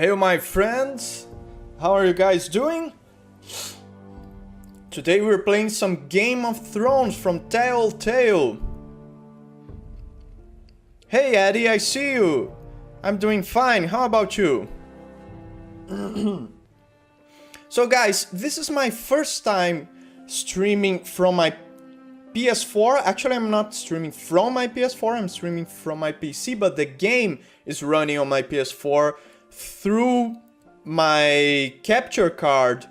Hey my friends, how are you guys doing? Today we're playing some Game of Thrones from Telltale. Hey Eddie, I see you. I'm doing fine, how about you? So guys, this is my first time streaming from my PS4. Actually, I'm not streaming from my PS4, I'm streaming from my PC, but the game is running on my PS4 through my capture card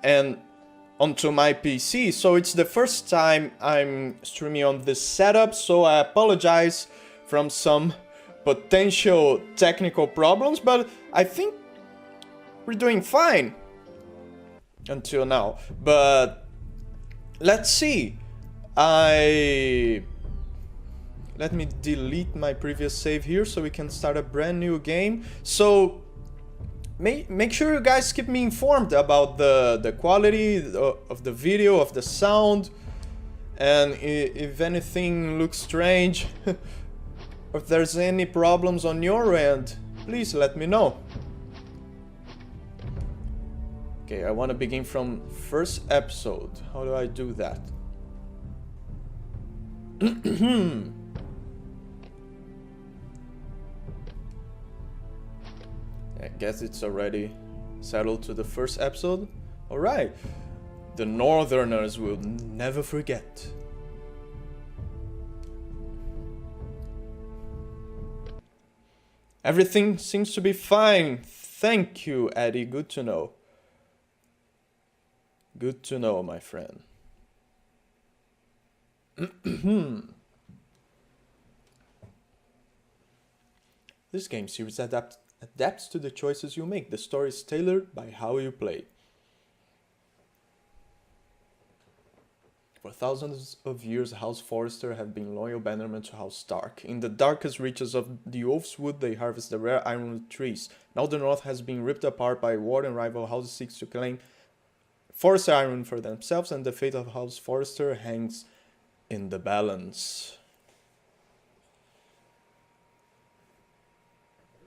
and onto my PC. So it's the first time I'm streaming on this setup, so I apologize from some potential technical problems, but I think we're doing fine until now. But let's see. Let me delete my previous save here so we can start a brand new game. So make sure you guys keep me informed about the quality of the video, of the sound, and if anything looks strange, if there's any problems on your end, please let me know. Okay, I want to begin from first episode. How do I do that? I guess it's already settled to the first episode. Alright. The Northerners will never forget. Everything seems to be fine. Thank you, Eddie. Good to know. Good to know, my friend. This game series adapts to the choices you make. The story is tailored by how you play. For thousands of years, House Forrester have been loyal bannermen to House Stark. In the darkest reaches of the Oath's Wood, they harvest the rare ironwood trees. Now the North has been ripped apart by war, and rival houses seek to claim Forrester ironwood for themselves, and the fate of House Forrester hangs in the balance.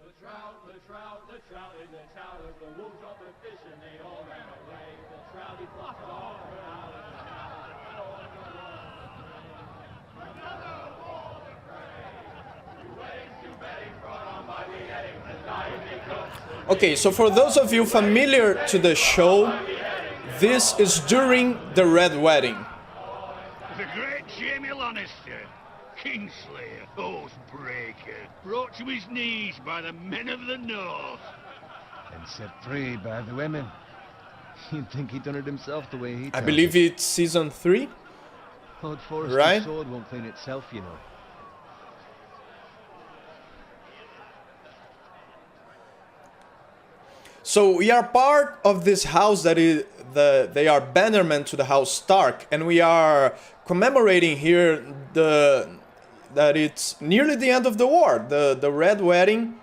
The trout in the tower, the wolves got the fish and they all ran away. The trouty flopped off out of the another war to pray. Two weddings, two beddings brought on by the heading, the diving cooks. Okay, so for those of you familiar to the show, this is during the Red Wedding. The great Jamie Lannister, Kingslayer, Oathbreaker, brought to his knees by the men of the North. And set free by the women. You'd think he'd done it himself the way he I tells believe it. it's season 3. Lord Forrester's Right? sword won't clean itself, you know. So we are part of this house that is they are bannermen to the House Stark, and we are commemorating here that it's nearly the end of the war, the Red Wedding.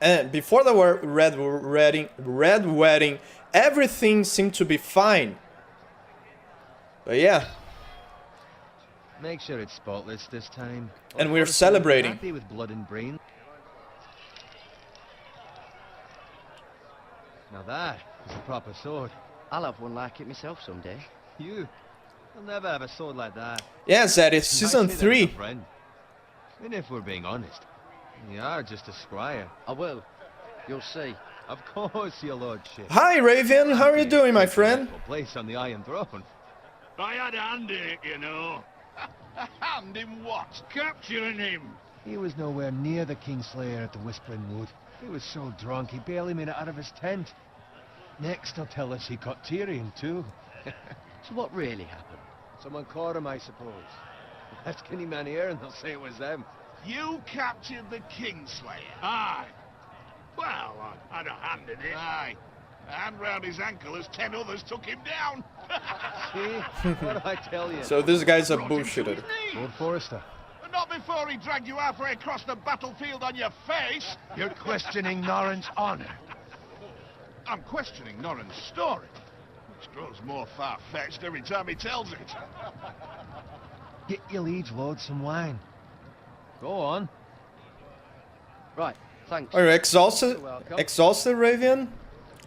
And before the Red Wedding, everything seemed to be fine. But yeah, Make sure it's spotless this time. And Lord we're Forrester won't be celebrating. happy with blood and brain. Now that is a proper sword. I'll have one like it myself someday. You'll never have a sword like that. yes, that is season Actually, that is 3. a friend. And if we're being honest, you are just a squire. I will. You'll see. Of course, your lordship. Hi Raven, how are you doing, my friend? Rightful place on the Iron Throne. I had a hand in it, you know. A hand in what? Capturing him. He was nowhere near the Kingslayer at the Whispering Wood. He was so drunk he barely made it out of his tent. Next, he'll tell us he caught Tyrion too. So what really happened? Someone caught him, I suppose. Ask any man here and they'll say it was them. You captured the Kingslayer? Aye. Well, I had a hand in it. Aye. A hand round his ankle as 10 others took him down. See? What do I tell you? So this guy's a Brought him to bullshitter. his knees. Lord Forrester, But not before he dragged you halfway across the battlefield on your face. you're questioning Norrin's honor. I'm questioning Norrin's story, which grows more far-fetched every time he tells it. Get your liege lord some wine. Go on. Right, Thanks. Are you exhausted? You're welcome. Exhausted, Ravian?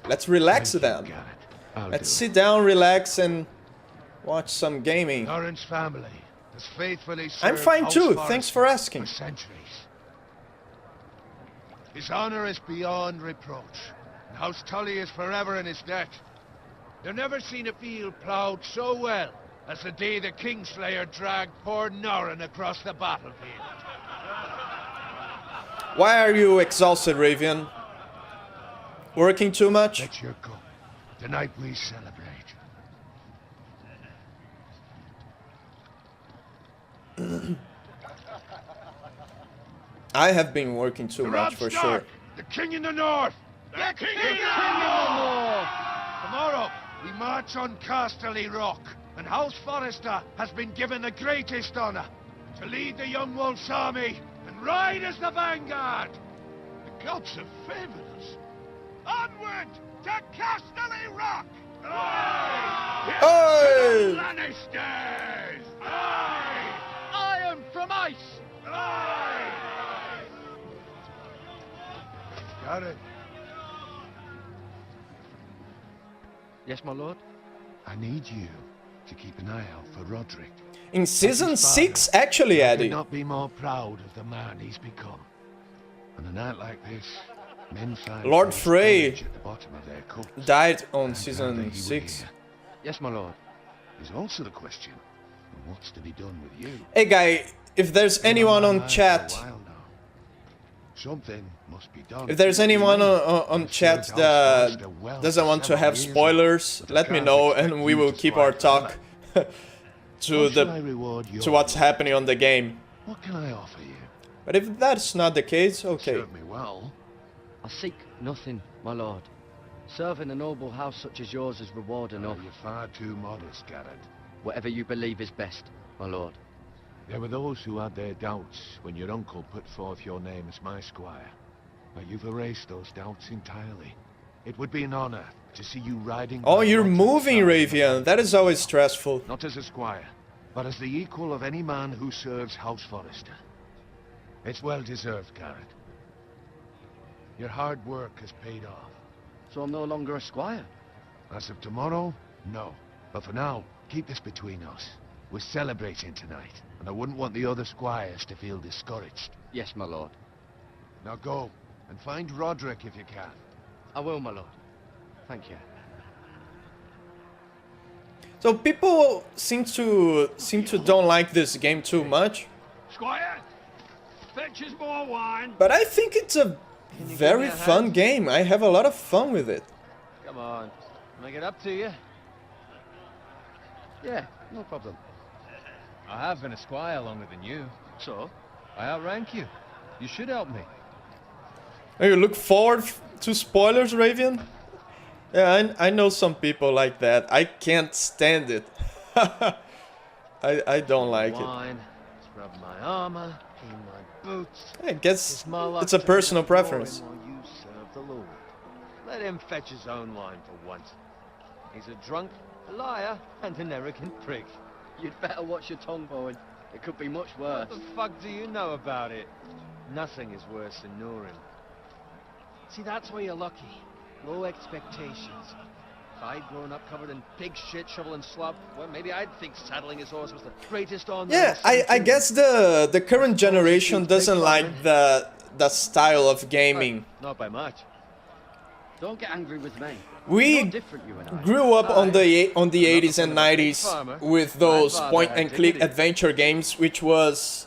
Let's relax then. Garrett. I'll Let's do sit down, relax, and watch some gaming. Norrin's family has faithfully I'm served fine House too, Forrester thanks for asking. For centuries. His honor is beyond reproach, and House Tully is forever in his debt. They've never seen a field plowed so well as the day the Kingslayer dragged poor Norrin across the battlefield. Why are you exhausted, Ravian? Working too much? Let your go. Tonight we celebrate. I have been working too much for sure. The king in the north! The king in the north! Tomorrow, we march on Casterly Rock, and House Forrester has been given the greatest honor to lead the Young Wolf's army and ride as the vanguard. The gods have favored us. Onward to Casterly Rock! Aye! Hey! Lannisters! Aye! Iron from ice! Aye! Got it. Yes, my lord? I need you to keep an eye out for Roderick. In season His 6, father actually, could Eddie. not be more proud of the man he's become. On a night like this, men find Lord their Frey storage at the bottom of their cups. Died on And season rather he were 6. here. Yes, my lord. There's also the question of what's to be done with you. Hey guy, if there's anyone on chat, Something must be done. if there's anyone on You've chat served that House Forrester well doesn't for want to several have years now, spoilers, but I let me can't know expect and we you will to keep swipe our the talk line. to How shall I the reward your to what's work? happening on the game. What can I offer you? But if that's not the case, okay. Serve me well. I seek nothing, my lord. Serving a noble house such as yours is reward enough. You're far too modest, Garrett. Whatever you believe is best, my lord. There were those who had their doubts when your uncle put forth your name as my squire. But you've erased those doubts entirely. It would be an honor to see you riding... Oh, by you're Roderick's moving, side. Ravian. That is always stressful. Not as a squire, but as the equal of any man who serves House Forrester. It's well deserved, Garrett. Your hard work has paid off. So I'm no longer a squire. As of tomorrow, no. But for now, keep this between us. We're celebrating tonight, and I wouldn't want the other squires to feel discouraged. Yes, my lord. Now go, and find Roderick if you can. I will, my lord. Thank you. So people seem to don't like this game too much, Squire, fetch us more wine. but I think it's a Can you give very me a fun hand? game. I have a lot of fun with it. Come on. Make it up to you. Yeah, no problem. I have been a squire longer than you. So? I outrank you. You should help me. Oh, you look forward to spoilers, Ravian? Yeah, I know some people like that. I can't stand it. I don't like it. Wine, scrub my armor, clean my boots. I guess It's my luck it's a to personal be glory preference. while you serve the Lord. Let him fetch his own wine for once. He's a drunk, a liar, and an arrogant prick. You'd better watch your tongue, Bowen. It could be much worse. What the fuck do you know about it? Nothing is worse than Norrin. See, that's where you're lucky. Low expectations. If I'd grown up covered in pig shit, shovel and slop, well, maybe I'd think saddling his horse was the greatest honor. Yeah, I guess the current generation doesn't like the style of gaming. Not by much. Don't get angry with me. We No different, you and I. grew up on the 80s and Not the 90s farmer. with those My father point had and click dignity. adventure games, which was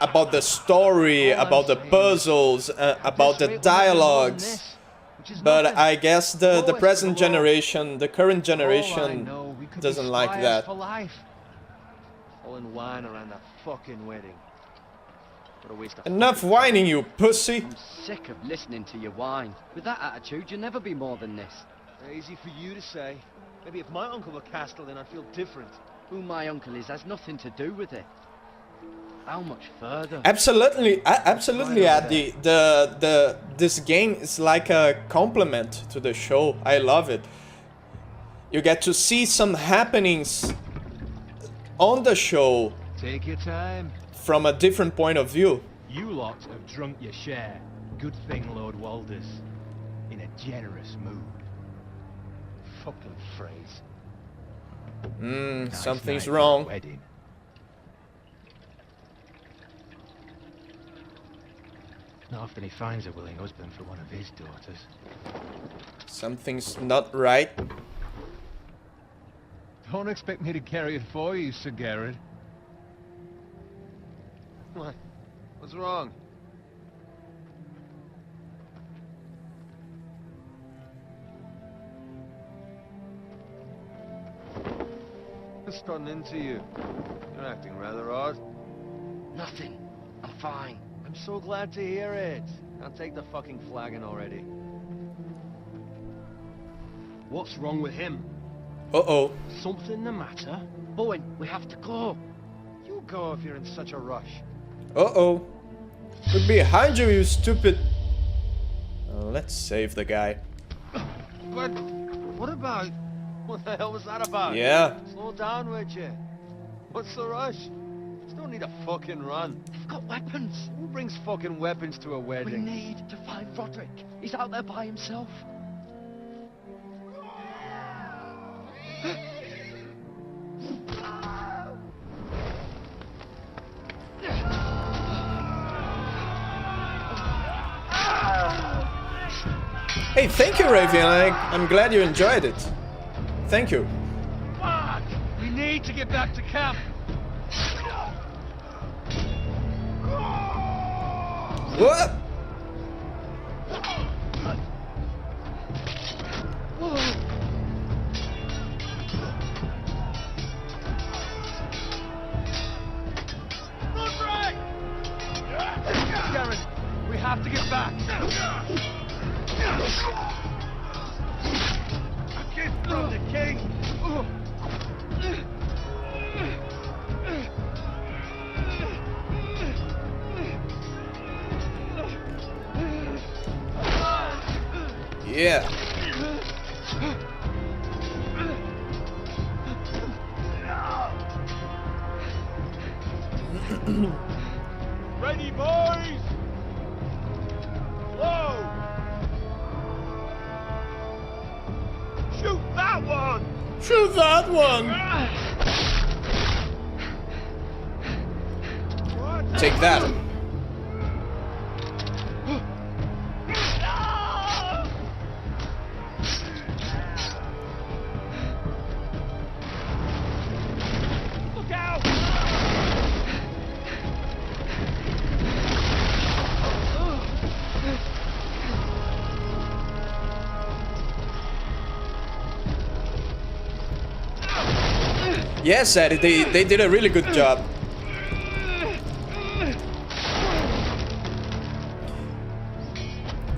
about the story, All I'm about the saying puzzles, about the dialogues. But I guess the present generation, the current generation, doesn't like that. For life. Pulling wine around a fucking wedding. What a waste of Enough fucking whining, you pussy! I'm sick of listening to your whine. With that attitude, you'll never be more than this. time. Easy for you to say. Maybe if my uncle were Castellan, I'd feel different. Who my uncle is has nothing to do with it. How much further? Absolutely, absolutely, Addy. This game is like a compliment to the show. I love it. You get to see some happenings on the show Take your time. from a different point of view. You lot have drunk your share. Good thing Lord Walder's in a generous mood. Fucking phrase. Nice Something's night for a wrong. wedding. Not often he finds a willing husband for one of his daughters. Something's not right. Don't expect me to carry it for you, Sir Garrett. What? What's wrong? What's gotten into you? You're acting rather odd. Nothing. I'm fine. I'm so glad to hear it. Now take the fucking flagon already. What's wrong with him? Uh-oh. Something the matter? Bowen, we have to go. You go if you're in such a rush. Uh-oh. Look behind you, you stupid... let's save the guy. But what about... What the hell was that about? Yeah. Slow down, would you? What's the rush? There's no need to fucking run. They've got weapons. Who brings fucking weapons to a We wedding? need to find Roderick. He's out there by himself. Hey, thank you, Ravian. I'm glad you enjoyed it. Thank you. Fuck! We need to get back to camp. What? Garrett, we have to get back. A gift from the king. Yeah. Ready, boys! Whoa! Shoot that one! Shoot that one! Take that. Look out! Yes, Eddie, they did a really good job.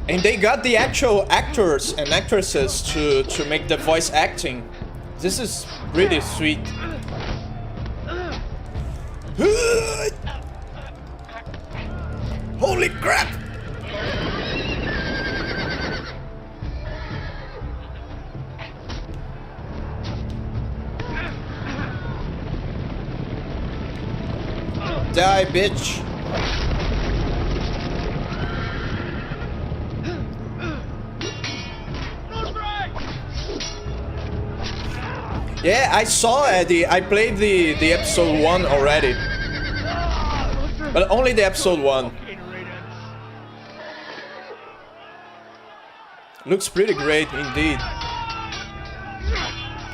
And they got the actual actors and actresses to make the voice acting. This is really sweet. Holy crap! Die, bitch! Yeah, I saw Eddie. I played the episode 1 already. But only the episode 1. Looks pretty great indeed.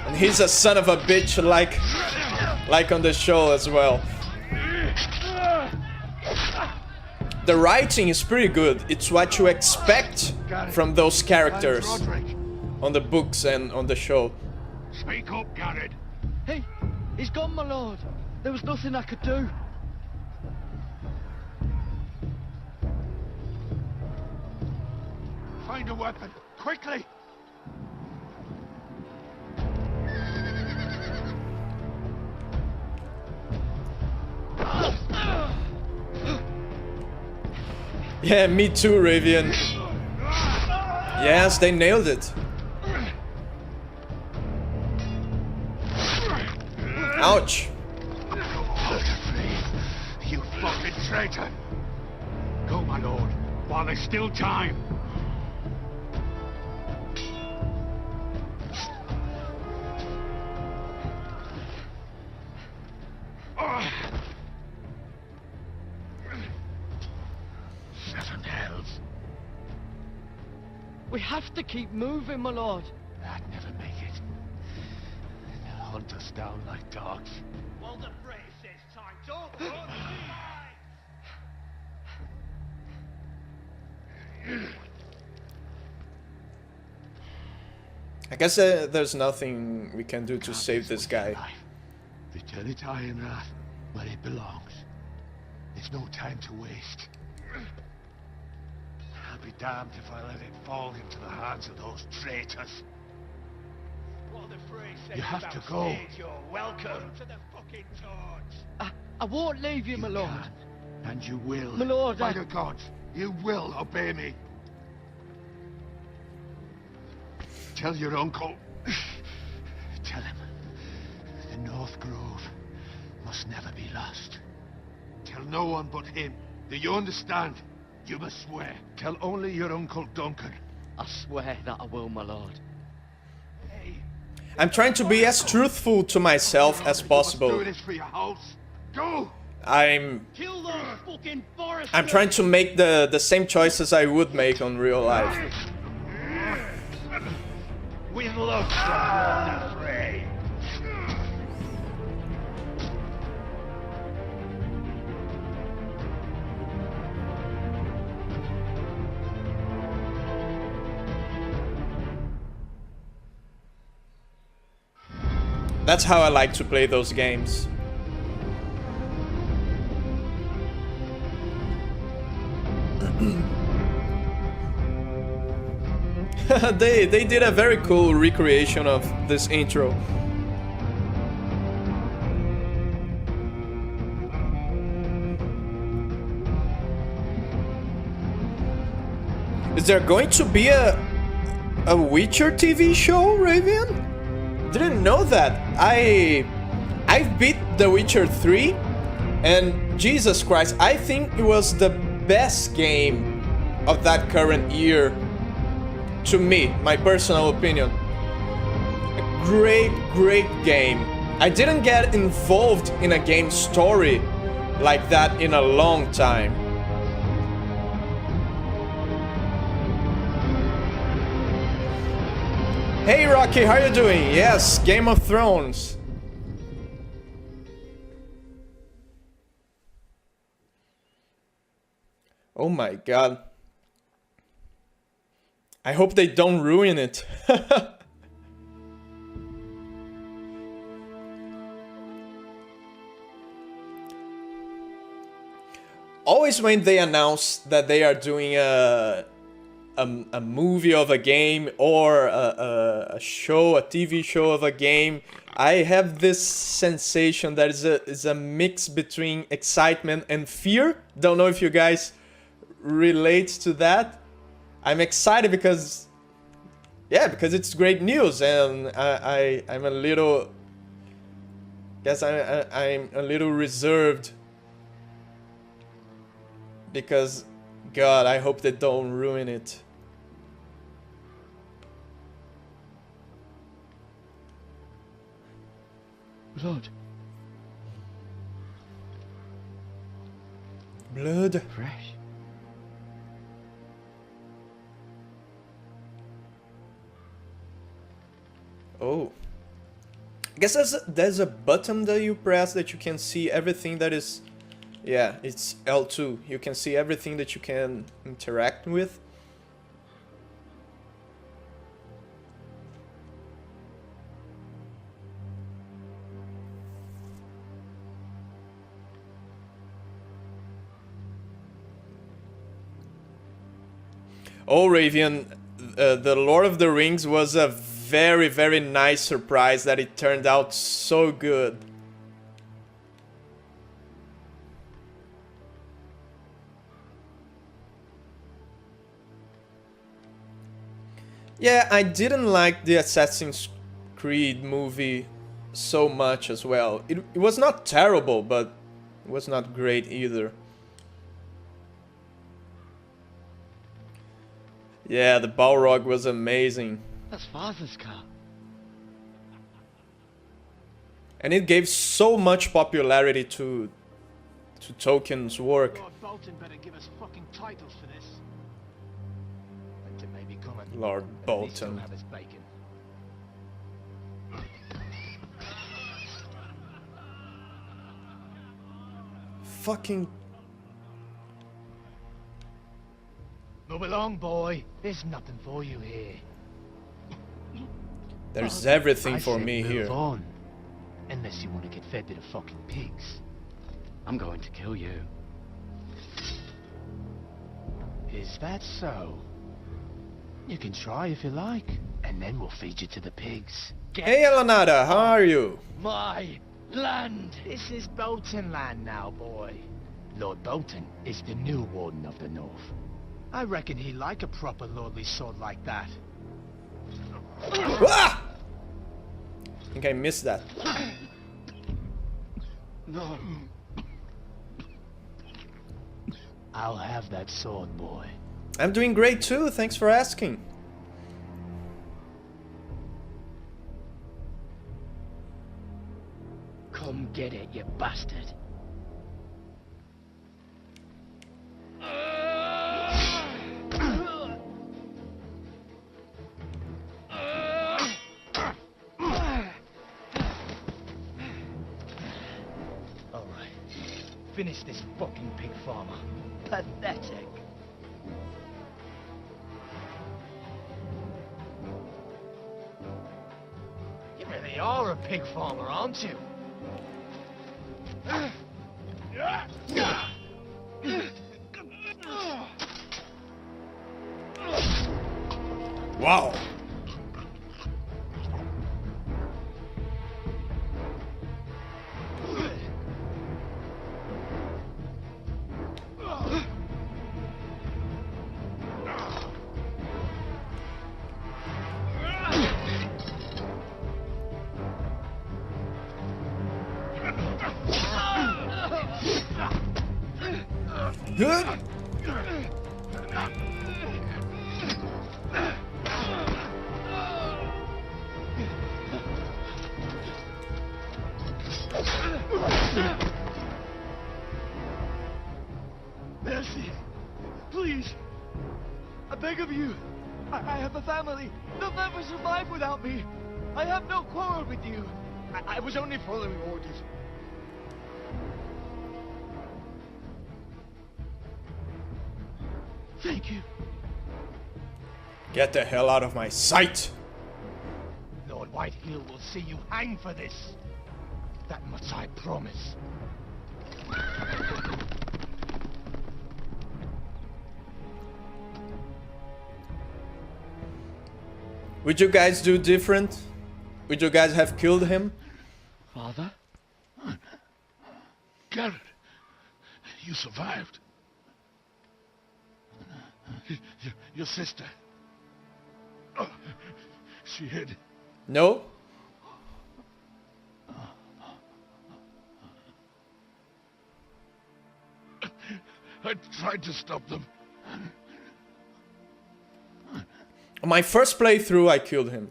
And he's a son of a bitch like on the show as well. The writing is pretty good. It's what you expect from those characters on the books and on the show. Speak up, Garrett. Hey, he's gone, my lord. There was nothing I could do. Find a weapon, quickly. Yeah, me too, Ravian. Yes, they nailed it. Ouch. You fucking traitor. Go, my lord. while there's still time. Seven hells. We have to keep moving, my lord. I'd never make it. They'll hunt us down like dogs. Well, the phrase says time. Don't run I guess there's nothing we can do to Can't save be this so guy. alive. Return it to Ironrath, where it belongs. There's no time to waste. I'll be damned if I let it fall into the hands of those traitors. What the phrase says You have about to go. stage, you're welcome to the fucking torch. I won't leave you, my lord. can, and you will. My lord, By I- the gods, you will obey me. Tell your uncle. Tell him. The North Grove must never be lost. Tell no one but him. Do you understand? You must swear. Tell only your Uncle Duncan. I swear that I will, my lord. Hey, I'm trying to be as truthful to myself as you possible. must do this for your house. Go! I'm Kill those fucking foresters. I'm trying to make the same choices I would make on real life. We love the fray. That's how I like to play those games. they did a very cool recreation of this intro. Is there going to be a Witcher TV show, Raven? Didn't know that. I've beat The Witcher 3, and Jesus Christ, I think it was the best game of that current year. To me, my personal opinion. A great game. I didn't get involved in a game story like that in a long time. Hey Rocky, how you doing? Yes, Game of Thrones. Oh my god. I hope they don't ruin it. Always when they announce that they are doing a movie of a game or a show, a TV show of a game, I have this sensation that is a mix between excitement and fear. Don't know if you guys relate to that. I'm excited because, yeah, because it's great news, and I'm a little, guess I'm a little reserved because, God, I hope they don't ruin it. Blood. Blood. Fresh. Oh. I guess there's a button that you press that you can see everything that is... Yeah, it's L2. You can see everything that you can interact with. Oh, Ravian, the Lord of the Rings was a very nice surprise that it turned out so good. Yeah, I didn't like the Assassin's Creed movie so much as well. It was not terrible, but it was not great either. Yeah, the Balrog was amazing. That's Father's car. And it gave so much popularity to Tolkien's work. Lord Bolton better give us fucking titles for this. Winter may be coming. Lord but at least he'll Bolton. have his bacon. Fucking... Move along, boy. There's nothing for you here. There's everything I for said me move here. on. Unless you want to get fed to the fucking pigs. I'm going to kill you. Is that so? You can try if you like, and then we'll feed you to the pigs. Hey Elanada, how are you? My land! This is Bolton land now, boy. Lord Bolton is the new Warden of the North. I reckon he'd like a proper lordly sword like that. Ah! I think I missed that. No. I'll have that sword, boy. I'm doing great too, thanks for asking. Come get it, you bastard. Alright. Finish this fucking pig farmer. Pathetic. You really are a pig farmer, aren't you? Wow. Good. Mercy! Please! I beg of you! I have a family! They'll never survive without me! I have no quarrel with you! I was only following orders. Thank you. Get the hell out of my sight. Lord Whitehill will see you hang for this. That much I promise. Would you guys do different? Would you guys have killed him? Father? Garrett, you survived. Your sister. Oh, she hid. No? I tried to stop them. On my first playthrough, I killed him.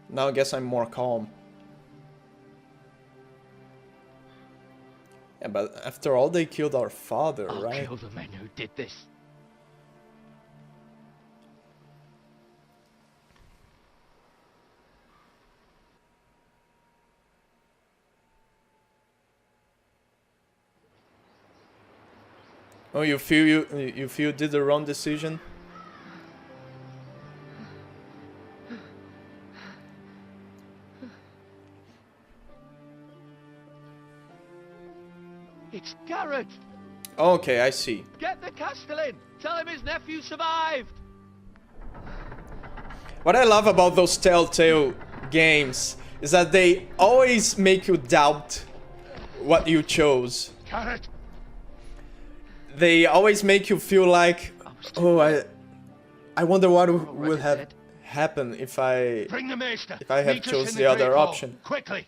Now I guess I'm more calm. Yeah, but after all, they killed our father, I'll right? kill the men who did this. Oh, you feel you did the wrong decision? It's Garrett! Okay, I see. Get the Castellan! Tell him his nephew survived! What I love about those Telltale games is that they always make you doubt what you chose. Garrett! They always make you feel like, oh, I wonder what would have said. happened if I Bring the maester. If I have Meet us chose in the other Great Hall. option. Quickly.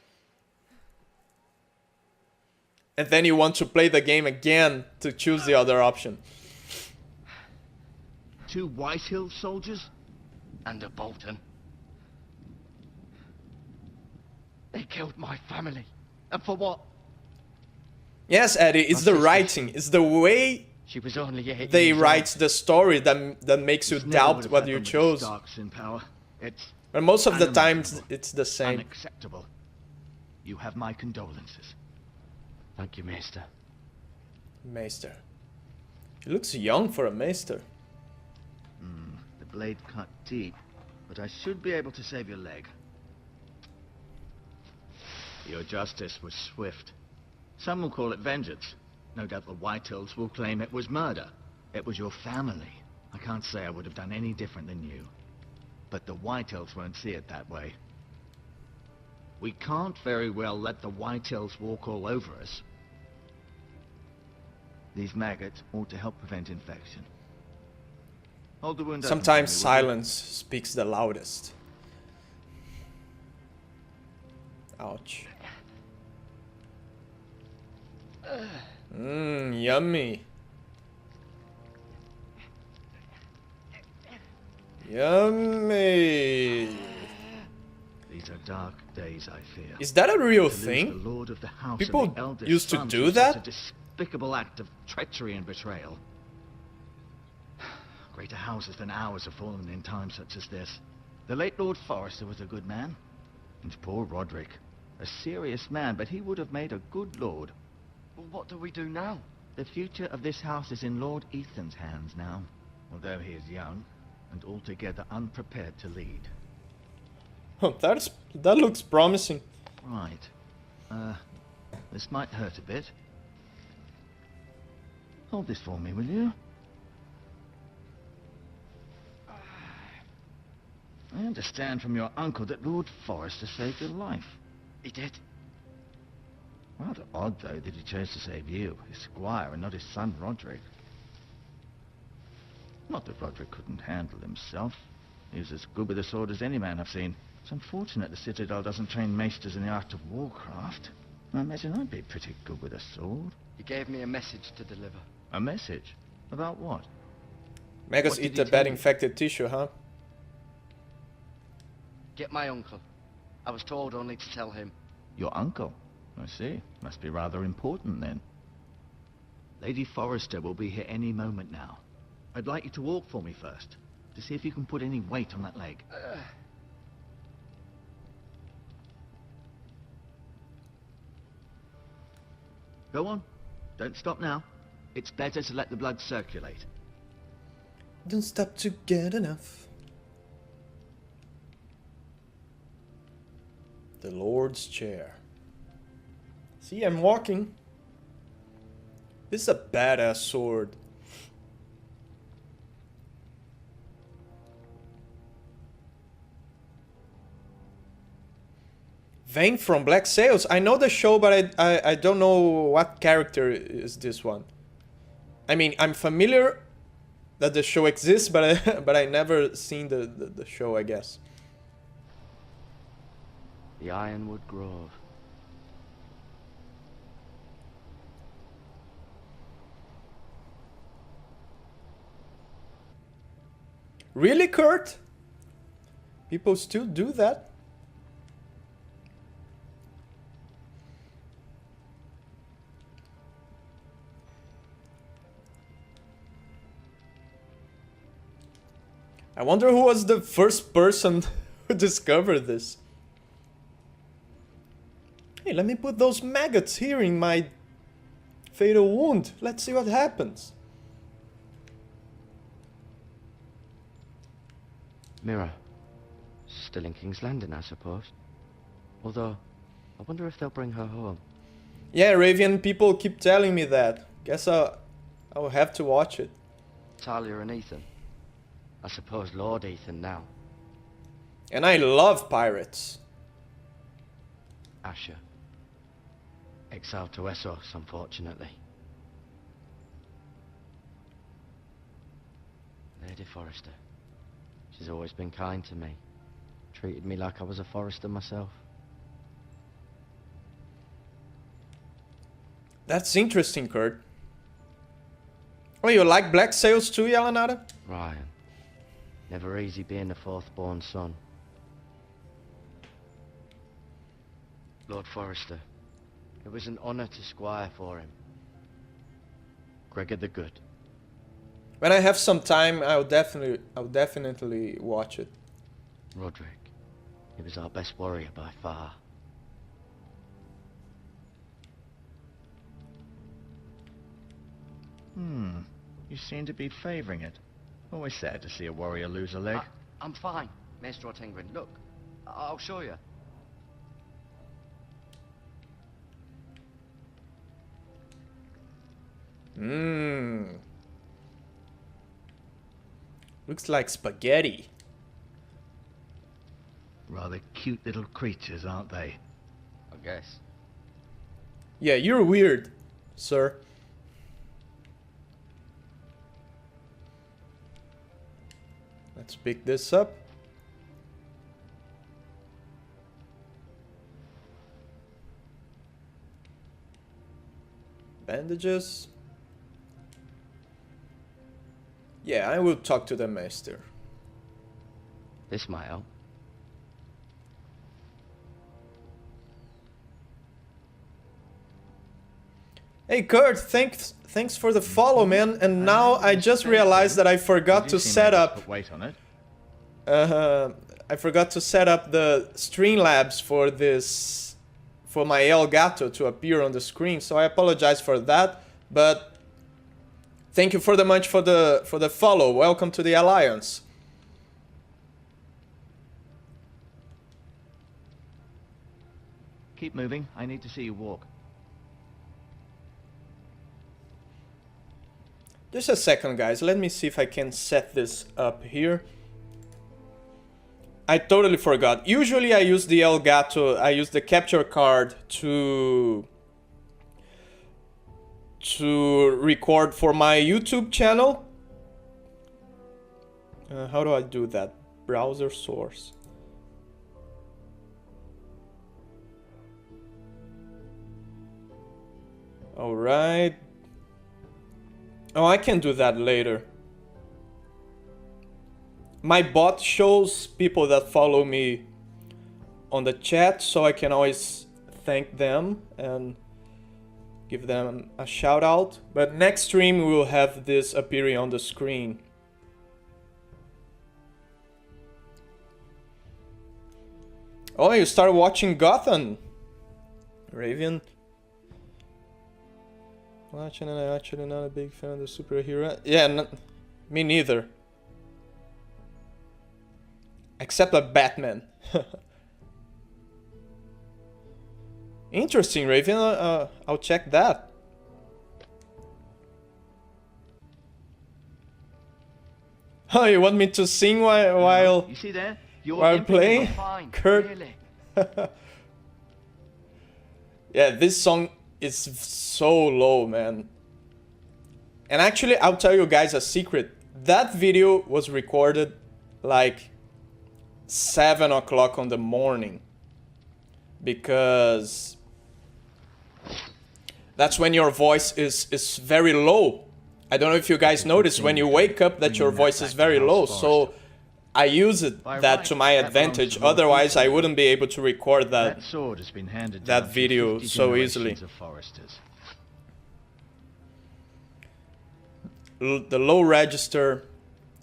and then you want to play the game again to choose the other option. 2 Whitehill soldiers? And a Bolton. They killed my family. And for what? Yes, Eddie, it's the sister. writing. It's the way She was only 8 they years write old. the story that makes you This never doubt would have what you happened with the chose. Starks in power. It's But most of the time, unimaginable. it's the same. Unacceptable. You have my condolences. Thank you, Maester. Maester. He looks young for a maester. The blade cut deep, but I should be able to save your leg. Your justice was swift. Some will call it vengeance. No doubt the Whitehills will claim it was murder. It was your family. I can't say I would have done any different than you. But the Whitehills won't see it that way. We can't very well let the Whitehills walk all over us. These maggots ought to help prevent infection. Hold the wound open Sometimes for me, will you? silence speaks the loudest. Ouch. Yummy. Yummy. These are dark days, I fear. Is that a real To lose thing? the Lord of the House People and the eldest used to son do through that? such a despicable act of treachery and betrayal. Greater houses than ours have fallen in times such as this. The late Lord Forrester was a good man. And poor Roderick. A serious man, but he would have made a good lord. Well, what do we do now? The future of this house is in Lord Ethan's hands now. Although he is young, and altogether unprepared to lead. Oh, that looks promising. Right. This might hurt a bit. Hold this for me, will you? I understand from your uncle that Lord Forrester saved your life. He did. Rather odd, though, that he chose to save you, his squire, and not his son Roderick. Not that Roderick couldn't handle himself. He was as good with a sword as any man I've seen. It's unfortunate the Citadel doesn't train maesters in the art of warcraft. I imagine I'd be pretty good with a sword. He gave me a message to deliver. A message? About what? Maggots What did eat he the tell bad you? infected tissue, huh? Get my uncle. I was told only to tell him. Your uncle? I see. Must be rather important, then. Lady Forrester will be here any moment now. I'd like you to walk for me first, to see if you can put any weight on that leg. Go on. Don't stop now. It's better to let the blood circulate. Don't stop to get enough. The Lord's chair. See, I'm walking. This is a badass sword. Vane from Black Sails. I know the show, but I don't know what character is this one. I mean, I'm familiar that the show exists, but I never seen the show, I guess. The Ironwood Grove. Really, Kurt? People still do that? I wonder who was the first person who discovered this. Hey, let me put those maggots here in my fatal wound. Let's see what happens. Mirror. Still in King's Landing, I suppose. Although, I wonder if they'll bring her home. Yeah, Ravian people keep telling me that. Guess I'll have to watch it. Talia and Ethan. I suppose Lord Ethan now. And I love pirates. Asher. Exiled to Essos, unfortunately. Lady Forrester. She's always been kind to me. Treated me like I was a Forrester myself. That's interesting, Kurt. Oh, you like Black Sails too, Yalanada? Ryan. Never easy being the fourth-born son. Lord Forrester, it was an honor to squire for him. Gregor the Good. When I have some time, I'll definitely watch it. Roderick, he was our best warrior by far. You seem to be favoring it. Always sad to see a warrior lose a leg. I'm fine, Maestro Tengrin. Look, I'll show you. Looks like spaghetti. Rather cute little creatures, aren't they? I guess. Yeah, you're weird, sir. Let's pick this up. Bandages. Yeah, I will talk to the master. This might help. Hey Kurt, thanks for the follow, man. And now I just realized that I forgot to set up. Wait on it. I forgot to set up the Streamlabs for this, for my El Gato to appear on the screen. So I apologize for that. But thank you for the follow. Welcome to the Alliance. Keep moving. I need to see you walk. Just a second, guys. Let me see if I can set this up here. I totally forgot. Usually I use the Elgato, I use the capture card to record for my YouTube channel. How do I do that? Browser source. All right. Oh, I can do that later. My bot shows people that follow me on the chat, so I can always thank them and give them a shout out. But next stream we will have this appearing on the screen. Oh, you started watching Gotham, Raven. Watching, and I'm actually not a big fan of the superhero. Yeah, me neither. Except a Batman. Interesting, Raven. I'll check that. Oh, you want me to sing while You see there? You're while playing? Fine, Kurt. really. Yeah, this song is so low, man. And actually, I'll tell you guys a secret. That video was recorded like 7 o'clock on the morning, because that's when your voice is very low. I don't know if you guys notice when you wake up that your voice is very low, so I use that to my advantage. Otherwise, I wouldn't be able to record That sword has been handed that down video through 50 so easily. generations of foresters. The low register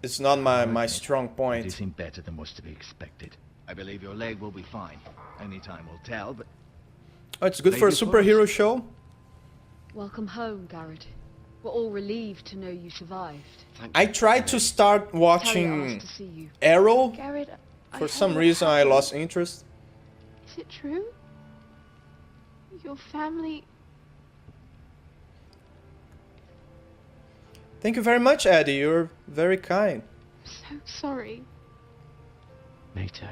is not my strong You point. seem better than was to be expected. I believe your leg will be fine. Only time will tell, but Oh, it's good for a Lady superhero show. Welcome home, Garrett. We're all relieved to know you survived. I tried to start Talia watching asked to see you. Arrow. Garrett, For some reason, I lost interest. Is it true? Your family... Thank you very much, Eddie. You're very kind. I'm so sorry. Me too.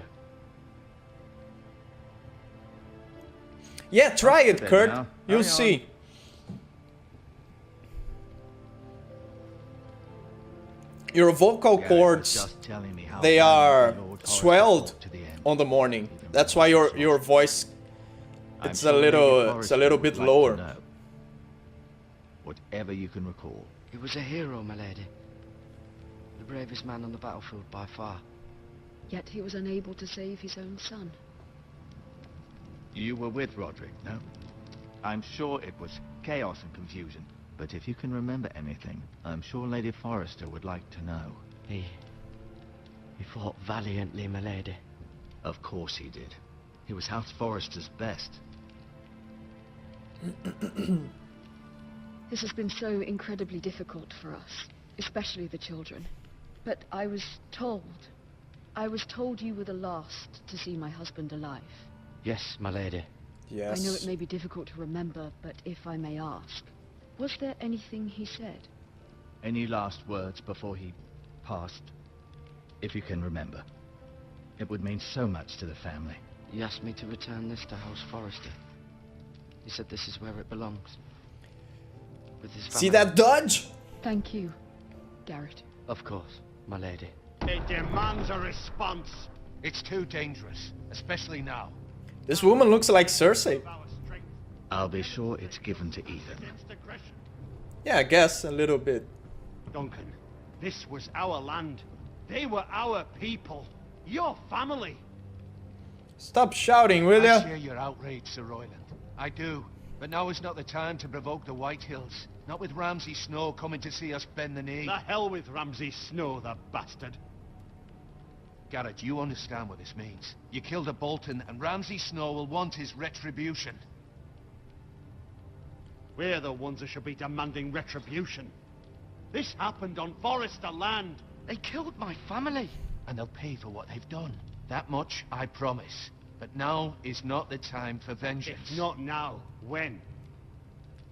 Yeah, try it, There Kurt. now. You'll Hurry on. see. Your vocal Garrett was cords, just telling me how they valiantly are Lord Forrester swelled fought to the end. on the morning. Even That's when why he was your lost. voice I'm it's sure a Lady little Forrester bit would like to lower. know. Whatever you can recall. He was a hero, my lady. The bravest man on the battlefield by far. Yet he was unable to save his own son. You were with Roderick, no? I'm sure it was chaos and confusion. But if you can remember anything, I'm sure Lady Forrester would like to know. He fought valiantly, my lady. Of course he did. He was House Forrester's best. This has been so incredibly difficult for us, especially the children. But I was told you were the last to see my husband alive. Yes, my lady. Yes. I know it may be difficult to remember, but if I may ask, was there anything he said? Any last words before he passed? If you can remember. It would mean so much to the family. He asked me to return this to House Forrester. He said this is where it belongs. With his family. See that dodge? Thank you, Garrett. Of course, my lady. It demands a response. It's too dangerous, especially now. This woman looks like Cersei. Our strength I'll be sure it's given to Ethan. against aggression. Yeah, I guess a little bit. Duncan, this was our land. They were our people. Your family. Stop shouting, will I ya? share your outrage, Sir Royland. I do. But now is not the time to provoke the White Hills. Not with Ramsay Snow coming to see us bend the knee. The hell with Ramsay Snow, the bastard. Garrett, you understand what this means. You killed a Bolton, and Ramsay Snow will want his retribution. We're the ones that should be demanding retribution. This happened on Forrester land. They killed my family. And they'll pay for what they've done. That much I promise. But now is not the time for vengeance. If not now, when?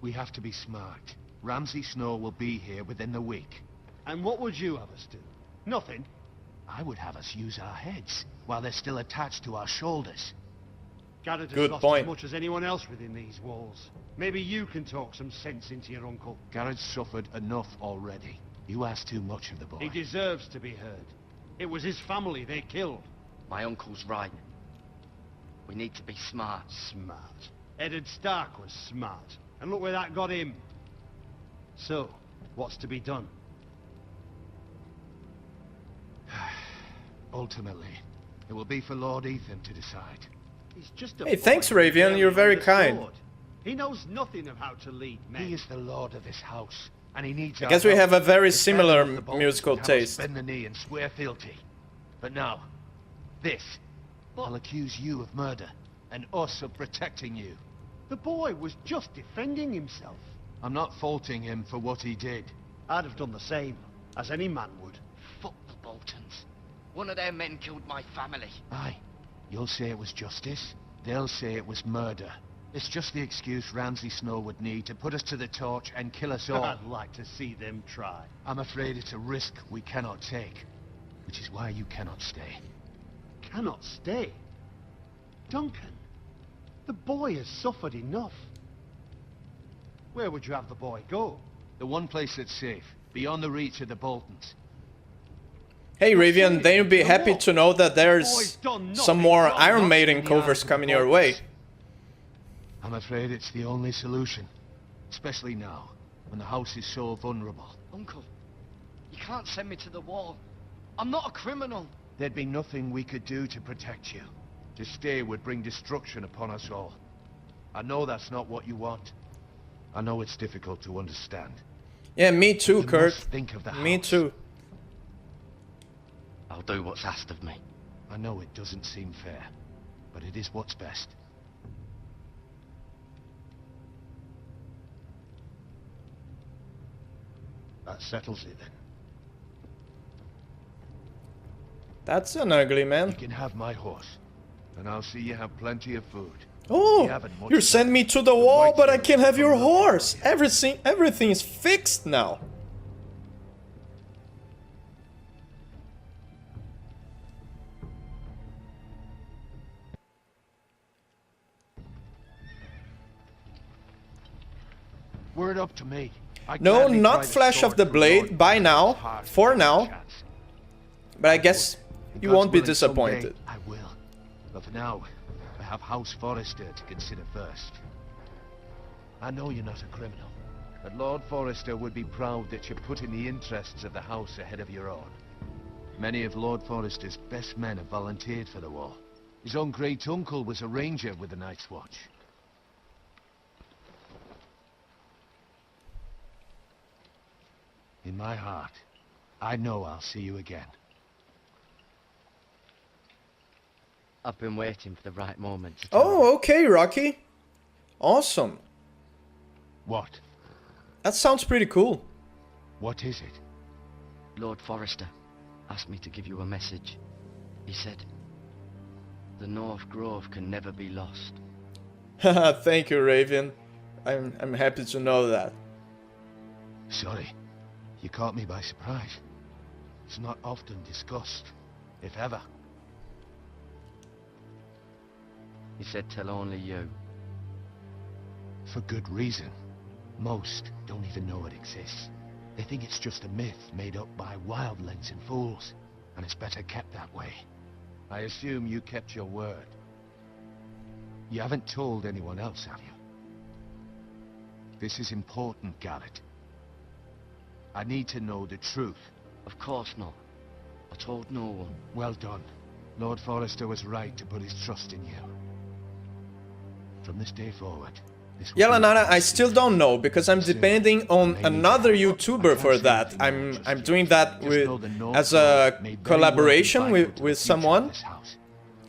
We have to be smart. Ramsay Snow will be here within the week. And what would you have us do? Nothing. I would have us use our heads, while they're still attached to our shoulders. Garrett has Good lost point. as much as anyone else within these walls. Maybe you can talk some sense into your uncle. Garrett's suffered enough already. You ask too much of the boy. He deserves to be heard. It was his family they killed. My uncle's right. We need to be smart. Smart. Eddard Stark was smart. And look where that got him. So, what's to be done? Ultimately, it will be for Lord Ethan to decide. He's just a Hey, boy thanks, Ravian. You're very with a kind. sword. He knows nothing of how to lead men. He is the lord of this house, and he needs I our guess we help. have a very It's similar better if the Boltons musical have us taste. Bend the knee and swear fealty. But now, this. I'll accuse you of murder, and us of protecting you. The boy was just defending himself. I'm not faulting him for what he did. I'd have done the same, as any man would. Fuck the Boltons. One of their men killed my family. Aye. You'll say it was justice. They'll say it was murder. It's just the excuse Ramsay Snow would need to put us to the torch and kill us all. I'd like to see them try. I'm afraid it's a risk we cannot take. Which is why you cannot stay. Cannot stay. Duncan, the boy has suffered enough. Where would you have the boy go? The one place that's safe, beyond the reach of the Boltons. Hey, Ravian, then you'll be happy to know that there's some more Iron Maiden covers coming your way. I'm afraid it's the only solution. Especially now, when the house is so vulnerable. Uncle, you can't send me to the wall. I'm not a criminal. There'd be nothing we could do to protect you. To stay would bring destruction upon us all. I know that's not what you want. I know it's difficult to understand. Yeah, me too, You Kurt. must think of the Me house. too. I'll do what's asked of me. I know it doesn't seem fair, but it is what's best. That settles it then. That's an ugly You man. can have my horse, and I'll see you have plenty of food. Oh, We haven't much you time. send me to the wall, but I can have your horse. Everything is fixed now. Word up to me. I'd No, gladly not try the Flash of sword the through Blade Lord by now, Forrester's heart for if now. there's a chance. But I guess If you God's won't be willing, disappointed. someday I will. But for now, I have House Forrester to consider first. I know you're not a criminal, but Lord Forrester would be proud that you're putting the interests of the house ahead of your own. Many of Lord Forrester's best men have volunteered for the war. His own great-uncle was a ranger with the Night's Watch. In my heart, I know I'll see you again. I've been waiting for the right moment to tell you. Oh, okay, Rocky. Awesome. What? That sounds pretty cool. What is it? Lord Forrester asked me to give you a message. He said, the North Grove can never be lost. Thank you, Raven. I'm happy to know that. Sorry, you caught me by surprise. It's not often discussed, if ever. He said tell only you. For good reason. Most don't even know it exists. They think it's just a myth made up by wildlings and fools, and it's better kept that way. I assume you kept your word. You haven't told anyone else, have you? This is important, Garrett. I need to know the truth. Of course not. I told no one. Well done. Lord Forrester was right to put his trust in you. From this day forward, this will Yeah, be Lanara, I my still secret. don't know because I'm depending on another YouTuber for that. I'm doing that with as a collaboration with someone,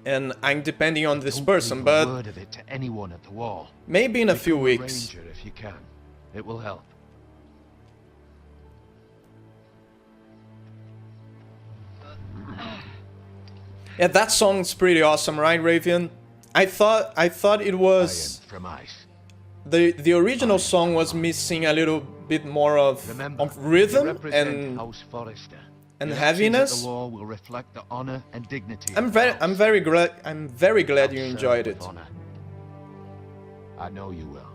and I'm depending on this person. Don't leave a But word of it to anyone at the wall. maybe in a few Become weeks. ranger if you can. It will help. Yeah, that song's pretty awesome, right, Raven? I thought it was Iron from ice. the original song was missing a little bit more of Remember, you rhythm represent and House Forrester. and Your actions at heaviness. the war will reflect the honor and dignity I'm of the house. very glad you I'll serve enjoyed with it. honor. I know you will.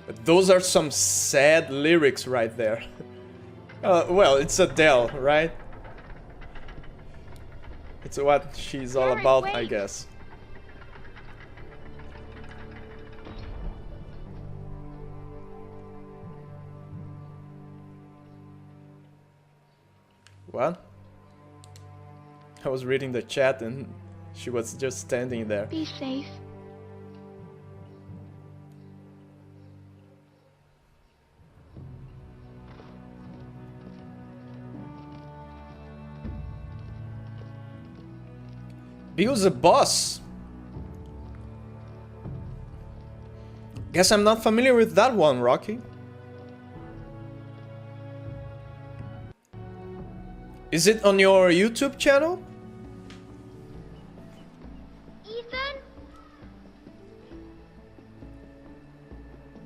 But those are some sad lyrics right there. Well, it's Adele, right? It's what she's all Garrett, about, I wait. guess. What? I was reading the chat and she was just standing there. Be safe. Bill's a boss. Guess I'm not familiar with that one, Rocky. Is it on your YouTube channel? Ethan?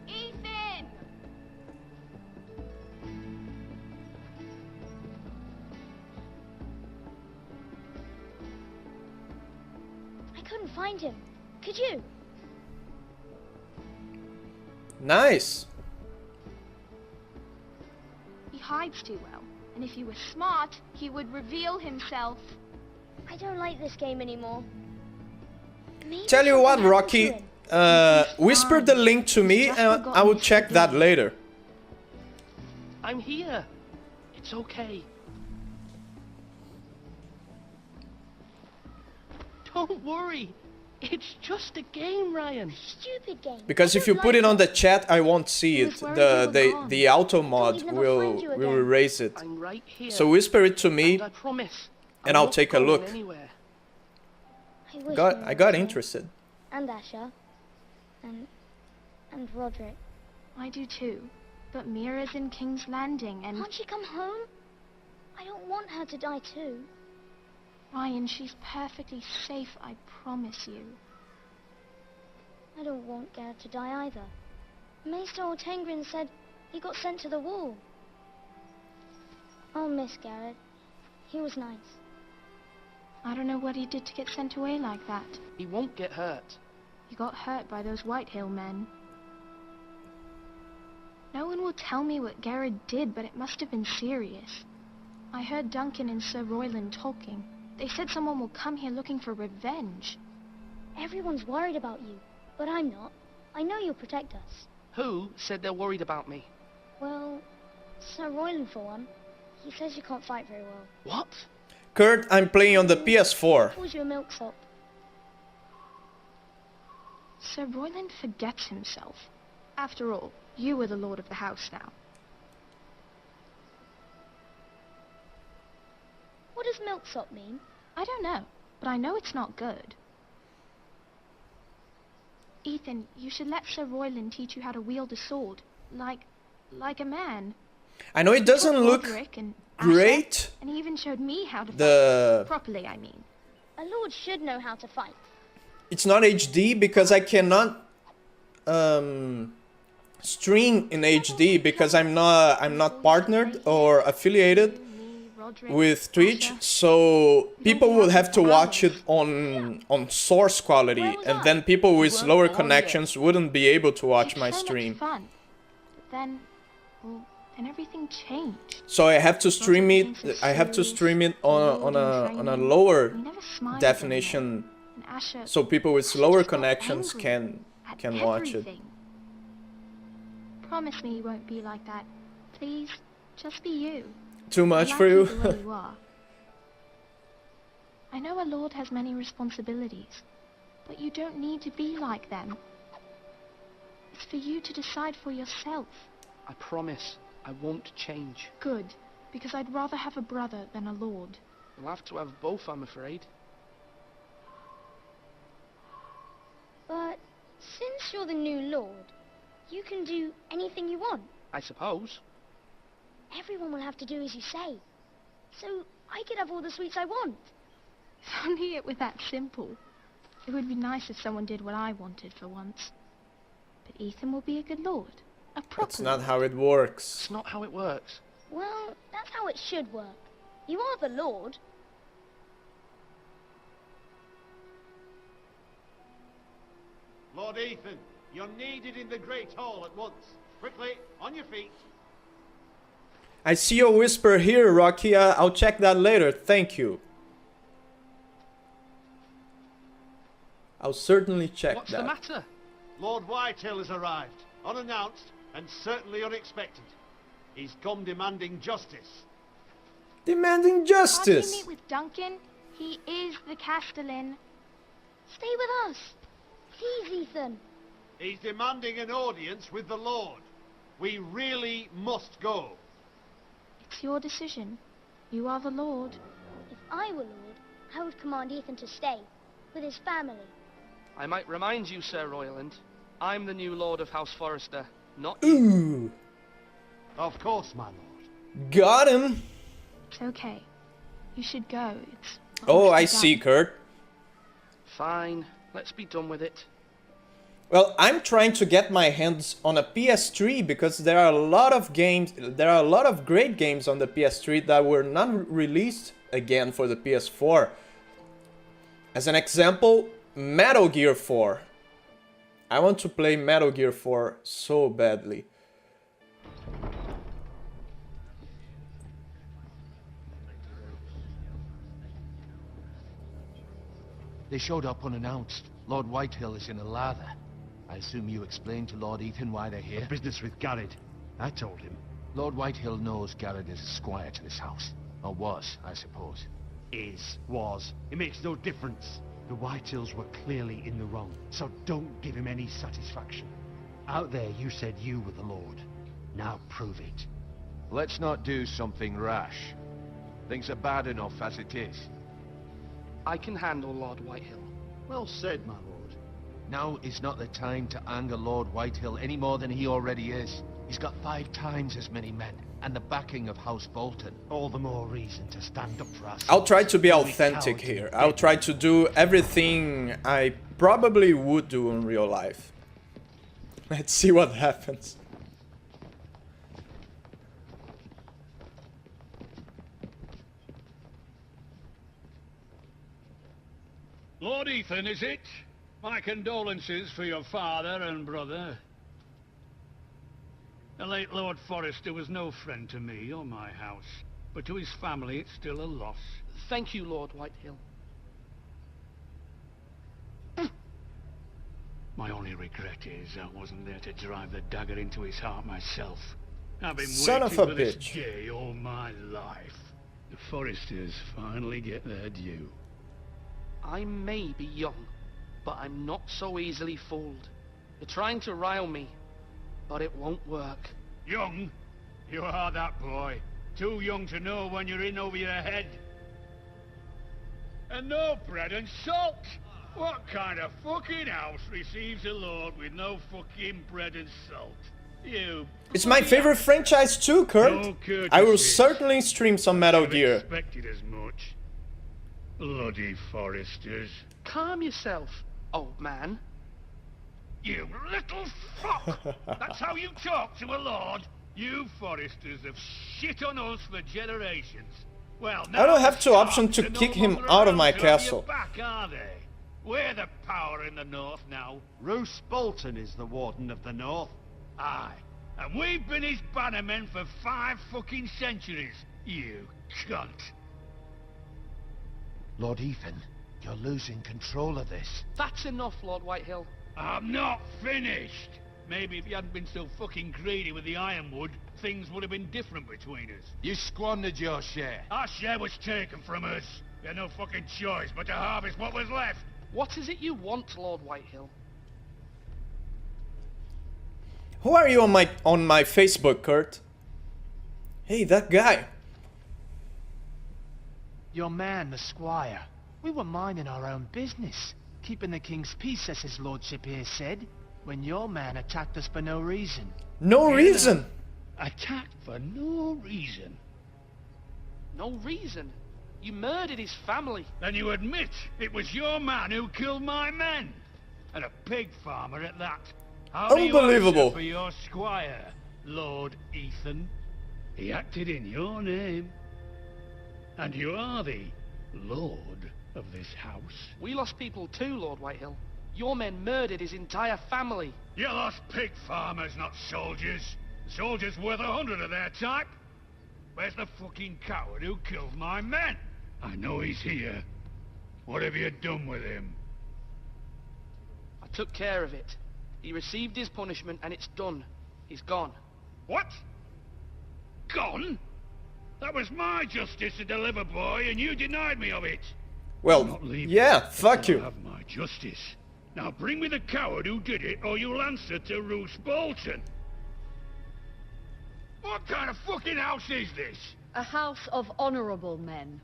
Ethan! I couldn't find him. Could you? Nice. He hides too well. And if he was smart, he would reveal himself. I don't like this game anymore. Maybe Tell you something what, happened Rocky, to him. whisper the link to me and I will check that later. I'm here. It's okay. Don't worry. It's just a game, Ryan. Stupid game. Because if you put it on the chat, I won't see I it. was worried you were gone. The auto mod we'd never will find you again. erase it. I'm right here. So whisper it to me. And I promise. and I'm I'll not take a going look. Anywhere. I wish I we got were here. interested. And Asher. And Roderick. I do too. But Mira's in King's Landing and... Can't she come home? I don't want her to die too. Ryan, she's perfectly safe, I promise you. I don't want Garrett to die either. Maester Ortengrin said he got sent to the wall. I'll miss Garrett. He was nice. I don't know what he did to get sent away like that. He won't get hurt. He got hurt by those Whitehill men. No one will tell me what Garrett did, but it must have been serious. I heard Duncan and Sir Royland talking. They said someone will come here looking for revenge. Everyone's worried about you, but I'm not. I know you'll protect us. Who said they're worried about me? Well, Sir Royland for one. He says you can't fight very well. What? Kurt, I'm playing on the PS4. He calls you a milksop. Sir Royland forgets himself. After all, you are the lord of the house now. What does milksop mean? I don't know, but I know it's not good. Ethan, you should let Sir Royland teach you how to wield a sword. Like a man. I know it doesn't look And great. and he even showed me how to fight. Properly, I mean. A lord should know how to fight. It's not HD because I cannot stream in HD because I'm not partnered or affiliated with Twitch, so people will have to watch it on source quality, and then people with slower connections wouldn't be able to watch my stream. Fun. But then, well, then everything changed. So I have to stream it. I have to stream it on a lower definition, so people with slower connections can watch it. Promise me you won't be like that, please. Just be you. Too much I like for you? The way you are. I know a lord has many responsibilities, but you don't need to be like them. It's for you to decide for yourself. I promise I won't change. Good, because I'd rather have a brother than a lord. We'll have to have both, I'm afraid. But since you're the new lord, you can do anything you want. I suppose. Everyone will have to do as you say. So I could have all the sweets I want. If only it were that simple. It would be nice if someone did what I wanted for once. But Ethan will be a good lord. A proper That's not how it works. It's not how it works. Well, that's how it should work. You are the lord. Lord Ethan, you're needed in the Great Hall at once. Quickly, on your feet. I see your whisper here, Rocky. I'll check that later. Thank you. I'll certainly check What's that. the matter? Lord Whitehill has arrived, unannounced and certainly unexpected. He's come demanding justice. Demanding Can't justice. you meet with Duncan? He is the Castellan. Stay with us. Please, Ethan. He's demanding an audience with the Lord. We really must go. It's your decision. You are the lord. If I were lord, I would command Ethan to stay with his family. I might remind you, Sir Royland, I'm the new Lord of House Forrester, not you. Ooh. Of course, my lord. Got him. It's okay. You should go. It's not Oh, much I to be see, done. Kurt. Fine, let's be done with it. Well, I'm trying to get my hands on a PS3 because there are a lot of games, there are a lot of great games on the PS3 that were not released again for the PS4. As an example, Metal Gear 4. I want to play Metal Gear 4 so badly. They showed up unannounced. Lord Whitehill is in a lather. I assume you explained to Lord Ethan why they're here? Business with Garrett. I told him. Lord Whitehill knows Garrett is a squire to this house. Or was, I suppose. Is, was. It makes no difference. The Whitehills were clearly in the wrong, so don't give him any satisfaction. Out there you said you were the Lord. Now prove it. Let's not do something rash. Things are bad enough as it is. I can handle Lord Whitehill. Well said, my lord. Now is not the time to anger Lord Whitehill any more than he already is. He's got 5 times as many men, and the backing of House Bolton. All the more reason to stand up for us. I'll try to be authentic here. I'll try to do everything I probably would do in real life. Let's see what happens. Lord Ethan, is it? My condolences for your father and brother. The late Lord Forrester was no friend to me or my house, but to his family it's still a loss. Thank you, Lord Whitehill. My only regret is I wasn't there to drive the dagger into his heart myself. I've been Son waiting of a for this bitch. day all my life. The Foresters finally get their due. I may be young, but I'm not so easily fooled. You're trying to rile me, but it won't work. Young? You are that boy. Too young to know when you're in over your head. And no bread and salt! What kind of fucking house receives a lord with no fucking bread and salt? You... It's my favorite franchise too, Kurt. No I will courtesy. certainly stream some Metal I've Gear. expected as much. Bloody Foresters. Calm yourself, old man. You little fuck! That's how you talk to a lord? You Foresters have shit on us for generations. Well, now I don't have the the option Starks to are no kick him longer out of around my to have your castle. back, are they? We're the power in the north now. Roose Bolton is the Warden of the North. Aye. And we've been his bannermen for 5 fucking centuries. You cunt. Lord Ethan, you're losing control of this. That's enough, Lord Whitehill. I'm not finished. Maybe if you hadn't been so fucking greedy with the ironwood, things would have been different between us. You squandered your share. Our share was taken from us. We had no fucking choice but to harvest what was left. What is it you want, Lord Whitehill? Who are you on my Facebook, Kurt? Hey, that guy. Your man, the squire. We were minding our own business, keeping the king's peace, as his lordship here said, when your man attacked us for no reason. No reason. Attacked for no reason. No reason. You murdered his family. Then you admit it was your man who killed my men. And a pig farmer at that. How do you Unbelievable. answer for your squire, Lord Ethan? He acted in your name. And you are the lord of this house. We lost people too, Lord Whitehill. Your men murdered his entire family. You lost pig farmers, not soldiers. Soldiers worth 100 of their type. Where's the fucking coward who killed my men? I know he's here. What have you done with him? I took care of it. He received his punishment and it's done. He's gone. What? Gone? That was my justice to deliver, boy, and you denied me of it. Well, yeah, fuck I'll you. have my justice. Now bring me the coward who did it, or you'll answer to Roose Bolton. What kind of fucking house is this? A house of honorable men.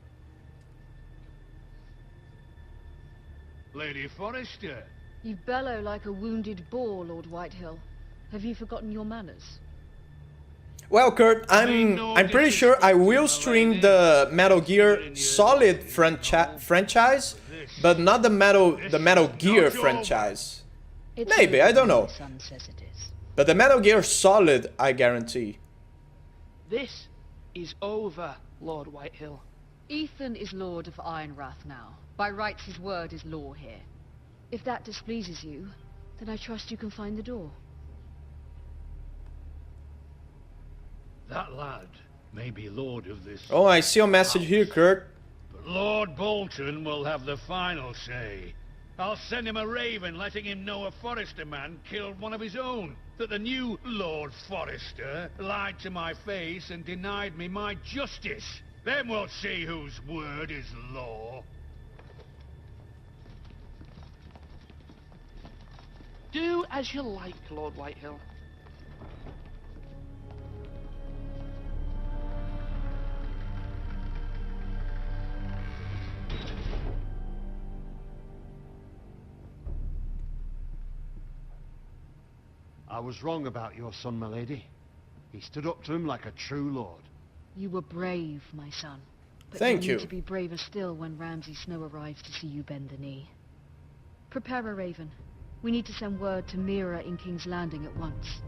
Lady Forrester. You bellow like a wounded boar, Lord Whitehill. Have you forgotten your manners? Well, Kurt, I'm pretty sure I will stream the Metal Gear Solid franchise, but not the Metal Gear franchise. Maybe, I don't know. Son says it is. But the Metal Gear Solid, I guarantee. This is over, Lord Whitehill. Ethan is Lord of Ironrath now. By rights, his word is law here. If that displeases you, then I trust you can find the door. That lad may be lord of this... Oh, I see your message here, Kurt. But Lord Bolton will have the final say. I'll send him a raven letting him know a Forrester man killed one of his own. That the new Lord Forrester lied to my face and denied me my justice. Then we'll see whose word is law. Do as you like, Lord Whitehill. I was wrong about your son, my lady. He stood up to him like a true lord. You were brave, my son. But Thank you'll you. need to be braver still when Ramsay Snow arrives to see you bend the knee. Prepare a raven. We need to send word to Mira in King's Landing at once.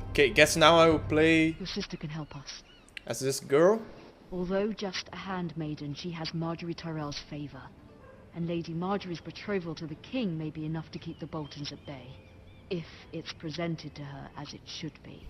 Okay, guess now I will play Your sister can help us. as this girl. Although just a handmaiden, she has Marjorie Tyrell's favor. And Lady Marjorie's betrothal to the king may be enough to keep the Boltons at bay. If it's presented to her as it should be.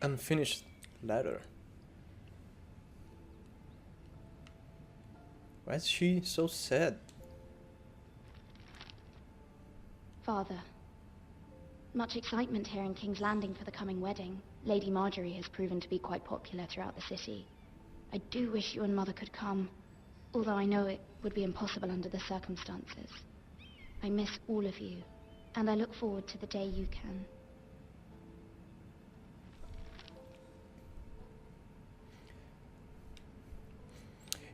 Unfinished letter. Why is she so sad? Father, much excitement here in King's Landing for the coming wedding. Lady Marjorie has proven to be quite popular throughout the city. I do wish you and Mother could come, although I know it would be impossible under the circumstances. I miss all of you, and I look forward to the day you can.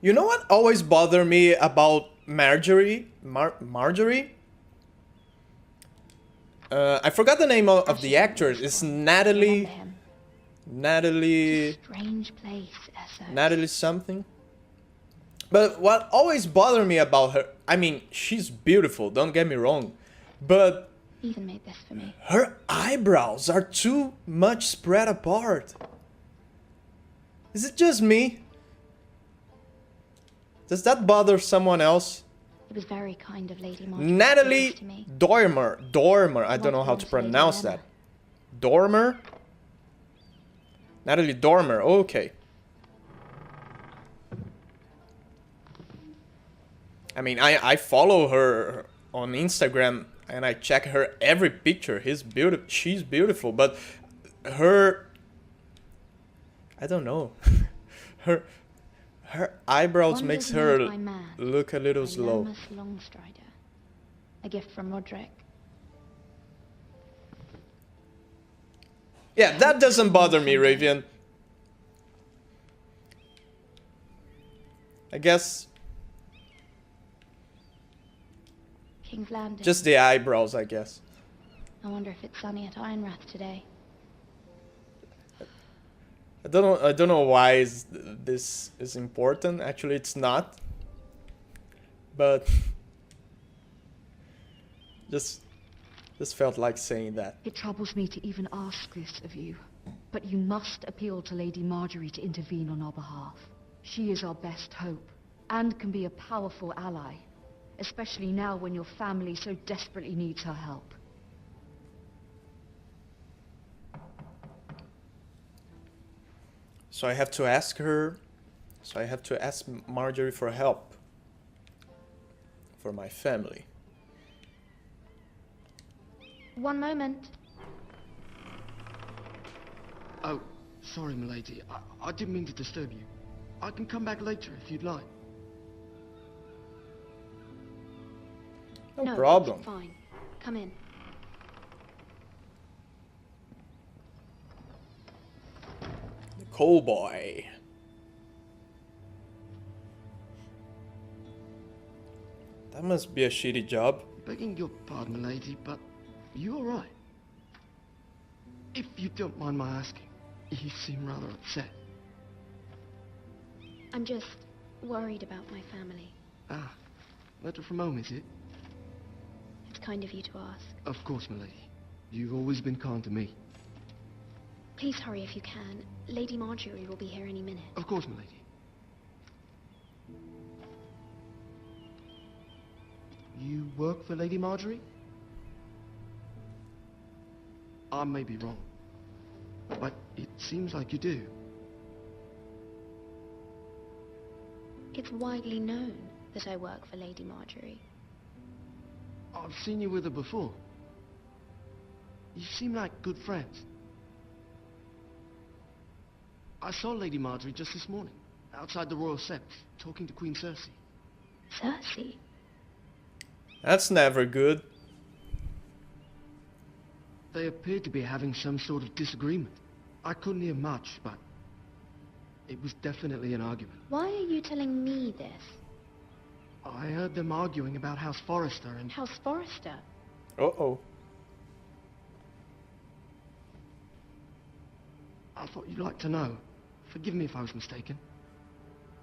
You know what always bothered me about Marjorie? Marjorie? I forgot the name of the actress. It's Natalie. Strange place, Essos. Natalie something. But what always bothered me about her, I mean, she's beautiful, don't get me wrong, but Ethan made this for me. her eyebrows are too much spread apart. Is it just me? Does that bother someone else? It was very kind of Lady Marjorie. Natalie Dormer. I don't know how to pronounce that. Dormer? Natalie Dormer, okay. I mean, I follow her on Instagram and I check her every picture. She's beautiful, but her... I don't know. her eyebrows makes her look a little slow. Longstrider. A gift from Roderick. Yeah, that doesn't bother me, Ravian. I guess King's Landing. just the eyebrows, I guess. I wonder if it's sunny at Ironrath today. I don't know why this is important. Actually, it's not. But just felt like saying that. It troubles me to even ask this of you, but you must appeal to Lady Marjorie to intervene on our behalf. She is our best hope, and can be a powerful ally, especially now when your family so desperately needs her help. So I have to ask her, so I have to ask Marjorie for help. For my family. One moment. Oh, sorry, milady. I didn't mean to disturb you. I can come back later if you'd like. No problem. It's fine. Come in. The coal boy. That must be a shitty job. Begging your pardon, milady, but you all right? If you don't mind my asking, you seem rather upset. I'm just worried about my family. Ah, letter from home, is it? It's kind of you to ask. Of course, milady. You've always been kind to me. Please hurry if you can. Lady Marjorie will be here any minute. Of course, milady. You work for Lady Marjorie? I may be wrong, but it seems like you do. It's widely known that I work for Lady Marjorie. I've seen you with her before. You seem like good friends. I saw Lady Marjorie just this morning, outside the Royal Sept, talking to Queen Cersei. Cersei? That's never good. They appeared to be having some sort of disagreement. I couldn't hear much, but it was definitely an argument. Why are you telling me this? I heard them arguing about House Forrester and... House Forrester? Uh-oh. I thought you'd like to know. Forgive me if I was mistaken.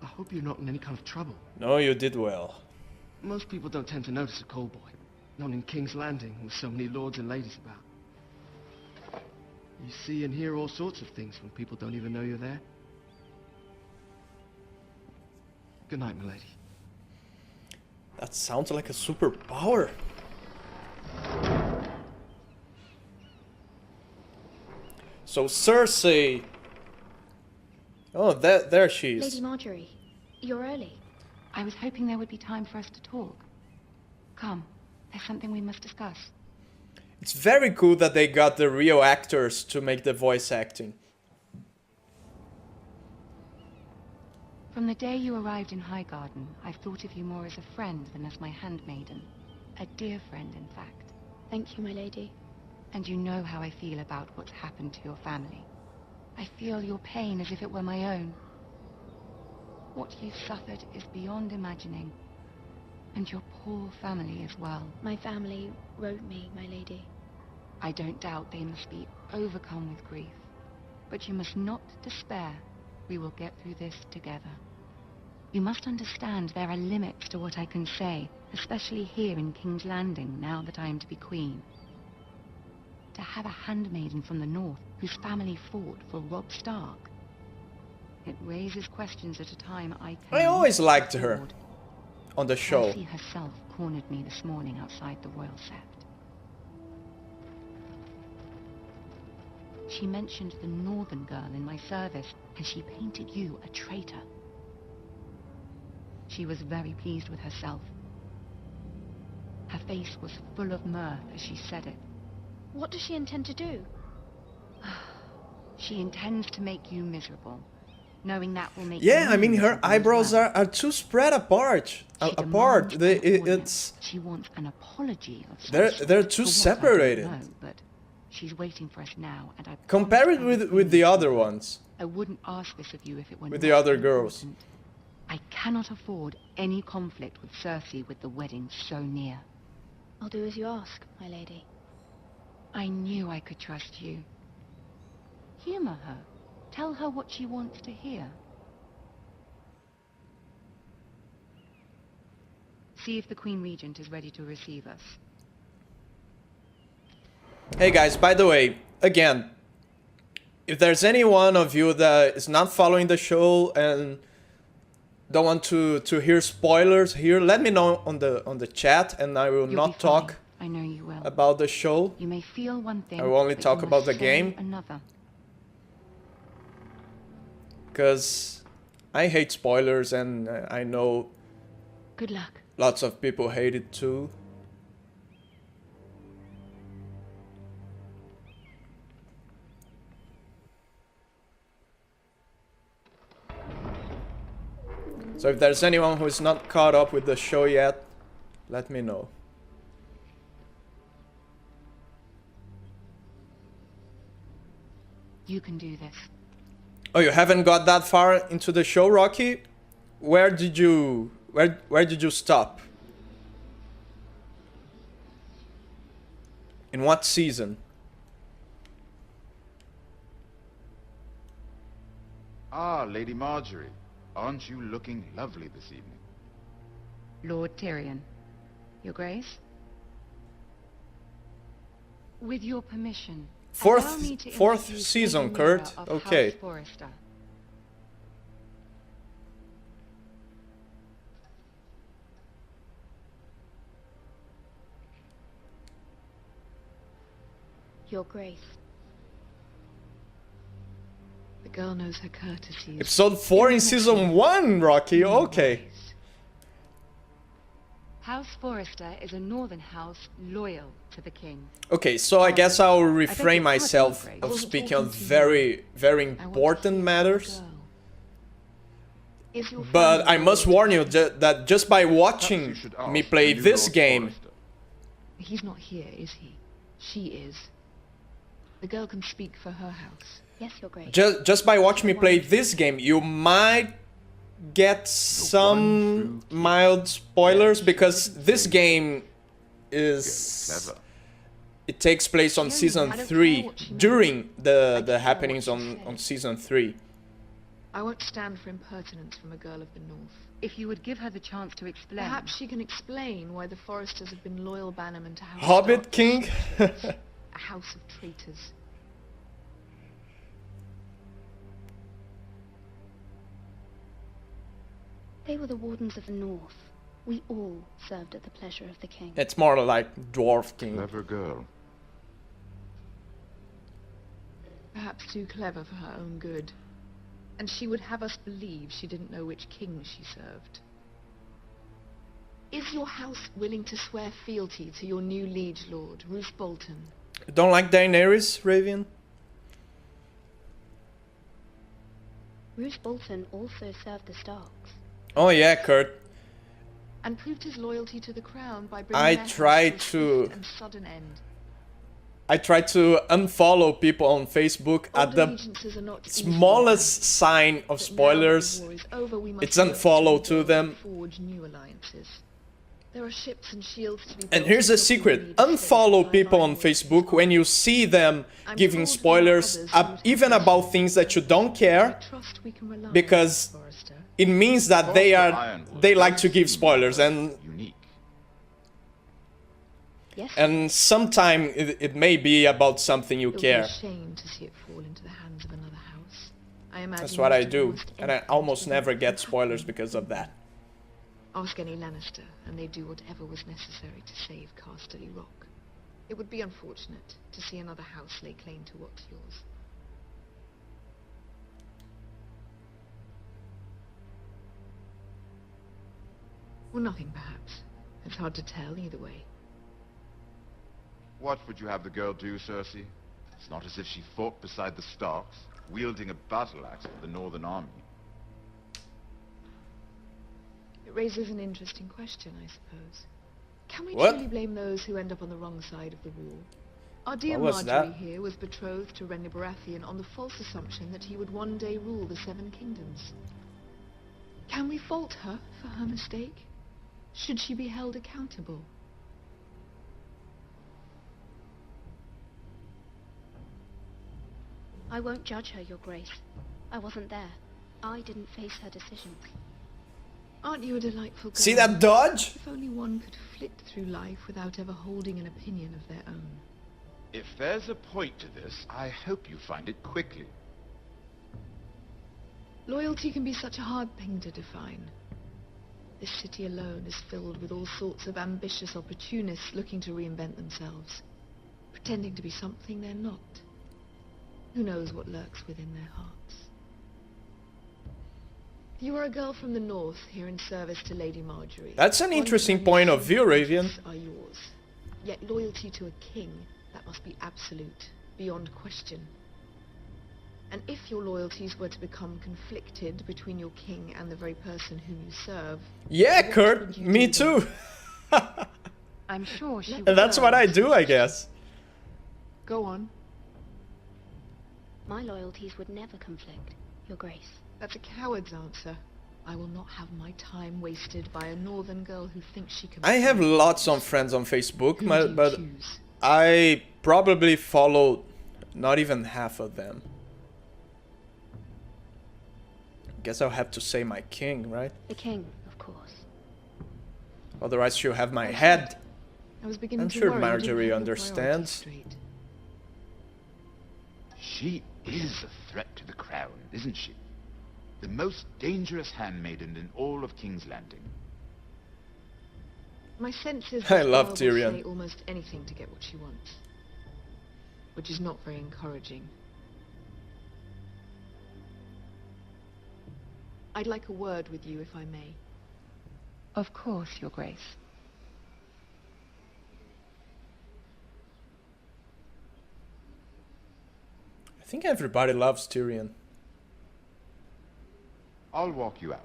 I hope you're not in any kind of trouble. No, you did well. Most people don't tend to notice a call boy. Not in King's Landing with so many lords and ladies about. You see and hear all sorts of things when people don't even know you're there. Good night, milady. That sounds like a superpower. So Cersei. Oh, there she is. Lady Marjorie, you're early. I was hoping there would be time for us to talk. Come, there's something we must discuss. It's very cool that they got the real actors to make the voice acting. From the day you arrived in Highgarden, I've thought of you more as a friend than as my handmaiden. A dear friend, in fact. Thank you, my lady. And you know how I feel about what's happened to your family. I feel your pain as if it were my own. What you've suffered is beyond imagining. And your poor family as well. My family wrote me, my lady. I don't doubt they must be overcome with grief. But you must not despair. We will get through this together. You must understand there are limits to what I can say, especially here in King's Landing, now that I am to be queen. To have a handmaiden from the north whose family fought for Robb Stark. It raises questions at a time I always liked her on the show. Ramsay herself cornered me this morning outside the Royal Sept. She mentioned the northern girl in my service, and she painted you a traitor. She was very pleased with herself. Her face was full of mirth as she said it. What does she intend to do? She intends to make you miserable, knowing that will make Yeah, you I mean her miserable as eyebrows well. are too spread apart. It's She wants an apology of some they're sort. too For what, I don't separated. know, but she's waiting for us now, and I Compare it promised her with the other ones, I wouldn't ask this of you if it were with not the other girls. important. I cannot afford any conflict with Cersei with the wedding so near. I'll do as you ask, my lady. I knew I could trust you. Humor her. Tell her what she wants to hear. See if the Queen Regent is ready to receive us. Hey guys, by the way, again, if there's any one of you that is not following the show and don't want to hear spoilers here, let me know on the chat, and I will You'll be not talk fine. I know you will. about the show. You may feel one thing, I will only but talk you about must the say game. Another. Because I hate spoilers, and I know Good luck. lots of people hate it too. So if there's anyone who is not caught up with the show yet, let me know. You can do this. Oh, you haven't got that far into the show, Rocky? Where did you stop? In what season? Ah, Lady Marjorie. Aren't you looking lovely this evening? Lord Tyrion. Your Grace? With your permission, allow me to Fourth introduce season, Lady Kurt. Mira of Okay. House Forrester. Your Grace. The girl knows her courtesies. Episode 4 in season 1, Rocky. Okay. House Forrester is a northern house loyal to the king. Okay, so I guess I'll refrain pardon, myself Grace. I of wasn't speaking on talking to you. very, very important matters. Is your But family I must loyal warn to you the king? that just by watching me play this game, He's not here, is he? She is. The girl can speak for her house. Yes, Your Grace. just by watching me play this game, you might get some mild spoilers, because this game is... It takes place on season 3, during the happenings on season 3. I won't stand for impertinence from a girl of the North. If you would give her the chance to explain... Perhaps she can explain why the Foresters have been loyal bannermen to House Hobbit Stark, King? a house of traitors. They were the Wardens of the North. We all served at the pleasure of the king. It's more like Dwarf King. Clever girl. Perhaps too clever for her own good. And she would have us believe she didn't know which king she served. Is your house willing to swear fealty to your new liege lord, Roose Bolton? You don't like Daenerys, Ravian? Roose Bolton also served the Starks. Oh yeah, Kurt. And proved his loyalty to the crown by bringing I their house tried a to... swift and sudden end. I tried to unfollow people on Facebook at the smallest sign of spoilers. It's unfollow to them. Forge new alliances. There are ships and shields to be And here's a secret. Unfollow people on Facebook when you see them giving spoilers, even about things that you don't care, because it means that they like to give spoilers, and sometimes it may be about something you care. It would be a shame to see it fall into the hands of another house. I imagine That's what I do, and I almost never get spoilers because of that. Ask any Lannister, and they do whatever was necessary to save Casterly Rock. It would be unfortunate to see another house lay claim to what's yours. Or nothing, perhaps. It's hard to tell either way. What would you have the girl do, Cersei? It's not as if she fought beside the Starks, wielding a battle axe for the Northern Army. It raises an interesting question, I suppose. Can we What? truly blame those who end up on the wrong side of the wall? Our dear What was Marjorie that? here was betrothed to Renly Baratheon on the false assumption that he would one day rule the Seven Kingdoms. Can we fault her for her mistake? Should she be held accountable? I won't judge her, Your Grace. I wasn't there. I didn't face her decisions. Aren't you a delightful girl? See that dodge? If only one could flit through life without ever holding an opinion of their own. If there's a point to this, I hope you find it quickly. Loyalty can be such a hard thing to define. This city alone is filled with all sorts of ambitious opportunists looking to reinvent themselves, pretending to be something they're not. Who knows what lurks within their hearts? You are a girl from the north, here in service to Lady Marjorie. That's an interesting point of view, Ravian. Are yours. Yet loyalty to a king, that must be absolute, beyond question. And if your loyalties were to become conflicted between your king and the very person whom you serve... Yeah, Kurt, me too. I'm sure she And that's what I do, I guess. Go on. My loyalties would never conflict, Your Grace. That's a coward's answer. I will not have my time wasted by a northern girl who thinks she can... I have lots of friends on Facebook, Who do you but choose? I probably follow not even half of them. Guess I'll have to say my king, right? The king, of course. Otherwise she'll have my head. I was beginning I'm to sure worry you didn't Marjorie have your understands. priorities straight. She is a threat to the crown, isn't she? The most dangerous handmaiden in all of King's Landing. My sense is I that love Belle will Tyrion. say almost anything to get what she wants. Which is not very encouraging. I'd like a word with you, if I may. Of course, Your Grace. I think everybody loves Tyrion. I'll walk you out.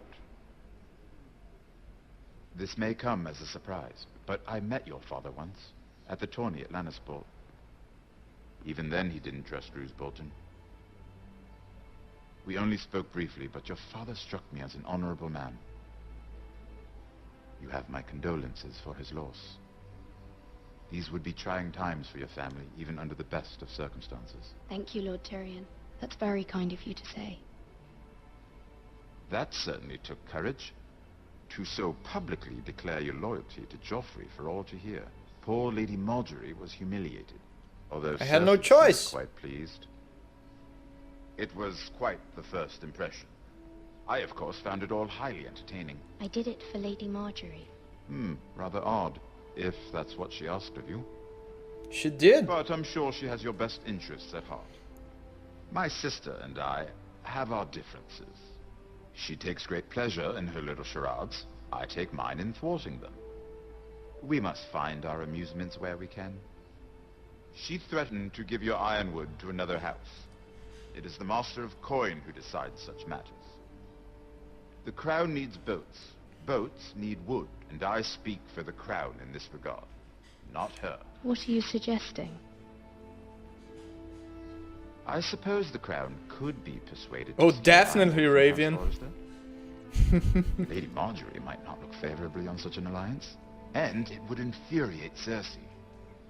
This may come as a surprise, but I met your father once, at the tourney at Lannisport. Even then he didn't trust Roose Bolton. We only spoke briefly, but your father struck me as an honorable man. You have my condolences for his loss. These would be trying times for your family, even under the best of circumstances. Thank you, Lord Tyrion. That's very kind of you to say. That certainly took courage. To so publicly declare your loyalty to Joffrey for all to hear. Poor Lady Marjorie was humiliated, although I had no Cersei choice. seemed quite pleased. It was quite the first impression. I, of course, found it all highly entertaining. I did it for Lady Marjorie. Rather odd, if that's what she asked of you. She did. But I'm sure she has your best interests at heart. My sister and I have our differences. She takes great pleasure in her little charades. I take mine in thwarting them. We must find our amusements where we can. She threatened to give your ironwood to another house. It is the Master of Coin who decides such matters. The Crown needs boats. Boats need wood, and I speak for the Crown in this regard, not her. What are you suggesting? I suppose the Crown could be persuaded Oh, to steal definitely, ironwood from Ravian. House Forrester. Lady Marjorie might not look favorably on such an alliance, and it would infuriate Cersei.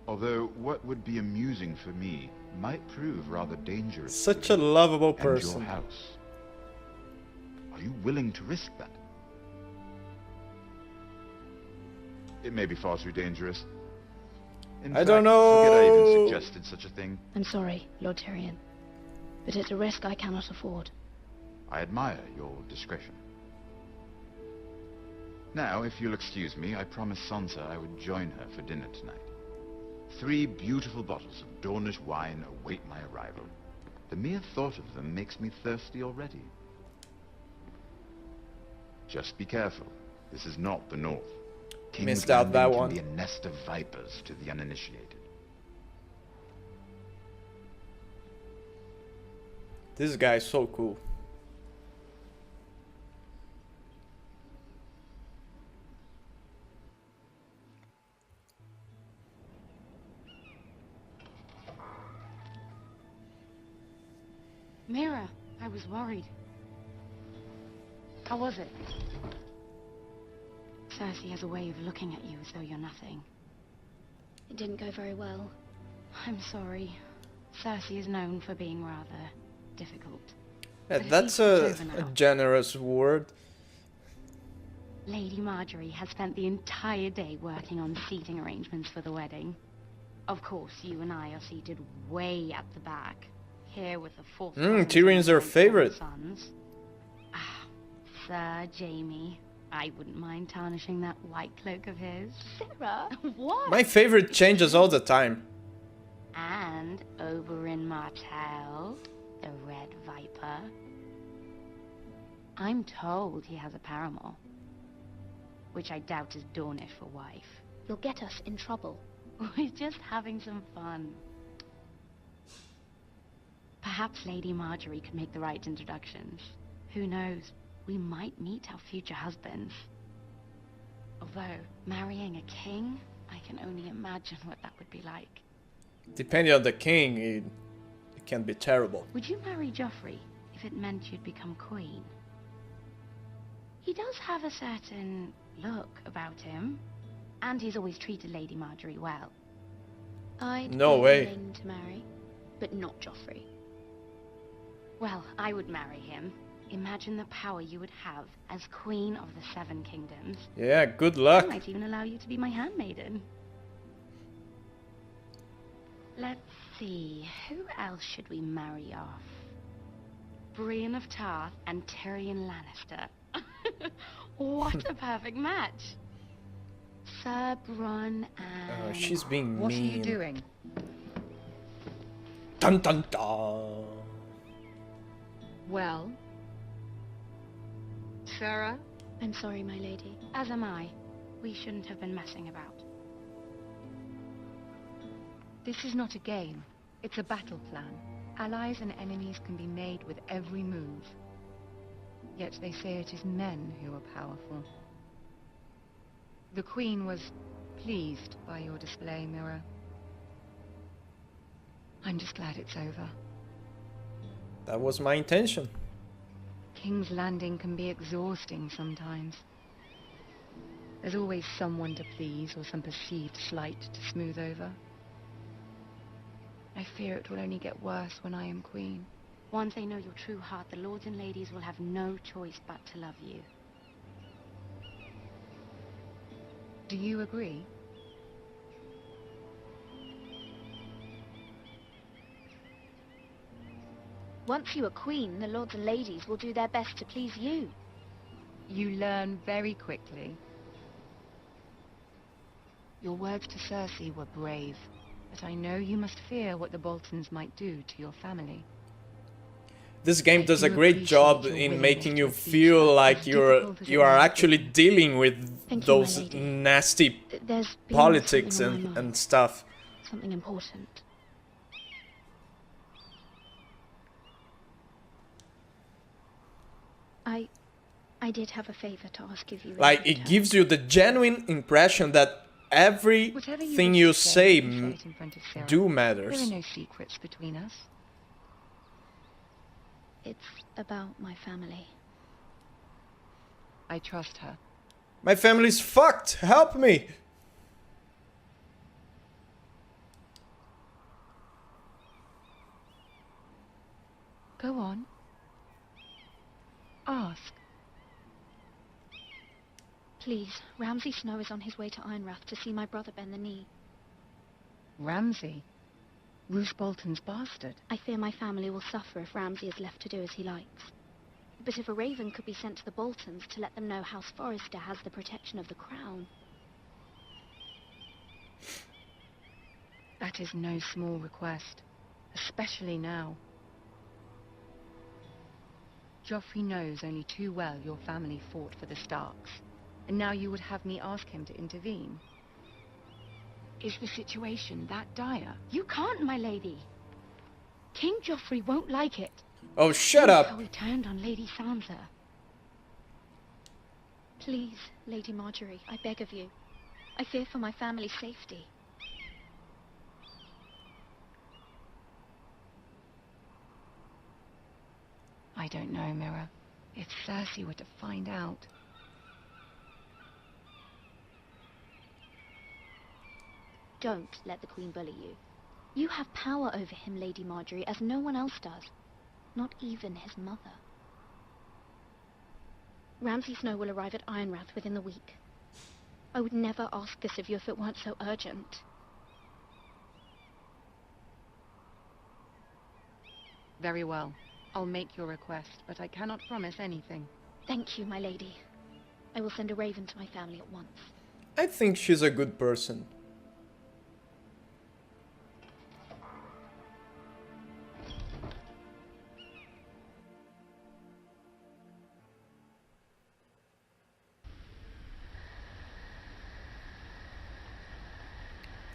Although what would be amusing for me might prove rather dangerous. Such for a you lovable and person. your house. Are you willing to risk that? It may be far too dangerous. In I fact, don't forget I even know. suggested such a thing. I'm sorry, Lord Tyrion, but it's a risk I cannot afford. I admire your discretion. Now, if you'll excuse me, I promised Sansa I would join her for dinner tonight. 3 beautiful bottles of Dornish wine await my arrival. The mere thought of them makes me thirsty already. Just be careful. This is not the North. King's Missed out that Landing one. can be a nest of vipers to the uninitiated. This guy is so cool. Mira, I was worried. How was it? Cersei has a way of looking at you as though you're nothing. It didn't go very well. I'm sorry. Cersei is known for being rather difficult. Yeah, But at that's least it's over a now. generous word. Lady Marjorie has spent the entire day working on seating arrangements for the wedding. Of course, you and I are seated way at the back. Here with the 4th Tyrion's her favorite. sons. Ah, Sir Jaime. I wouldn't mind tarnishing that white cloak of his. Sarah? What? My favorite changes all the time. And Oberyn Martell, the Red Viper. I'm told he has a paramour, which I doubt is Dornish for wife. You'll get us in trouble. We're just having some fun. Perhaps Lady Marjorie could make the right introductions. Who knows? We might meet our future husbands. Although, marrying a king, I can only imagine what that would be like. Depending on the king, it can be terrible. Would you marry Joffrey if it meant you'd become queen? He does have a certain look about him, and he's always treated Lady Marjorie well. I'd No be way. willing to marry, but not Joffrey. Well, I would marry him. Imagine the power you would have as Queen of the Seven Kingdoms. Yeah, good I luck. might even allow you to be my handmaiden. Let's see, who else should we marry off? Brienne of Tarth and Tyrion Lannister. What a perfect match! Sir Bronn and... She's being What mean. are you doing? Dun dun dun. Well? Sarah? I'm sorry, my lady. As am I. We shouldn't have been messing about. This is not a game. It's a battle plan. Allies and enemies can be made with every move. Yet they say it is men who are powerful. The Queen was pleased by your display, Mira. I'm just glad it's over. That was my intention. King's Landing can be exhausting sometimes. There's always someone to please or some perceived slight to smooth over. I fear it will only get worse when I am queen. Once they know your true heart, the lords and ladies will have no choice but to love you. Do you agree? Once you are queen, the lords and ladies will do their best to please you. You learn very quickly. Your words to Cersei were brave, but I know you must fear what the Boltons might do to your family. This game does a great job in making you feel like you are actually dealing with those nasty politics and stuff. Something important. I did have a favor to ask of you. Like, it gives you the genuine impression that everything you say do matters. There are no secrets between us. It's about my family. I trust her. My family's fucked. Help me. Go on. Ask. Please, Ramsay Snow is on his way to Ironrath to see my brother bend the knee. Ramsay? Roose Bolton's bastard. I fear my family will suffer if Ramsay is left to do as he likes. But if a raven could be sent to the Boltons to let them know House Forrester has the protection of the crown... That is no small request, especially now. Joffrey knows only too well your family fought for the Starks, and now you would have me ask him to intervene. Is the situation that dire? You can't, my lady. King Joffrey won't like it. Oh, shut up. How he turned on Lady Sansa. Please, Lady Marjorie, I beg of you. I fear for my family's safety. I don't know, Mira. If Cersei were to find out... Don't let the Queen bully you. You have power over him, Lady Marjorie, as no one else does. Not even his mother. Ramsay Snow will arrive at Ironrath within the week. I would never ask this of you if it weren't so urgent. Very well. I'll make your request, but I cannot promise anything. Thank you, my lady. I will send a raven to my family at once. I think she's a good person.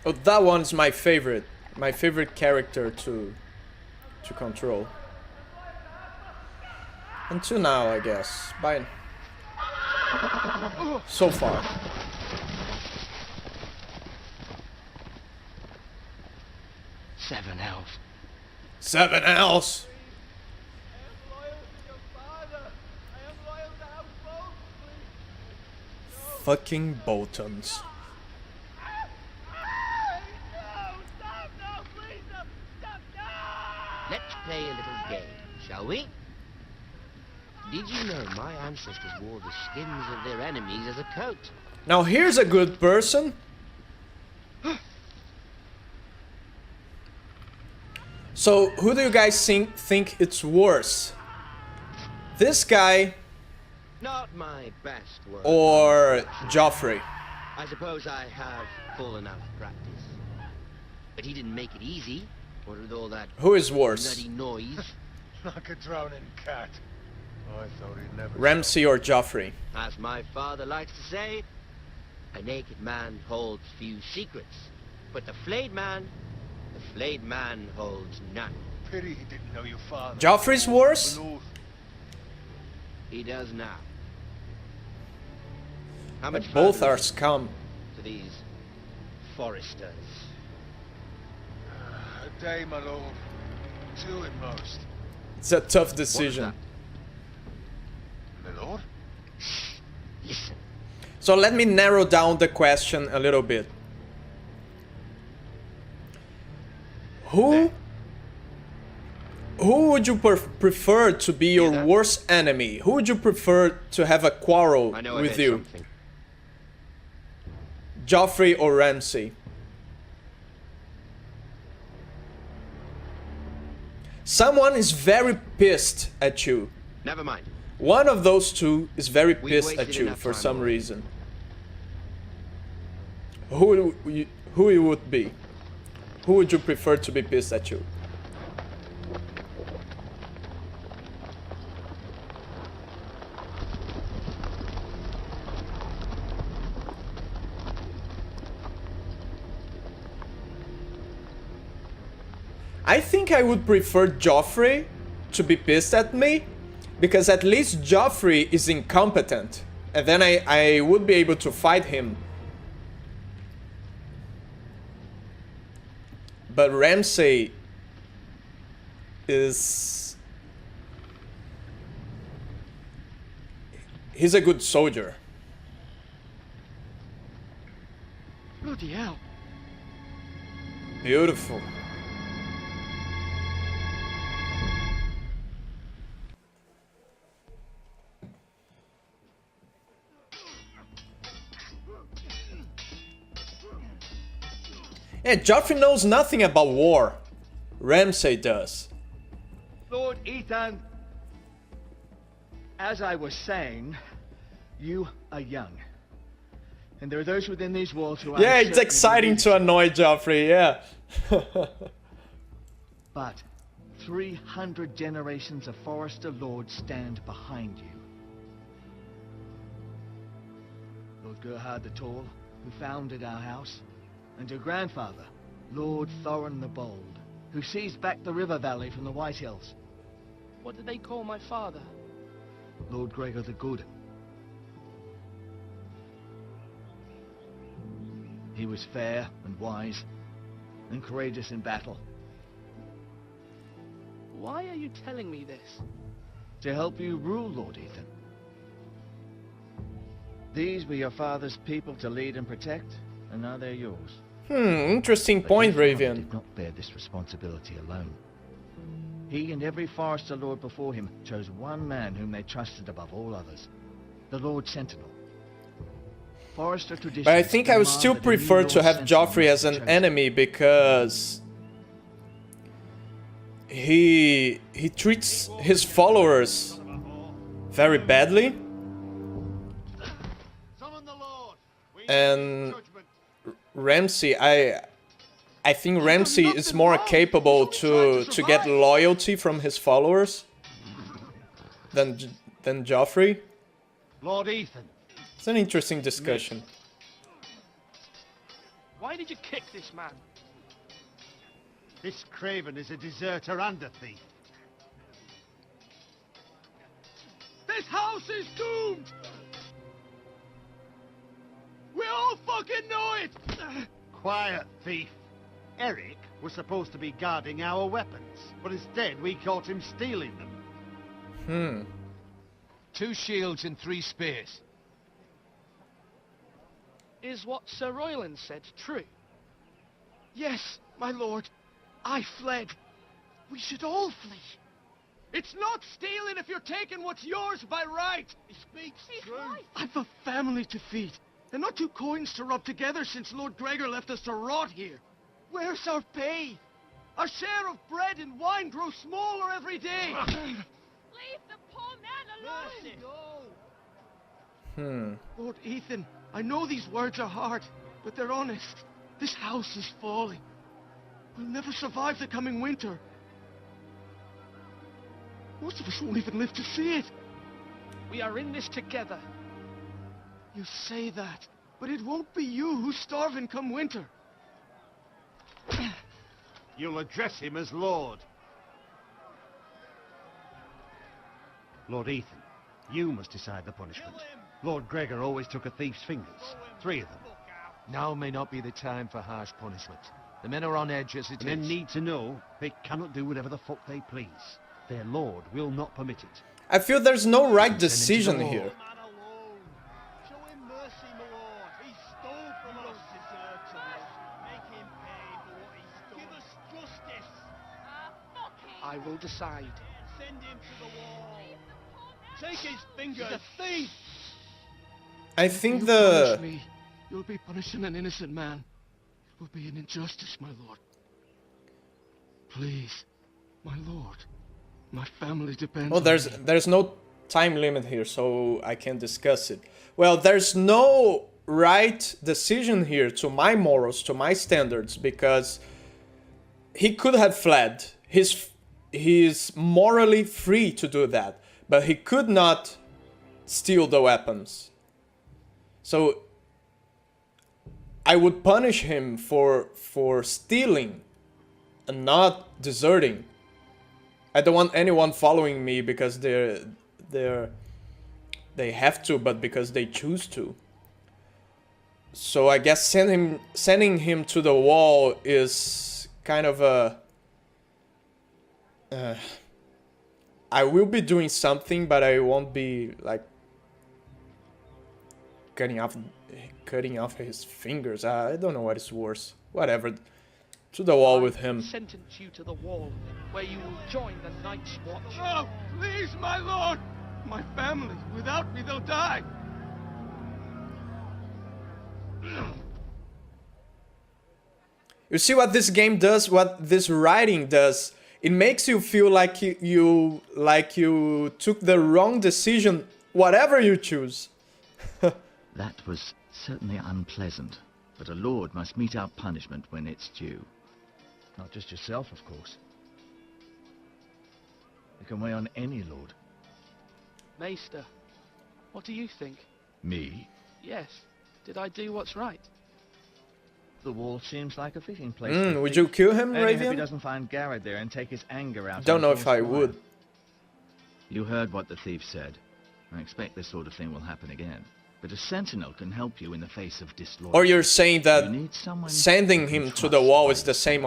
Oh, that one's my favorite. My favorite character to control. Until now, I guess. Bye. So far. Seven elves. Seven elves! Fucking Boltons. Let's play a little game, shall we? Did you know my ancestors wore the skins of their enemies as a coat? Now here's a good person. So, who do you guys think it's worse? This guy Not my best work. or Joffrey? I suppose I have full enough practice. But he didn't make it easy. What with all that Who is worse? bloody noise? Like a drowning cat. I thought he'd never... Ramsay or Joffrey? As my father likes to say, a naked man holds few secrets. But the flayed man holds none. Pity he didn't know your father. Joffrey's worse? He does now. How But much both further are scum. to these foresters? A day, my lord. Two at most. It's a tough decision. My lord? Listen. So let me narrow down the question a little bit. Who would you prefer to be your worst enemy? Who would you prefer to have a quarrel with you? Something. Joffrey or Ramsay? Someone is very pissed at you. Never mind. One of those two is very We've pissed wasted at you enough for time some already. reason. Who it would be? Who would you prefer to be pissed at you? I think I would prefer Joffrey to be pissed at me, because at least Joffrey is incompetent, and then I would be able to fight him. But Ramsay is... he's a good soldier. Bloody hell. Beautiful. Yeah, Joffrey knows nothing about war. Ramsay does. Lord Ethan, as I was saying, you are young. And there are those within these walls who are... Yeah, it's exciting to annoy Joffrey, yeah. But 300 generations of Forester Lords stand behind you. Lord Gerhard the Tall, who founded our house, and your grandfather, Lord Thorin the Bold, who seized back the river valley from the White Hills. What did they call my father? Lord Gregor the Good. He was fair and wise, and courageous in battle. Why are you telling me this? To help you rule, Lord Ethan. These were your father's people to lead and protect, and now they're yours. Interesting point, Ravian. Did not bear this responsibility alone. He and every Forester Lord before him chose one man whom they trusted above all others, the Lord Sentinel. Forester tradition. But I think I would still prefer to have Joffrey as an enemy, because he treats his followers very badly. And Ramsay, I think Ramsay is more capable to get loyalty from his followers than Joffrey. Lord Ethan. It's an interesting discussion. Why did you kick this man? This craven is a deserter and a thief. This house is doomed! We all fucking know it! Quiet, thief. Eric was supposed to be guarding our weapons, but instead we caught him stealing them. 2 shields and 3 spears. Is what Sir Royland said true? Yes, my lord. I fled. We should all flee. It's not stealing if you're taking what's yours by right. He speaks true. I've a family to feed, and not 2 coins to rub together since Lord Gregor left us to rot here. Where's our pay? Our share of bread and wine grows smaller every day. Leave the poor man alone! Lord Ethan, I know these words are hard, but they're honest. This house is falling. We'll never survive the coming winter. Most of us won't even live to see it. We are in this together. You say that, but it won't be you who's starving come winter. You'll address him as Lord. Lord Ethan, you must decide the punishment. Lord Gregor always took a thief's fingers. 3 of them. Now may not be the time for harsh punishment. The men are on edge as it is. Men need to know they cannot do whatever the fuck they please. Their lord will not permit it. I feel there's no right decision here. I will decide. Send him to the wall. Take his fingers. He's a thief! I think You the... punish me, you'll be punishing an innocent man. It will be an injustice, my lord. Please, my lord. My family depends Well, on there's no time limit here, so I can discuss it. Well, there's no right decision here to my morals, to my standards, because he could have fled. He's morally free to do that, but he could not steal the weapons. So I would punish him for stealing and not deserting. I don't want anyone following me because they have to, but because they choose to. So I guess sending him to the wall is kind of a... I will be doing something, but I won't be like cutting off his fingers. I don't know what is worse. Whatever. To the wall with him. Sentence you to the wall, where you will join the Night's Watch. No, please, my lord! My family, without me, they'll die! You see what this game does, what this writing does? It makes you feel like you took the wrong decision, whatever you choose. That was certainly unpleasant, but a lord must mete out punishment when it's due. Not just yourself, of course. It can weigh on any lord. Maester, what do you think? Me? Yes. Did I do what's right? The wall seems like a fitting place. For Would thief. you kill him, Only hope he Ravian? doesn't find Garrett there and take his anger out. Don't on know if poor I Squire. would. You heard what the thief said. I expect this sort of thing will happen again. But a sentinel can help you in the face of disloyalty. Or you're saying that You need someone sending you can him to trust. the wall is the same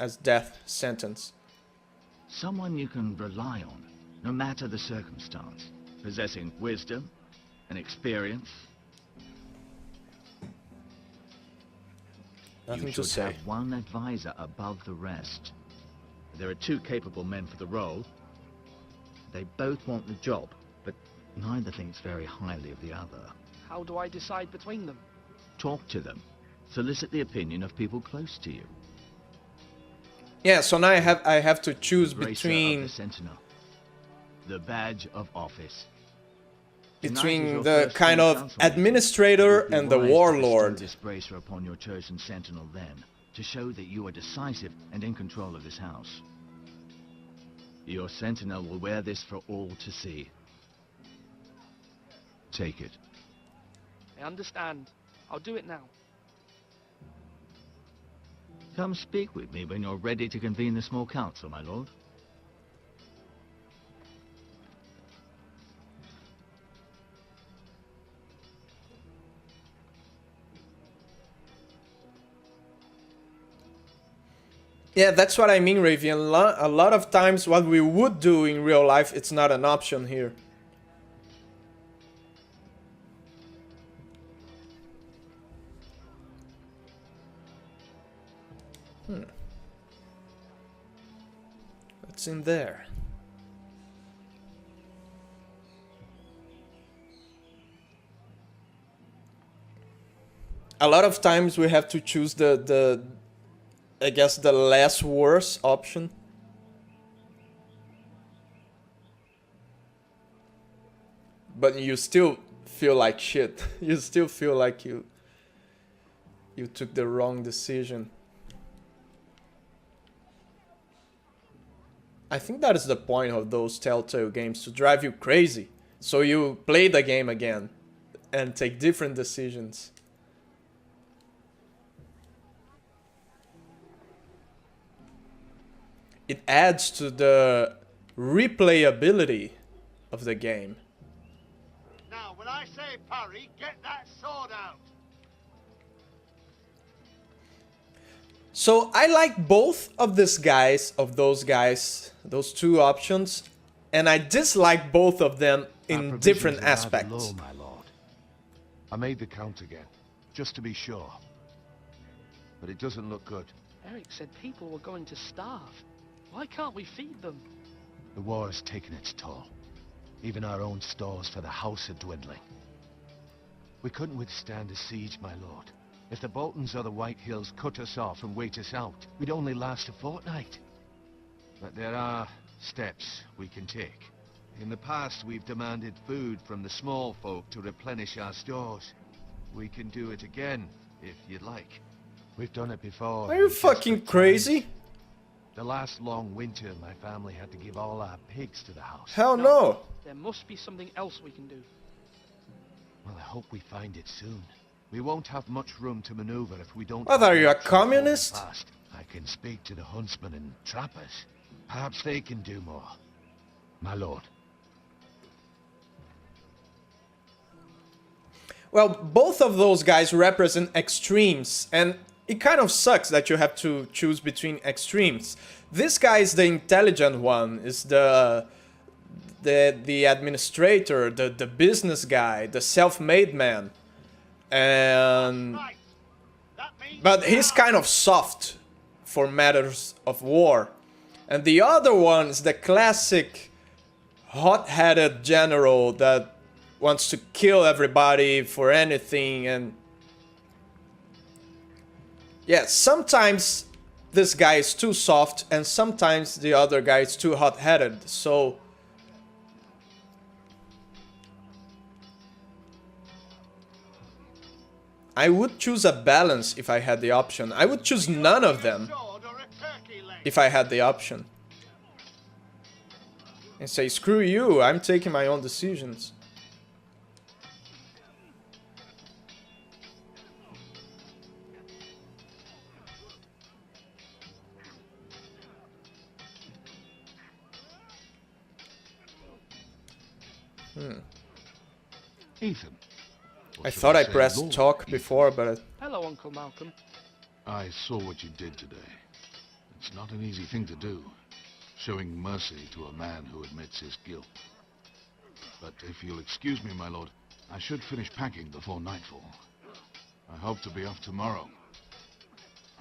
as death sentence. Someone you can rely on, no matter the circumstance. Possessing wisdom and experience. Nothing You to should say. have one advisor above the rest. There are two capable men for the role. They both want the job, but neither thinks very highly of the other. How do I decide between them? Talk to them. Solicit the opinion of people close to you. Yeah, so now I have to choose Bracer between of the Sentinel. The badge of office. between the kind of administrator and the warlord. This bracer upon your chosen sentinel then, to show that you are decisive and in control of this house. Your sentinel will wear this for all to see. Take it. I understand. I'll do it now. Come speak with me when you're ready to convene the small council, my lord. Yeah, that's what I mean, Ravian. A lot of times what we would do in real life, it's not an option here. What's in there? A lot of times we have to choose I guess the less worse option. But you still feel like shit. You still feel like you took the wrong decision. I think that is the point of those Telltale games, to drive you crazy. So you play the game again and take different decisions. It adds to the replayability of the game. Now, when I say parry, get that sword out. So I like both of those two options, and I dislike both of them in different aspects. Low, my lord. I made the count again, just to be sure. But it doesn't look good. Eric said people were going to starve. Why can't we feed them? The war has taken its toll. Even our own stores for the house are dwindling. We couldn't withstand a siege, my lord. If the Boltons or the White Hills cut us off and wait us out, we'd only last a fortnight. But there are steps we can take. In the past, we've demanded food from the small folk to replenish our stores. We can do it again, if you'd like. We've done it before. Are you fucking crazy? The last long winter, my family had to give all our pigs to the house. Hell no! There must be something else we can do. Well, I hope we find it soon. We won't have much room to maneuver if we don't... What, are you a communist? Fast. I can speak to the huntsmen and trappers. Perhaps they can do more. My lord. Well, both of those guys represent extremes, and it kind of sucks that you have to choose between extremes. This guy is the intelligent one, is the administrator, the business guy, the self-made man. And but he's kind of soft for matters of war. And the other one is the classic hot-headed general that wants to kill everybody for anything. And yeah, sometimes this guy is too soft and sometimes the other guy is too hot-headed. So I would choose a balance if I had the option. I would choose none of them if I had the option. And say, screw you, I'm taking my own decisions. Ethan. I thought I pressed talk before, but... Hello, Uncle Malcolm. I saw what you did today. It's not an easy thing to do, showing mercy to a man who admits his guilt. But if you'll excuse me, my lord, I should finish packing before nightfall. I hope to be off tomorrow,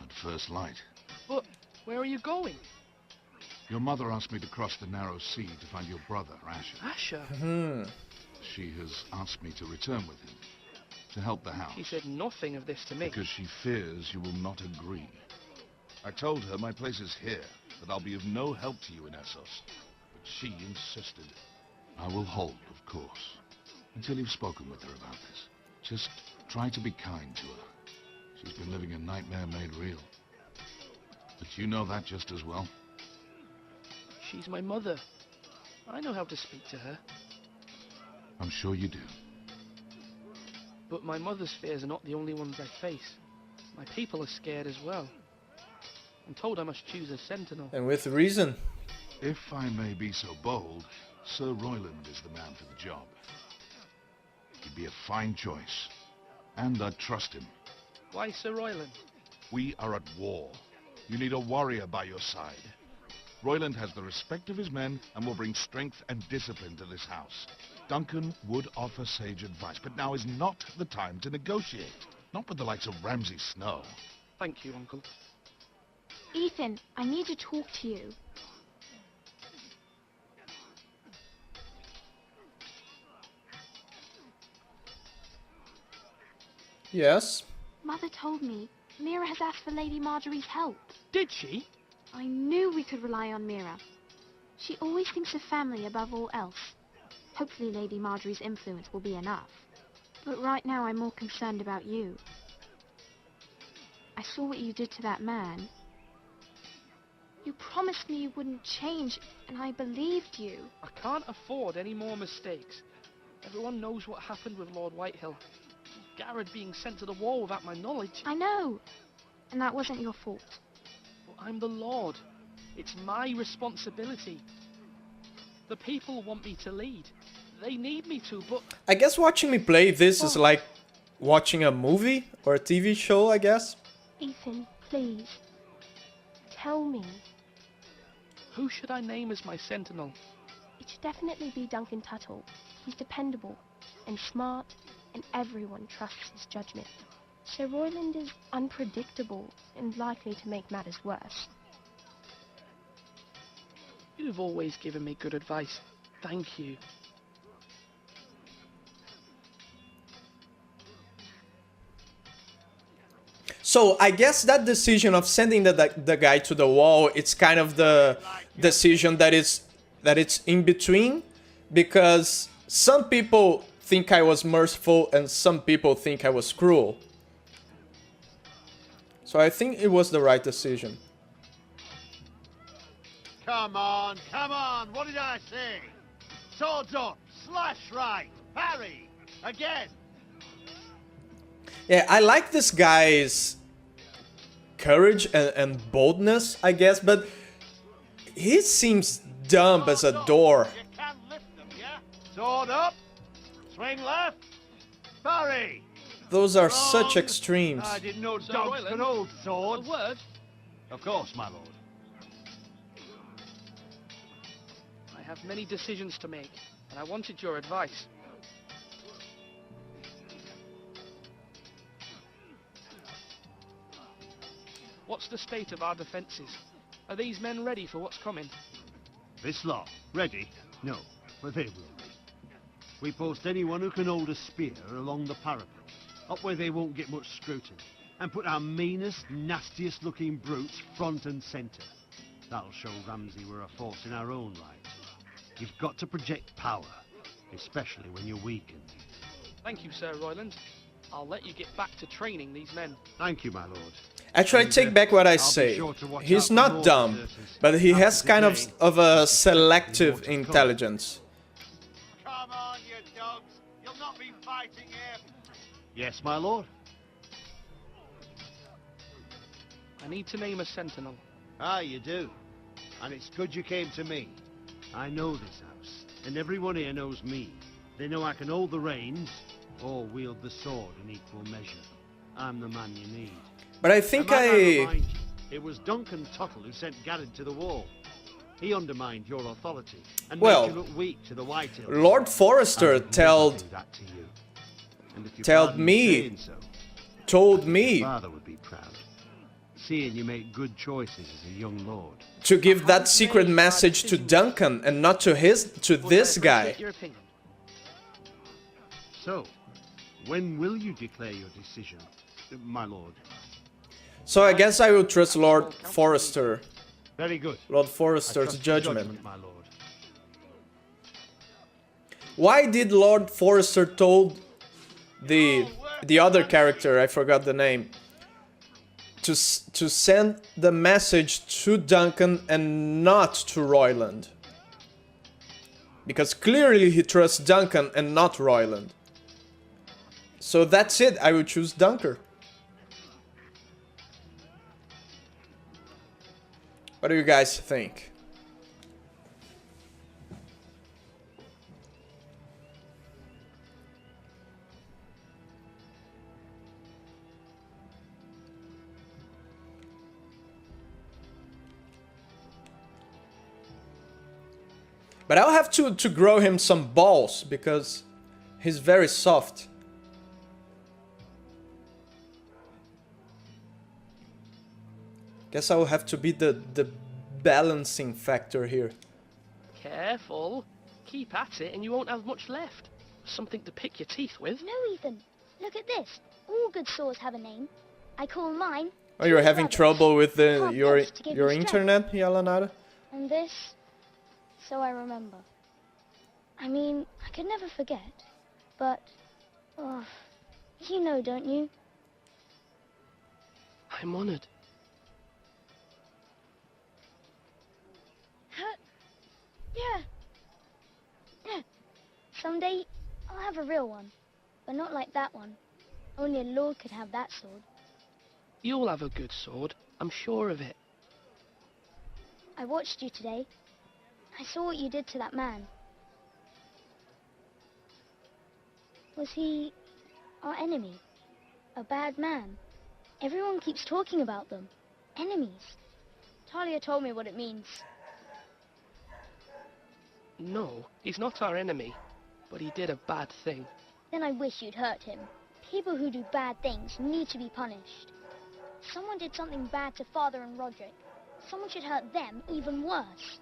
at first light. But where are you going? Your mother asked me to cross the narrow sea to find your brother, Asher. Asher? She has asked me to return with him, to help the house. She said nothing of this to me. Because she fears you will not agree. I told her my place is here, that I'll be of no help to you in Essos. But she insisted. I will hold, of course, until you've spoken with her about this. Just try to be kind to her. She's been living a nightmare made real. But you know that just as well. She's my mother. I know how to speak to her. I'm sure you do. But my mother's fears are not the only ones I face. My people are scared as well. I'm told I must choose a sentinel. And with reason. If I may be so bold, Sir Royland is the man for the job. He'd be a fine choice. And I'd trust him. Why Sir Royland? We are at war. You need a warrior by your side. Royland has the respect of his men and will bring strength and discipline to this house. Duncan would offer sage advice, but now is not the time to negotiate. Not with the likes of Ramsay Snow. Thank you, Uncle. Ethan, I need to talk to you. Yes? Mother told me Mira has asked for Lady Marjorie's help. Did she? I knew we could rely on Mira. She always thinks of family above all else. Hopefully Lady Marjorie's influence will be enough. But right now I'm more concerned about you. I saw what you did to that man. You promised me you wouldn't change, and I believed you. I can't afford any more mistakes. Everyone knows what happened with Lord Whitehill. Garrett being sent to the war without my knowledge. I know. And that wasn't your fault. But I'm the Lord. It's my responsibility. The people want me to lead. They need me to, but... I guess watching me play this is like watching a movie or a TV show, I guess. Ethan, please. Tell me. Who should I name as my sentinel? It should definitely be Duncan Tuttle. He's dependable and smart, and everyone trusts his judgment. Sir Royland is unpredictable and likely to make matters worse. You've always given me good advice. Thank you. So I guess that decision of sending the guy to the wall, it's kind of the decision that it's in between, because some people think I was merciful and some people think I was cruel. So I think it was the right decision. Come on, what did I say? Swords up, slash right, parry, again. Yeah, I like this guy's courage and boldness, I guess, but he seems dumb as a door. You can lift them, yeah? Sword up, swing left, parry. Those are such extremes. I didn't know dogs could hold swords. A word? Of course, my lord. I have many decisions to make, and I wanted your advice. What's the state of our defences? Are these men ready for what's coming? This lot, ready? No, but they will be. We post anyone who can hold a spear along the parapet, up where they won't get much scrutiny, and put our meanest, nastiest looking brutes front and centre. That'll show Ramsay we're a force in our own right. You've got to project power, especially when you're weakened. Thank you, Sir Royland. I'll let you get back to training these men. Thank you, my lord. Actually, I take back what I say. He's not dumb, but he has kind of a selective intelligence. Come on, you dogs. You'll not be fighting here. Yes, my lord. I need to name a sentinel. Ah, you do. And it's good you came to me. I know this house, and everyone here knows me. They know I can hold the reins, or wield the sword in equal measure. I'm the man you need. But I think it was Duncan Tuttle who sent Garrett to the wall. He undermined your authority and well, made you look weak to the Whitehills. Lord Forrester told me, Father would be proud, seeing you make good choices as a young lord. To give that secret message to Duncan and not to this guy. So, when will you declare your decision, my lord? So I guess I will trust Lord Forrester. Very good. Lord Forrester's judgment. My lord. Why did Lord Forrester told the other character, I forgot the name, to send the message to Duncan and not to Royland? Because clearly he trusts Duncan and not Royland. So that's it, I will choose Duncan. What do you guys think? But I'll have to grow him some balls because he's very soft. Guess I will have to be the balancing factor here. Careful. Keep at it and you won't have much left. Something to pick your teeth with. No, Ethan. Look at this. All good swords have a name. I call mine... Oh, you're having trouble with your internet, Yalanada? And this... so I remember. I mean, I could never forget. But... oh... you know, don't you? I'm honored. Yeah. Yeah. Someday, I'll have a real one. But not like that one. Only a lord could have that sword. You'll have a good sword. I'm sure of it. I watched you today. I saw what you did to that man. Was he our enemy? A bad man? Everyone keeps talking about them. Enemies. Talia told me what it means. No, he's not our enemy, but he did a bad thing. Then I wish you'd hurt him. People who do bad things need to be punished. Someone did something bad to Father and Roderick. Someone should hurt them even worse.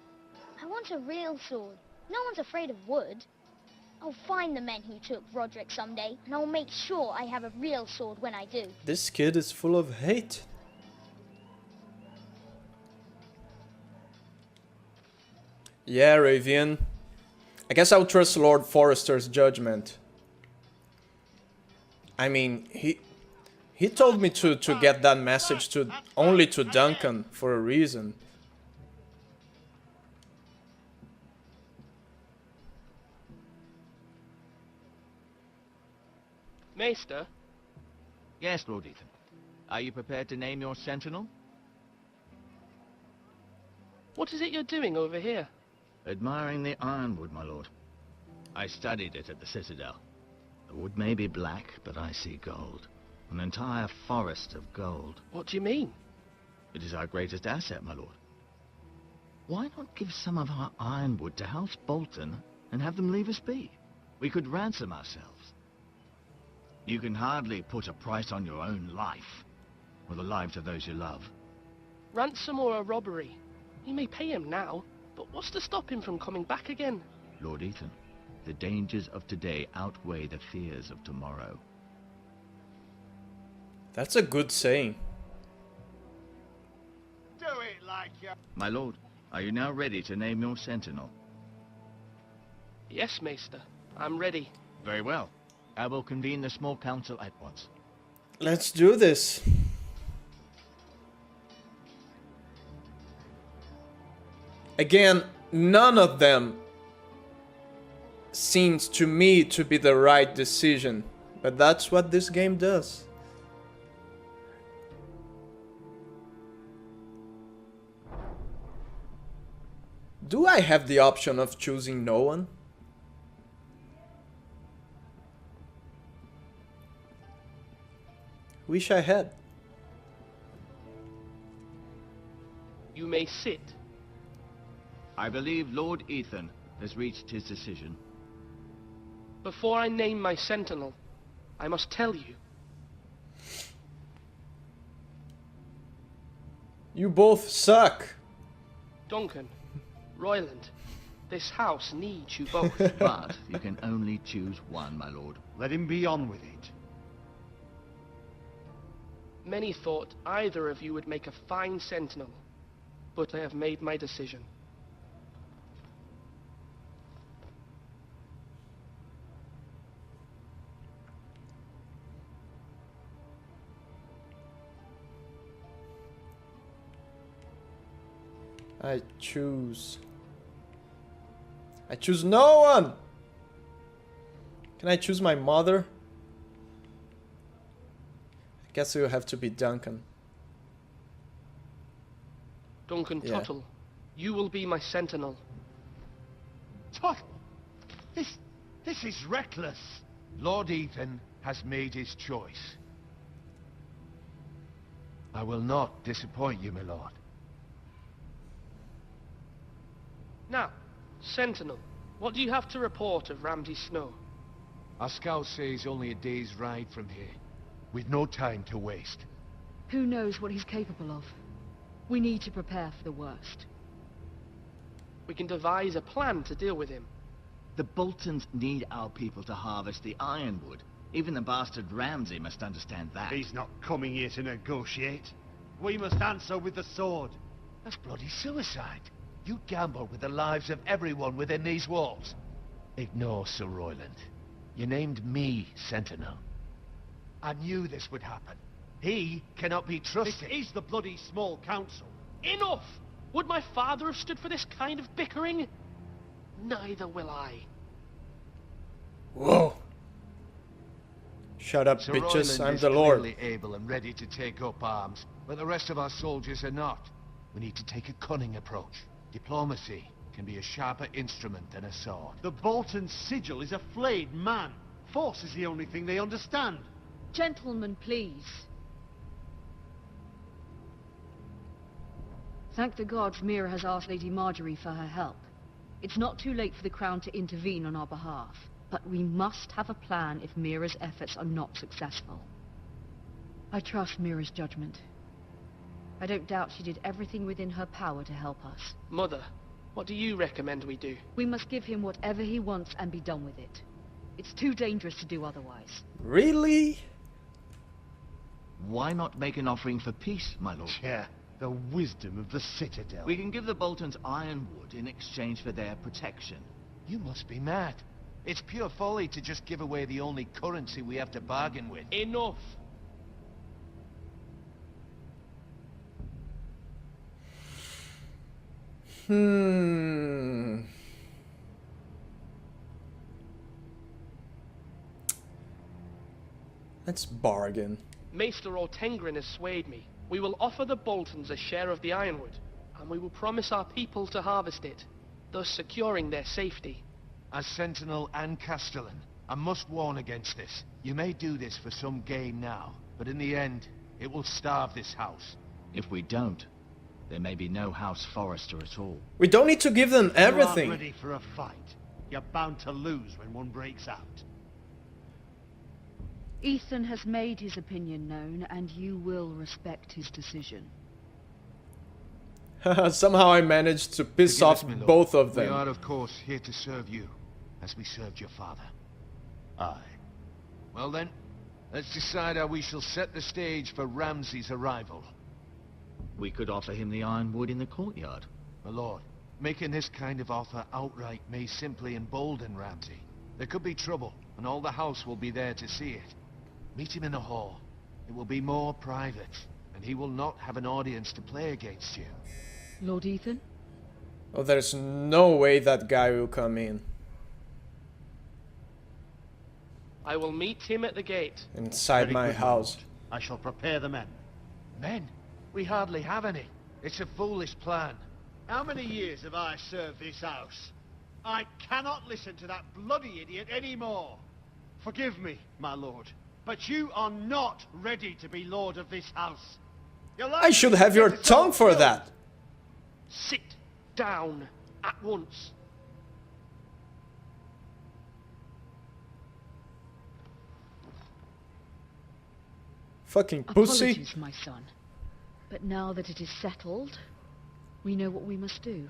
I want a real sword. No one's afraid of wood. I'll find the men who took Roderick someday, and I'll make sure I have a real sword when I do. This kid is full of hate. Yeah, Ravian. I guess I'll trust Lord Forrester's judgment. I mean, he told me to get that message to only to Duncan for a reason. Maester? Yes, Lord Ethan. Are you prepared to name your sentinel? What is it you're doing over here? Admiring the ironwood, my lord. I studied it at the Citadel. The wood may be black, but I see gold. An entire forest of gold. What do you mean? It is our greatest asset, my lord. Why not give some of our ironwood to House Bolton and have them leave us be? We could ransom ourselves. You can hardly put a price on your own life, or the lives of those you love. Ransom or a robbery? You may pay him now, but what's to stop him from coming back again? Lord Ethan, the dangers of today outweigh the fears of tomorrow. That's a good saying. Do it like you... My lord, are you now ready to name your sentinel? Yes, Maester. I'm ready. Very well. I will convene the small council at once. Let's do this. Again, none of them seems to me to be the right decision, but that's what this game does. Do I have the option of choosing no one? Wish I had. You may sit. I believe Lord Ethan has reached his decision. Before I name my sentinel, I must tell you. You both suck. Duncan, Royland, this house needs you both. But you can only choose one, my lord. Let him be on with it. Many thought either of you would make a fine sentinel, but I have made my decision. I choose no one. Can I choose my mother? I guess it will have to be Duncan. Duncan Tuttle, you will be my sentinel. Tuttle? This is reckless. Lord Ethan has made his choice. I will not disappoint you, my lord. Now, sentinel, what do you have to report of Ramsay Snow? Our scouts say he's only a day's ride from here. We've no time to waste. Who knows what he's capable of? We need to prepare for the worst. We can devise a plan to deal with him. The Boltons need our people to harvest the ironwood. Even the bastard Ramsay must understand that. He's not coming here to negotiate. We must answer with the sword. That's bloody suicide. You gamble with the lives of everyone within these walls. Ignore Sir Royland. You named me Sentinel. I knew this would happen. He cannot be trusted. This is the bloody small council. Enough! Would my father have stood for this kind of bickering? Neither will I. Whoa. Shut up, Sir bitches. Royland I'm is the Lord. clearly able and ready to take up arms, but the rest of our soldiers are not. We need to take a cunning approach. Diplomacy can be a sharper instrument than a sword. The Bolton sigil is a flayed man. Force is the only thing they understand. Gentlemen, please. Thank the gods Mira has asked Lady Marjorie for her help. It's not too late for the Crown to intervene on our behalf, but we must have a plan if Mira's efforts are not successful. I trust Mira's judgment. I don't doubt she did everything within her power to help us. Mother, What do you recommend we do? We must give him whatever he wants and be done with it. It's too dangerous to do otherwise. Really? Why not make an offering for peace, my lord? Yeah, the wisdom of the Citadel. We can give the Boltons ironwood in exchange for their protection. You must be mad. It's pure folly to just give away the only currency we have to bargain with. Enough! Let's bargain. Maester Ortengrin has swayed me. We will offer the Boltons a share of the ironwood, and we will promise our people to harvest it, thus securing their safety. As Sentinel and Castellan, I must warn against this. You may do this for some gain now, but in the end, it will starve this house. If we don't, there may be no House Forrester at all. We don't need to give them You aren't everything. ready for a fight. You're bound to lose when one breaks out. Ethan has made his opinion known, and you will respect his decision. Somehow I managed to piss Forgive off us, my lord. both of them. We are, of course, here to serve you, as we served your father. Aye. Well then, let's decide how we shall set the stage for Ramsay's arrival. We could offer him the ironwood in the courtyard. My lord, making this kind of offer outright may simply embolden Ramsay. There could be trouble, and all the house will be there to see it. Meet him in the hall. It will be more private, and he will not have an audience to play against you. Lord Ethan? Oh, there's no way that guy will come in. I will meet him at the gate. Inside Very my good, house. I shall prepare the men. Men? We hardly have any. It's a foolish plan. How many years have I served this house? I cannot listen to that bloody idiot anymore. Forgive me, my lord, but you are not ready to be lord of this house. I should have your tongue for that. Sit down at once. Fucking pussy. Apologies, my son. But now that it is settled, we know what we must do.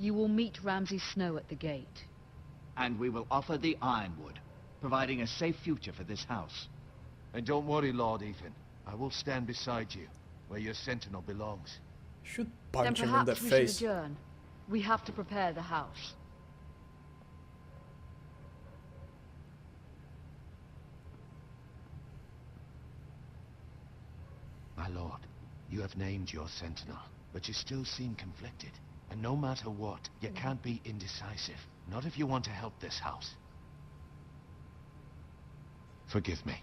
You will meet Ramsay Snow at the gate. And we will offer the ironwood, providing a safe future for this house. And don't worry, Lord Ethan. I will stand beside you, where your sentinel belongs. Should Then punch him in the perhaps we face. should adjourn. We have to prepare the house. My lord, you have named your sentinel, but you still seem conflicted. And no matter what, you can't be indecisive. Not if you want to help this house. Forgive me.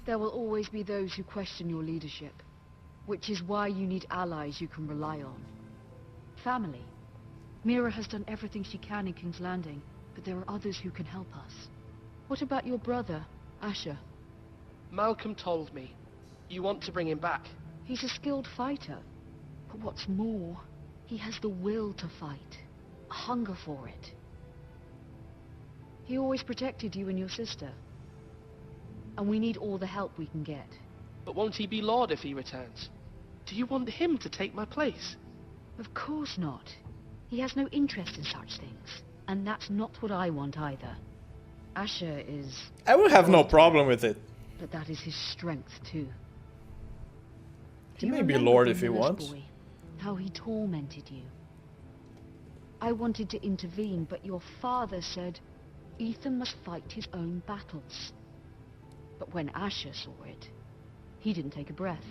There will always be those who question your leadership, which is why you need allies you can rely on. Family. Mira has done everything she can in King's Landing, but there are others who can help us. What about your brother, Asher? Malcolm told me. You want to bring him back. He's a skilled fighter. But what's more, he has the will to fight. A hunger for it. He always protected you and your sister. And we need all the help we can get. But won't he be Lord if he returns? Do you want him to take my place? Of course not. He has no interest in such things. And that's not what I want either. Asher is... I will have no problem with it. But that is his strength too. He Do you may be remember Lord the if he miller's wants. boy? How he tormented you. I wanted to intervene, but your father said Ethan must fight his own battles. But when Asher saw it, he didn't take a breath.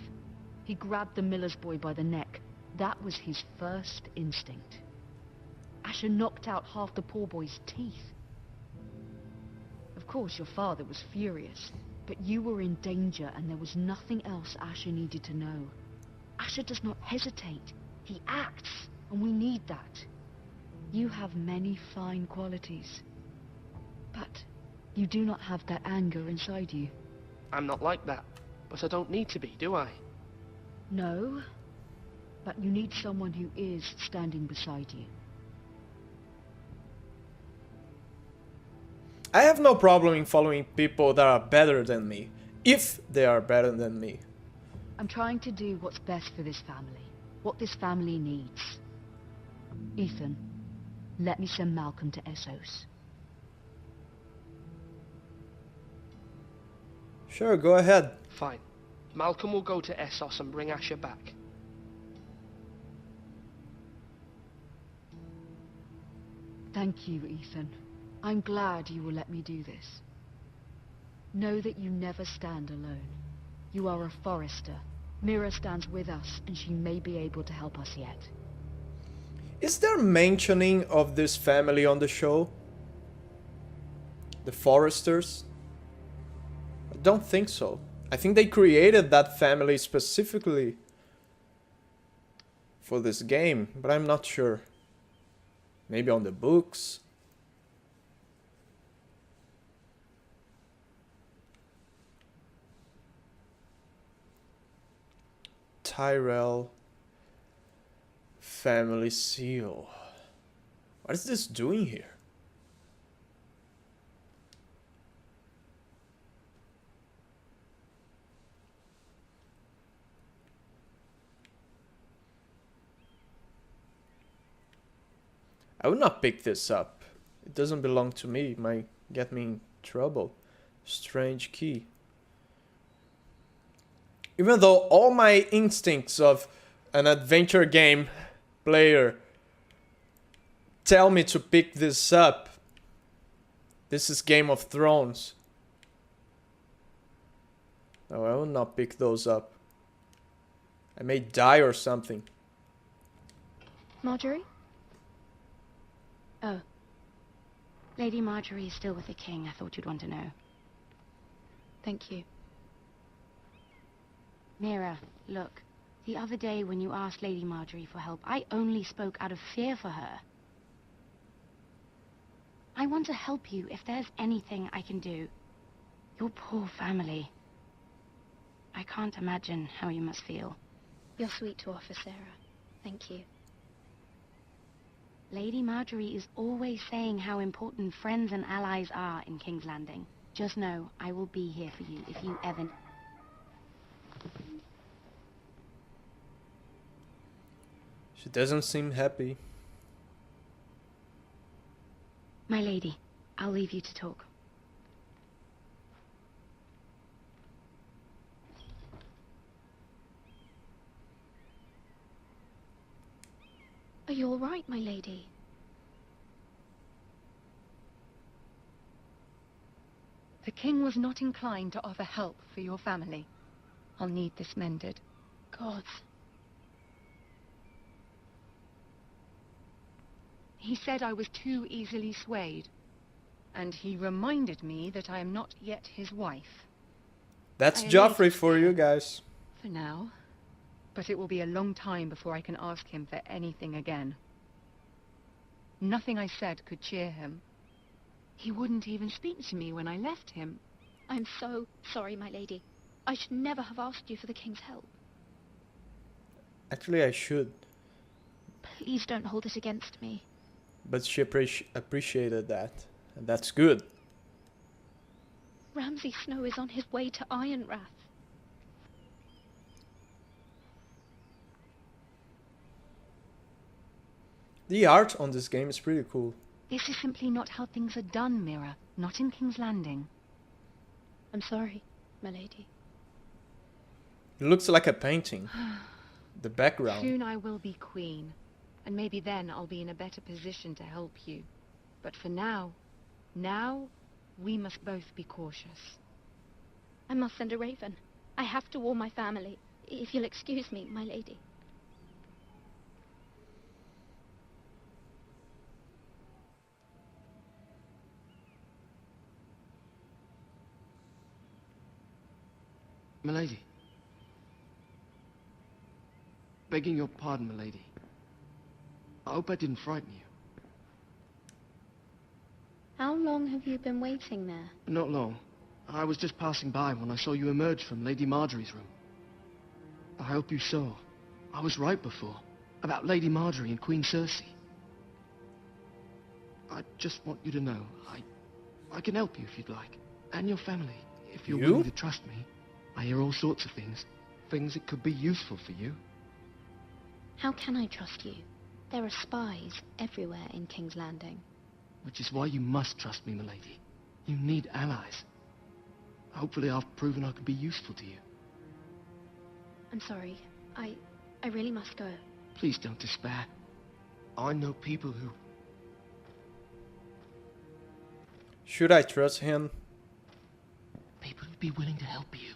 He grabbed the miller's boy by the neck. That was his first instinct. Asher knocked out half the poor boy's teeth. Of course, your father was furious, but you were in danger and there was nothing else Asher needed to know. Asher does not hesitate. He acts, and we need that. You have many fine qualities, but you do not have that anger inside you. I'm not like that, but I don't need to be, do I? No, but you need someone who is standing beside you. I have no problem in following people that are better than me, if they are better than me. I'm trying to do what's best for this family. what this family needs. Ethan, let me send Malcolm to Essos. Sure, go ahead. Fine. Malcolm will go to Essos and bring Asher back. Thank you, Ethan. I'm glad you will let me do this. Know that you never stand alone. You are a Forrester. Mira stands with us, and she may be able to help us yet. Is there mentioning of this family on the show? The Forresters? I don't think so. I think they created that family specifically for this game, but I'm not sure. Maybe on the books. Tyrell family seal. What is this doing here? I would not pick this up. It doesn't belong to me. It might get me in trouble. Strange key. Even though all my instincts of an adventure game player tell me to pick this up, this is Game of Thrones. No, I will not pick those up. I may die or something. Marjorie? Oh. Lady Marjorie is still with the king. I thought you'd want to know. Thank you. Mira, look. The other day when you asked Lady Marjorie for help, I only spoke out of fear for her. I want to help you if there's anything I can do. Your poor family. I can't imagine how you must feel. You're sweet to offer, Sarah. Thank you. Lady Marjorie is always saying how important friends and allies are in King's Landing. Just know, I will be here for you if you ever... She doesn't seem happy. My lady, I'll leave you to talk. Are you all right, my lady? The king was not inclined to offer help for your family. I'll need this mended. Gods. He said I was too easily swayed. And he reminded me that I am not yet his wife. That's I Joffrey for you guys. For now. But it will be a long time before I can ask him for anything again. Nothing I said could cheer him. He wouldn't even speak to me when I left him. I'm so sorry, my lady. I should never have asked you for the king's help. Actually, I should. Please don't hold it against me. But she appreciated that. And that's good. Ramsay Snow is on his way to Ironrath. The art on this game is pretty cool. This is simply not how things are done, Mira. Not in King's Landing. I'm sorry, my lady. It looks like a painting. The background. Soon I will be queen. And maybe then I'll be in a better position to help you. But for now, we must both be cautious. I must send a raven. I have to warn my family. If you'll excuse me, my lady. Milady. Begging your pardon, milady. I hope I didn't frighten you. How long have you been waiting there? Not long. I was just passing by when I saw you emerge from Lady Marjorie's room. I hope you saw. I was right before. About Lady Marjorie and Queen Cersei. I just want you to know, I can help you if you'd like. And your family, if you're willing to trust me. I hear all sorts of things. Things that could be useful for you. How can I trust you? There are spies everywhere in King's Landing. Which is why you must trust me, milady. You need allies. Hopefully I've proven I can be useful to you. I'm sorry. I really must go. Please don't despair. I know people who... Should I trust him? People who'd be willing to help you.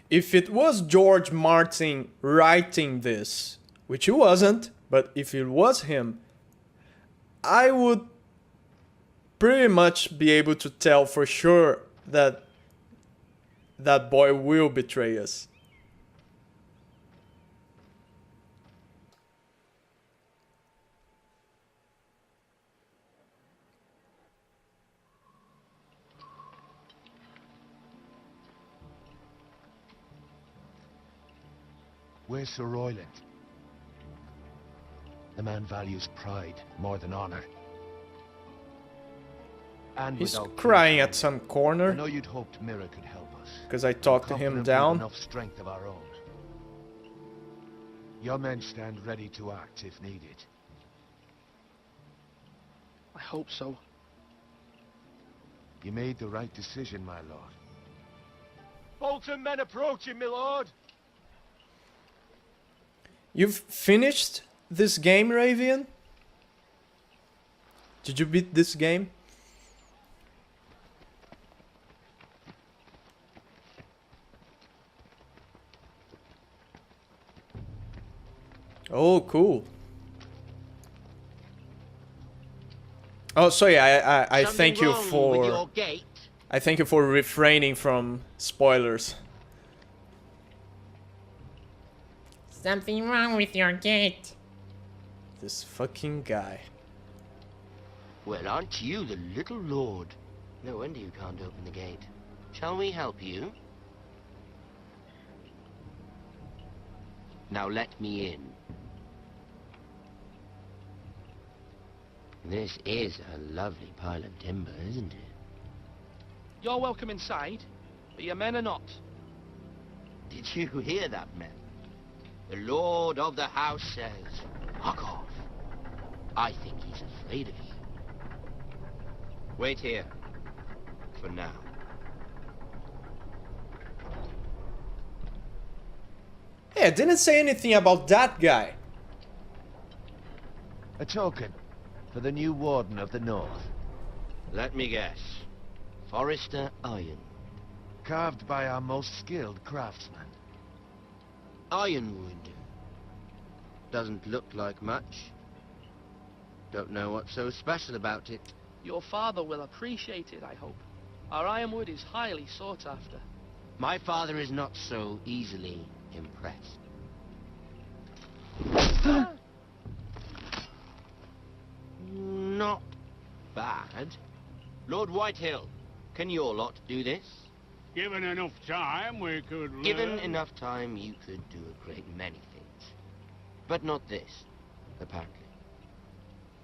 If it was George Martin writing this, which it wasn't, but if it was him, I would pretty much be able to tell for sure that that boy will betray us. Where's Sir Royland? The man values pride more than honor. And He's without crying King's at some corner. I know you'd hoped Mira could help us. Because I talked to him Confident we've down. enough strength of our own. Your men stand ready to act if needed. I hope so. You made the right decision, my lord. Bolton men approaching, my lord. You've finished this game, Ravian? Did you beat this game? Oh, cool. Oh, sorry. I thank you for. I thank you for refraining from spoilers. Something wrong with your gate. This fucking guy. Well, aren't you the little lord? No wonder you can't open the gate. Shall we help you? Now let me in. This is a lovely pile of timber, isn't it? You're welcome inside, but your men are not. Did you hear that, men? The lord of the house says, "Fuck off." I think he's afraid of you. Wait here. For now. Hey, I didn't say anything about that guy. A token for the new warden of the north. Let me guess. Forrester Iron. Carved by our most skilled craftsman. Ironwood. Doesn't look like much. Don't know what's so special about it. Your father will appreciate it, I hope. Our ironwood is highly sought after. My father is not so easily impressed. Not bad. Lord Whitehill, can your lot do this? Given enough time, we could learn. Given enough time, you could do a great many things. But not this, apparently.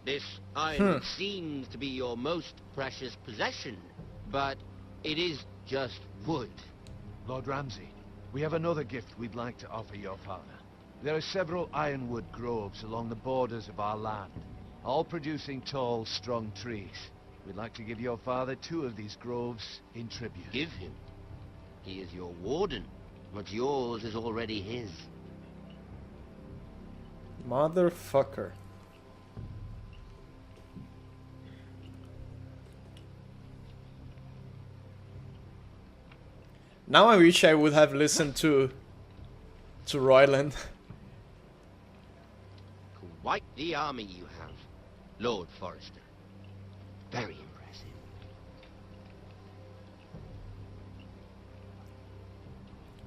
This iron seems to be your most precious possession, but it is just wood. Lord Ramsay, we have another gift we'd like to offer your father. There are several ironwood groves along the borders of our land, all producing tall, strong trees. We'd like to give your father 2 of these groves in tribute. Give him. He is your warden. What's yours is already his. Motherfucker. Now I wish I would have listened to Royland. Quite the army you have, Lord Forrester. Very impressive.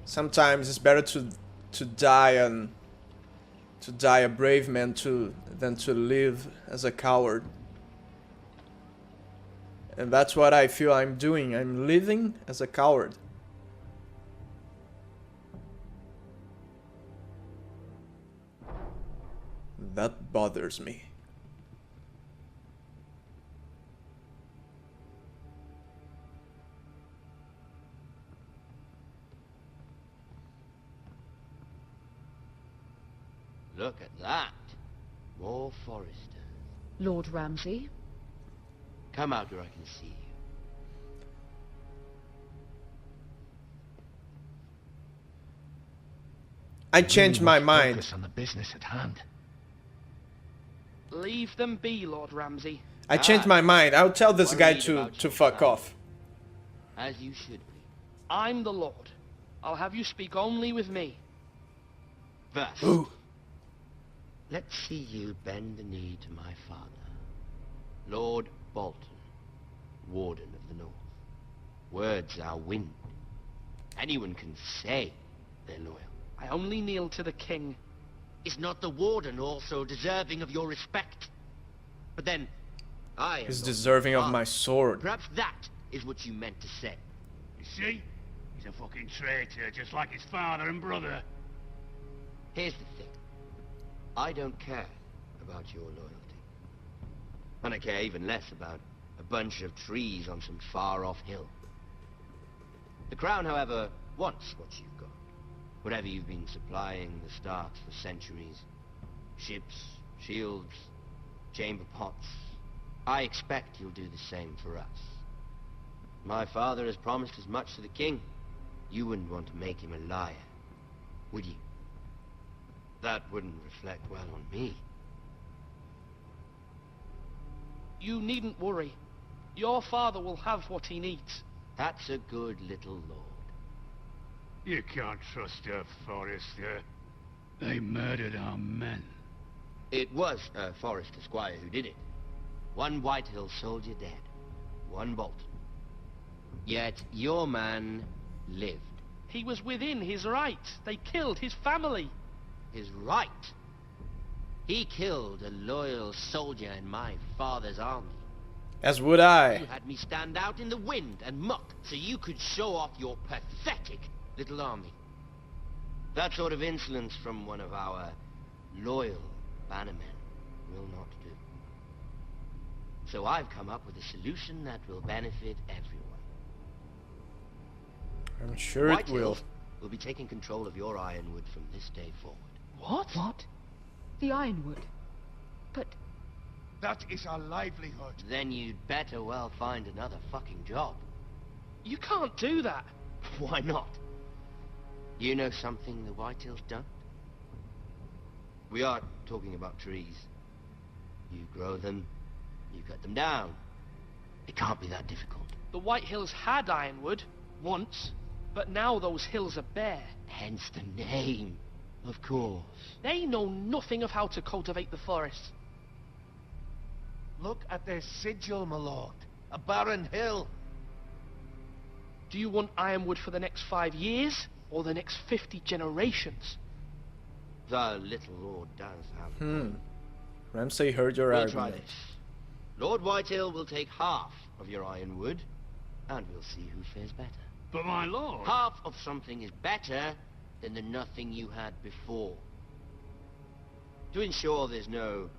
Sometimes it's better to die a brave man than to live as a coward. And that's what I feel I'm doing. I'm living as a coward. That bothers me. Look at that. More Foresters. Lord Ramsay? Come out where I can see you. I changed my mind. Focus on the business at hand. Leave them be, Lord Ramsay. I changed my mind. I'll tell this guy Worried to about your fuck family. off. As you should be. I'm the Lord. I'll have you speak only with me. First, Ooh. let's see you bend the knee to my father, Lord Bolton, Warden of the North. Words are wind. Anyone can say they're loyal. I only kneel to the king. Is not the Warden also deserving of your respect? But then, I am He's not deserving your of my father. sword. Perhaps that is what you meant to say. You see? He's a fucking traitor, just like his father and brother. Here's the thing. I don't care about your loyalty. And I care even less about a bunch of trees on some far-off hill. The Crown, however, wants what you've got. Whatever you've been supplying the Starks for centuries. Ships, shields, chamber pots. I expect you'll do the same for us. My father has promised as much to the king. You wouldn't want to make him a liar, would you? That wouldn't reflect well on me. You needn't worry. Your father will have what he needs. That's a good little lord. You can't trust a Forester. They murdered our men. It was a Forester squire who did it. One Whitehill soldier dead. One Bolton. Yet your man lived. He was within his right. They killed his family. His right? He killed a loyal soldier in my father's army. As would I. You had me stand out in the wind and muck so you could show off your pathetic little army. That sort of insolence from one of our loyal bannermen will not do. So I've come up with a solution that will benefit everyone. I'm sure it will. Will be taking control of your Ironwood from this day forward. What? What? The Ironwood? But... That is our livelihood. Then you'd better well find another fucking job. You can't do that. Why not? You know something the Whitehills don't? We are talking about trees. You grow them, you cut them down. It can't be that difficult. The White Hills had Ironwood, once, but now those hills are bare. Hence the name, of course. They know nothing of how to cultivate the forest. Look at their sigil, my lord. A barren hill. Do you want Ironwood for the next 5 years, or the next 50 generations? The little lord does have Ramsay heard your We'll try argument. this. Lord Whitehill will take half of your Ironwood, and we'll see who fares better. But my lord... Half of something is better than the nothing you had before. To ensure there's no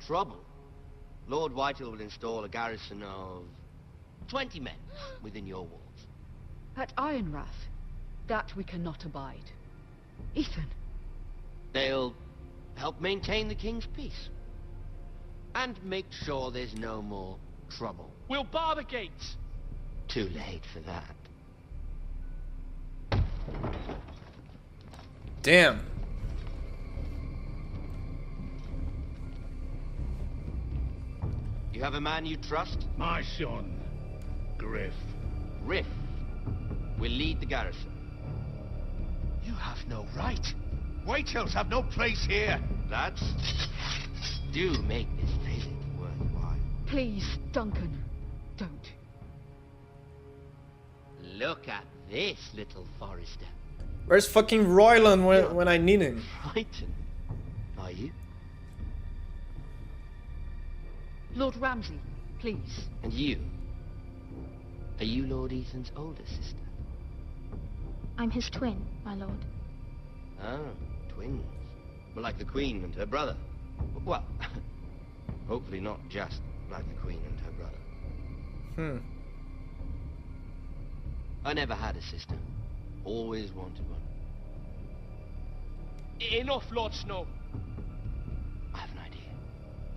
trouble, Lord Whitehill will install a garrison of 20 men within your walls. At Ironrath, that we cannot abide. Ethan. They'll help maintain the king's peace. And make sure there's no more trouble. We'll bar the gates. Too late for that. Damn. You have a man you trust? My son, Griff. Griff will lead the garrison. You have no right. Whitehills have no place here. Lads, do make this visit worthwhile. Please, Duncan, don't. Look at this, little Forester. Where's fucking Royland when I need him? Frightened, are you? Lord Ramsay, please. And you? Are you Lord Ethan's older sister? I'm his twin, my lord. Oh, twins. Well, like the Queen and her brother. Well, hopefully not just like the Queen and her brother. I never had a sister. Always wanted one. Enough, Lord Snow.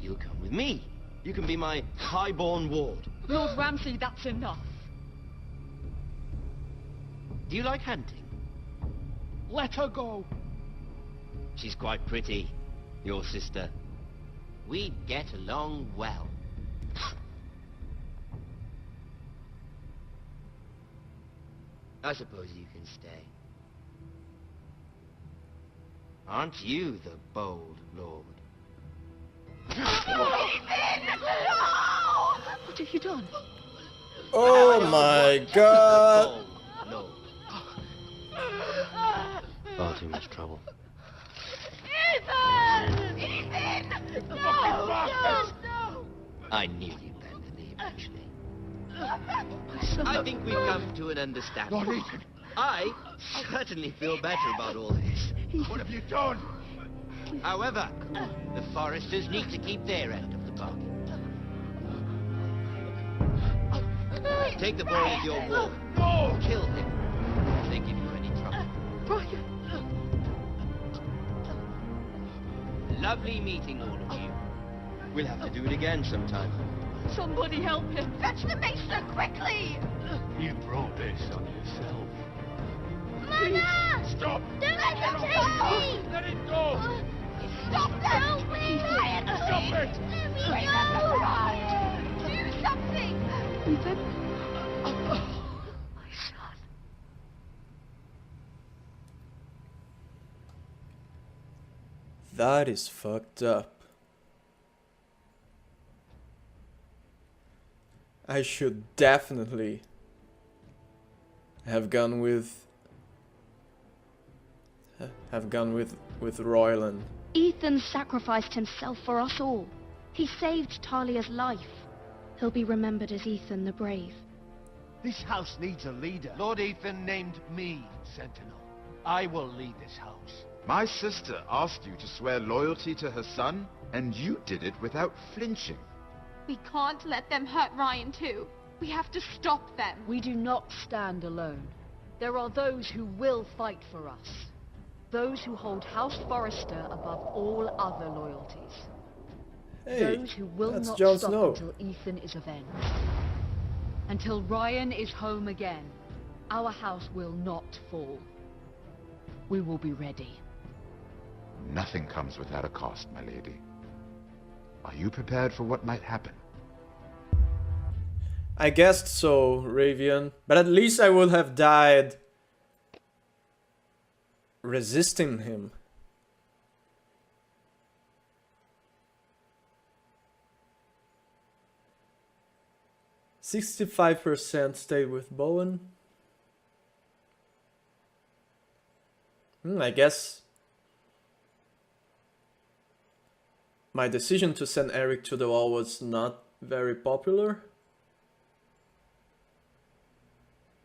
You'll come with me. You can be my highborn ward. Lord Ramsay, that's enough. Do you like hunting? Let her go. She's quite pretty, your sister. We'd get along well. I suppose you can stay. Aren't you the bold lord? What have you done? Oh my god! No. Far too much trouble. Ethan! Ethan! No! No! I knew you'd bend the knee eventually. I think we've come to an understanding. Lord Ethan! I certainly feel better about all this. What have you done? However, the Foresters need to keep their end of the bargain. Take the boy as your ward. No! Kill him if they give you any trouble. Brian! Lovely meeting all of you. We'll have to do it again sometime. Somebody help him! Fetch the maester, quickly! You brought this on yourself. Mama! Stop! Don't let them take me! Let it go! Stop them! Help me! Ryan, Stop it! let me go! Ryan! Do something! Ethan? My son. That is fucked up. I should definitely have gone with Royland. Ethan sacrificed himself for us all. He saved Talia's life. He'll be remembered as Ethan the Brave. This house needs a leader. Lord Ethan named me Sentinel. I will lead this house. My sister asked you to swear loyalty to her son, and you did it without flinching. We can't let them hurt Ryan too. We have to stop them. We do not stand alone. There are those who will fight for us. Those who hold House Forrester above all other loyalties. Hey, those who will that's not Jon stop Snow. until Ethan is avenged. Until Ryan is home again, our house will not fall. We will be ready. Nothing comes without a cost, my lady. Are you prepared for what might happen? I guessed so, Ravian. But at least I would have died resisting him. "65% stayed with Bowen." I guess my decision to send Eric to the wall was not very popular.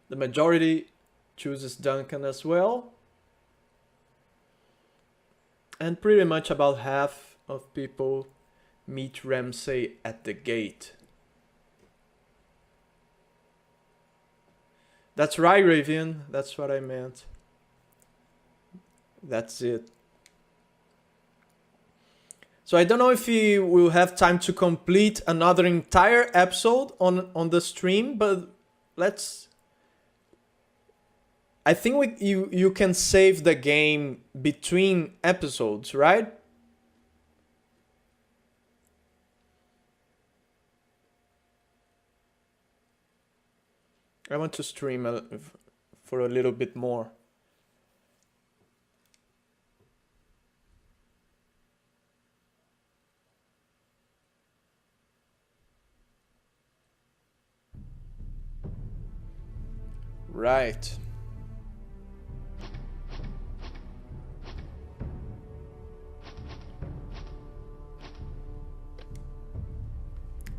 The majority chooses Duncan as well. And pretty much about half of people meet Ramsay at the gate. That's right, Ravian. That's what I meant. That's it. So I don't know if we will have time to complete another entire episode on the stream, but let's... I think you can save the game between episodes, right? I want to stream for a little bit more. Right.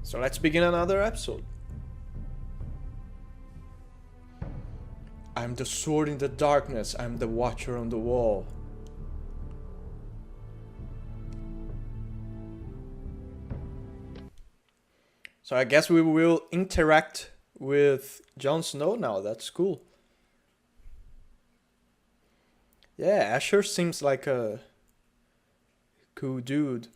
So let's begin another episode. I'm the sword in the darkness. I'm the watcher on the wall. So I guess we will interact with Jon Snow now. That's cool. Yeah, Asher seems like a cool dude.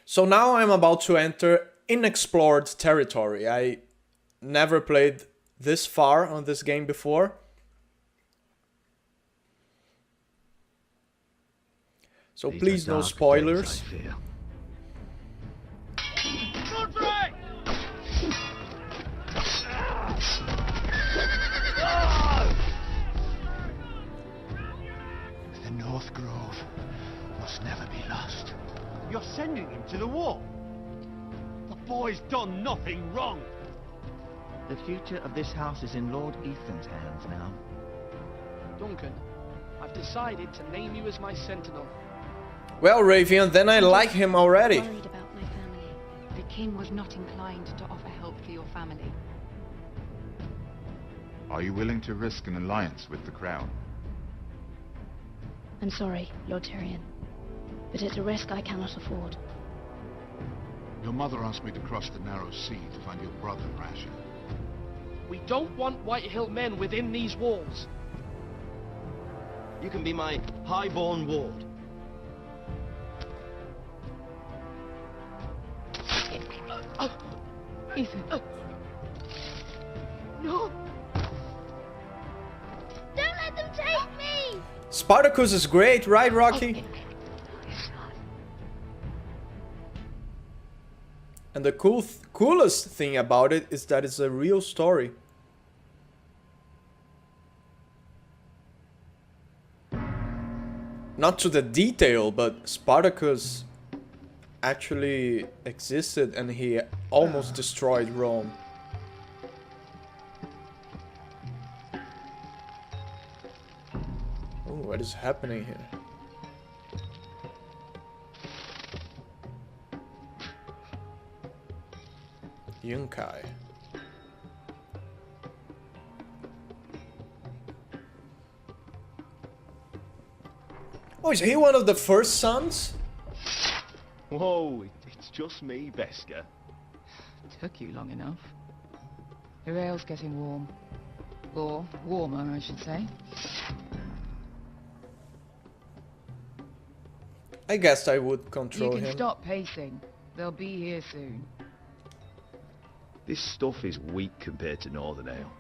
So now I'm about to enter unexplored territory. I never played this far on this game before. So These please are no dark spoilers. days, I fear. The North Grove must never be lost. You're sending him to the war. The boy's done nothing wrong. The future of this house is in Lord Ethan's hands now. Duncan, I've decided to name you as my sentinel. Well, Ravian, then I like him already. Worried about my family. The king was not inclined to offer help for your family. Are you willing to risk an alliance with the Crown? I'm sorry, Lord Tyrion, but it's a risk I cannot afford. Your mother asked me to cross the narrow sea to find your brother, Rasha. We don't want Whitehill men within these walls. You can be my highborn ward. Ethan. No! Don't let them take me! Spartacus is great, right, Rocky? And the coolest thing about it is that it's a real story. Not to the detail, but Spartacus actually existed and he almost destroyed Rome. Oh, what is happening here? Yunkai. Oh, is he one of the first sons? Whoa, it's just me, Beskar. Took you long enough. The ale's getting warm. Or warmer, I should say. I guess I would You control can him. stop pacing. They'll be here soon. This stuff is weak compared to Northern Ale.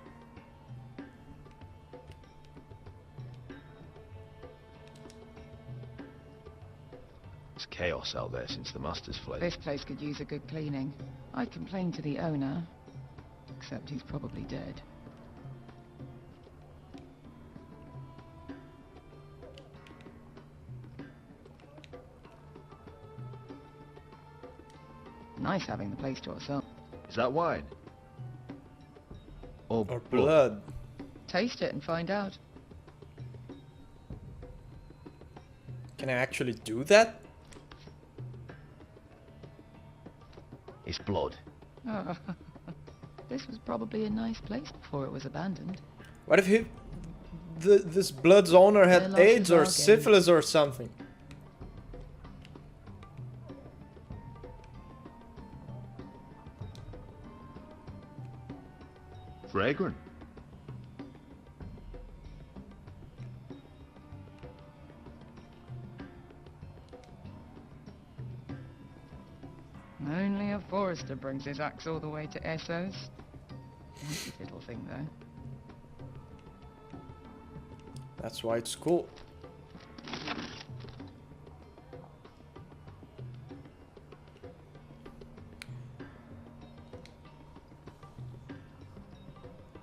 It's chaos out there since the Masters fled. This place could use a good cleaning. I'd complain to the owner, except he's probably dead. Nice having the place to ourselves. Is that wine? Or Blood. Taste it and find out. Can I actually do that? It's blood. Oh, this was probably a nice place before it was abandoned. What if this blood's owner They had lost AIDS the or bargain. syphilis or something? Fragrant. Only a forester brings his axe all the way to Essos. Nasty little thing, though. That's why it's cool.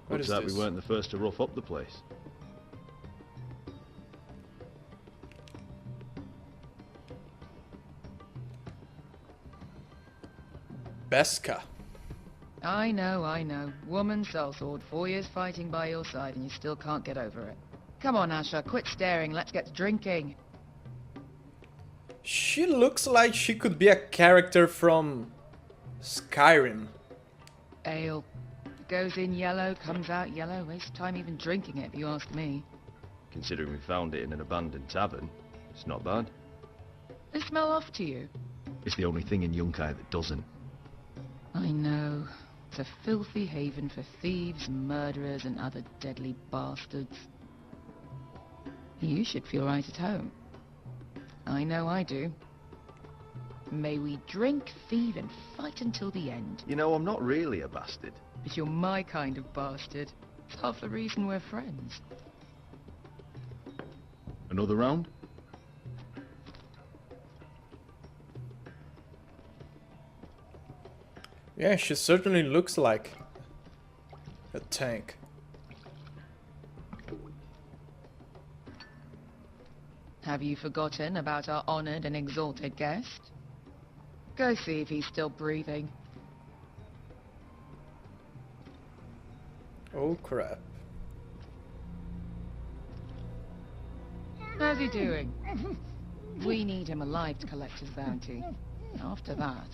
What Looks is like this? we weren't the first to rough up the place. Beska. I know. Woman sellsword, 4 years fighting by your side and you still can't get over it. Come on, Asher, quit staring, let's get to drinking. She looks like she could be a character from Skyrim. Ale. Goes in yellow, comes out yellow. Waste time even drinking it, if you ask me. Considering we found it in an abandoned tavern, it's not bad. Does it smell off to you? It's the only thing in Yunkai that doesn't. I know. It's a filthy haven for thieves, murderers, and other deadly bastards. You should feel right at home. I know I do. May we drink, thieve, and fight until the end. You know, I'm not really a bastard. But you're my kind of bastard. It's half the reason we're friends. Another round? Yeah, she certainly looks like a tank. Have you forgotten about our honored and exalted guest? Go see if he's still breathing. Oh crap. How's he doing? We need him alive to collect his bounty. After that...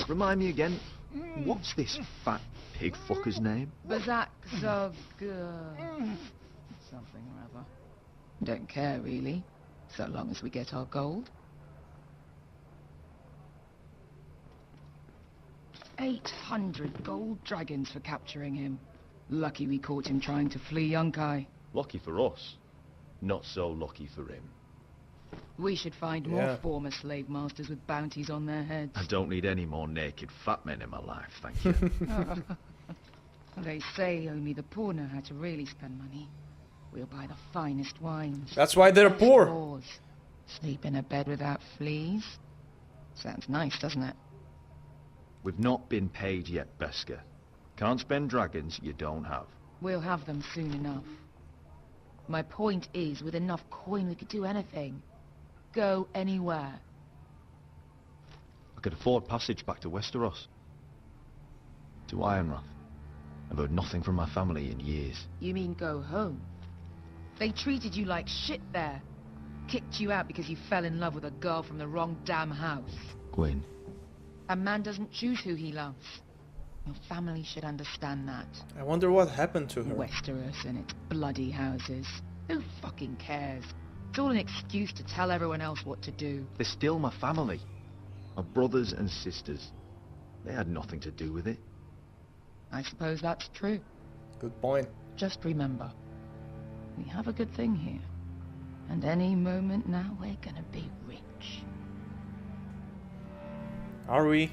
Remind me again, what's this fat pig fucker's name? Bazak Zog... something or other. Don't care, really. So long as we get our gold. 800 gold dragons for capturing him. Lucky we caught him trying to flee Yunkai. Lucky for us. Not so lucky for him. We should find more former slave masters with bounties on their heads. I don't need any more naked fat men in my life, thank you. They say only the poor know how to really spend money. We'll buy the finest wines. That's why they're poor. Stores. Sleep in a bed without fleas. Sounds nice, doesn't it? We've not been paid yet, Beskar. Can't spend dragons you don't have. We'll have them soon enough. My point is, with enough coin we could do anything. Go anywhere. I could afford passage back to Westeros. To Ironrath. I've heard nothing from my family in years. You mean go home? They treated you like shit there. Kicked you out because you fell in love with a girl from the wrong damn house. Gwyn. A man doesn't choose who he loves. Your family should understand that. I wonder what happened to her. Westeros and its bloody houses. Who fucking cares? It's all an excuse to tell everyone else what to do. They're still my family. My brothers and sisters. They had nothing to do with it. I suppose that's true. Good point. Just remember, we have a good thing here. And any moment now we're gonna be rich. Are we?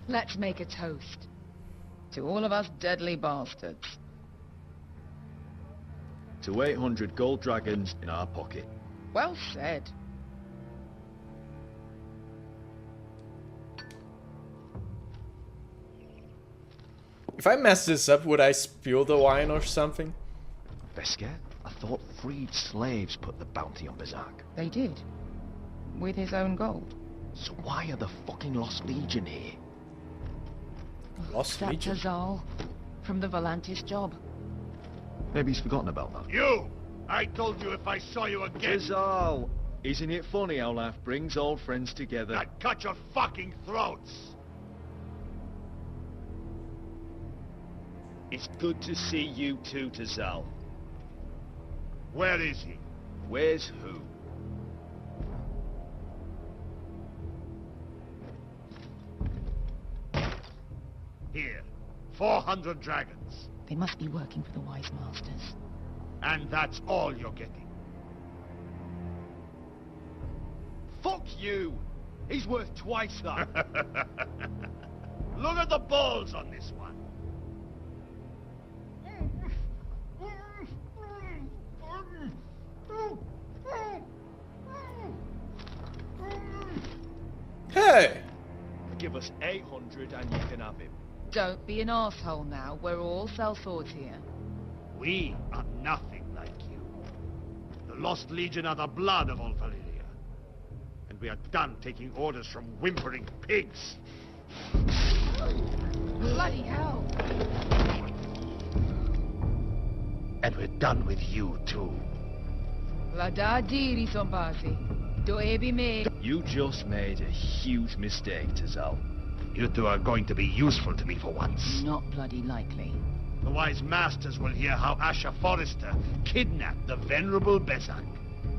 Let's make a toast. To all of us deadly bastards. To 800 gold dragons in our pocket. Well said. If I mess this up, would I spill the wine or something? Beskar, I thought freed slaves put the bounty on Bazak. They did. With his own gold. So why are the fucking Lost Legion here? Lost Legion? Tazal, from the Volantis job. Maybe he's forgotten about that. You! I told you if I saw you again... Tazal! Isn't it funny how life brings old friends together? I'd cut your fucking throats! It's good to see you too, Tazal. Where is he? Where's who? Here. 400 dragons. They must be working for the Wise Masters. And that's all you're getting. Fuck you! He's worth twice that. Look at the balls on this one. Hey! Give us 800 and you can have him. Don't be an asshole now. We're all sellswords here. We are nothing like you. The Lost Legion are the blood of all Valyria. And we are done taking orders from whimpering pigs. Bloody hell! And we're done with you too. Vada diri sompasi. Do ebi me. You just made a huge mistake, Tazal. You two are going to be useful to me for once. Not bloody likely. The Wise Masters will hear how Asher Forrester kidnapped the venerable Bezak.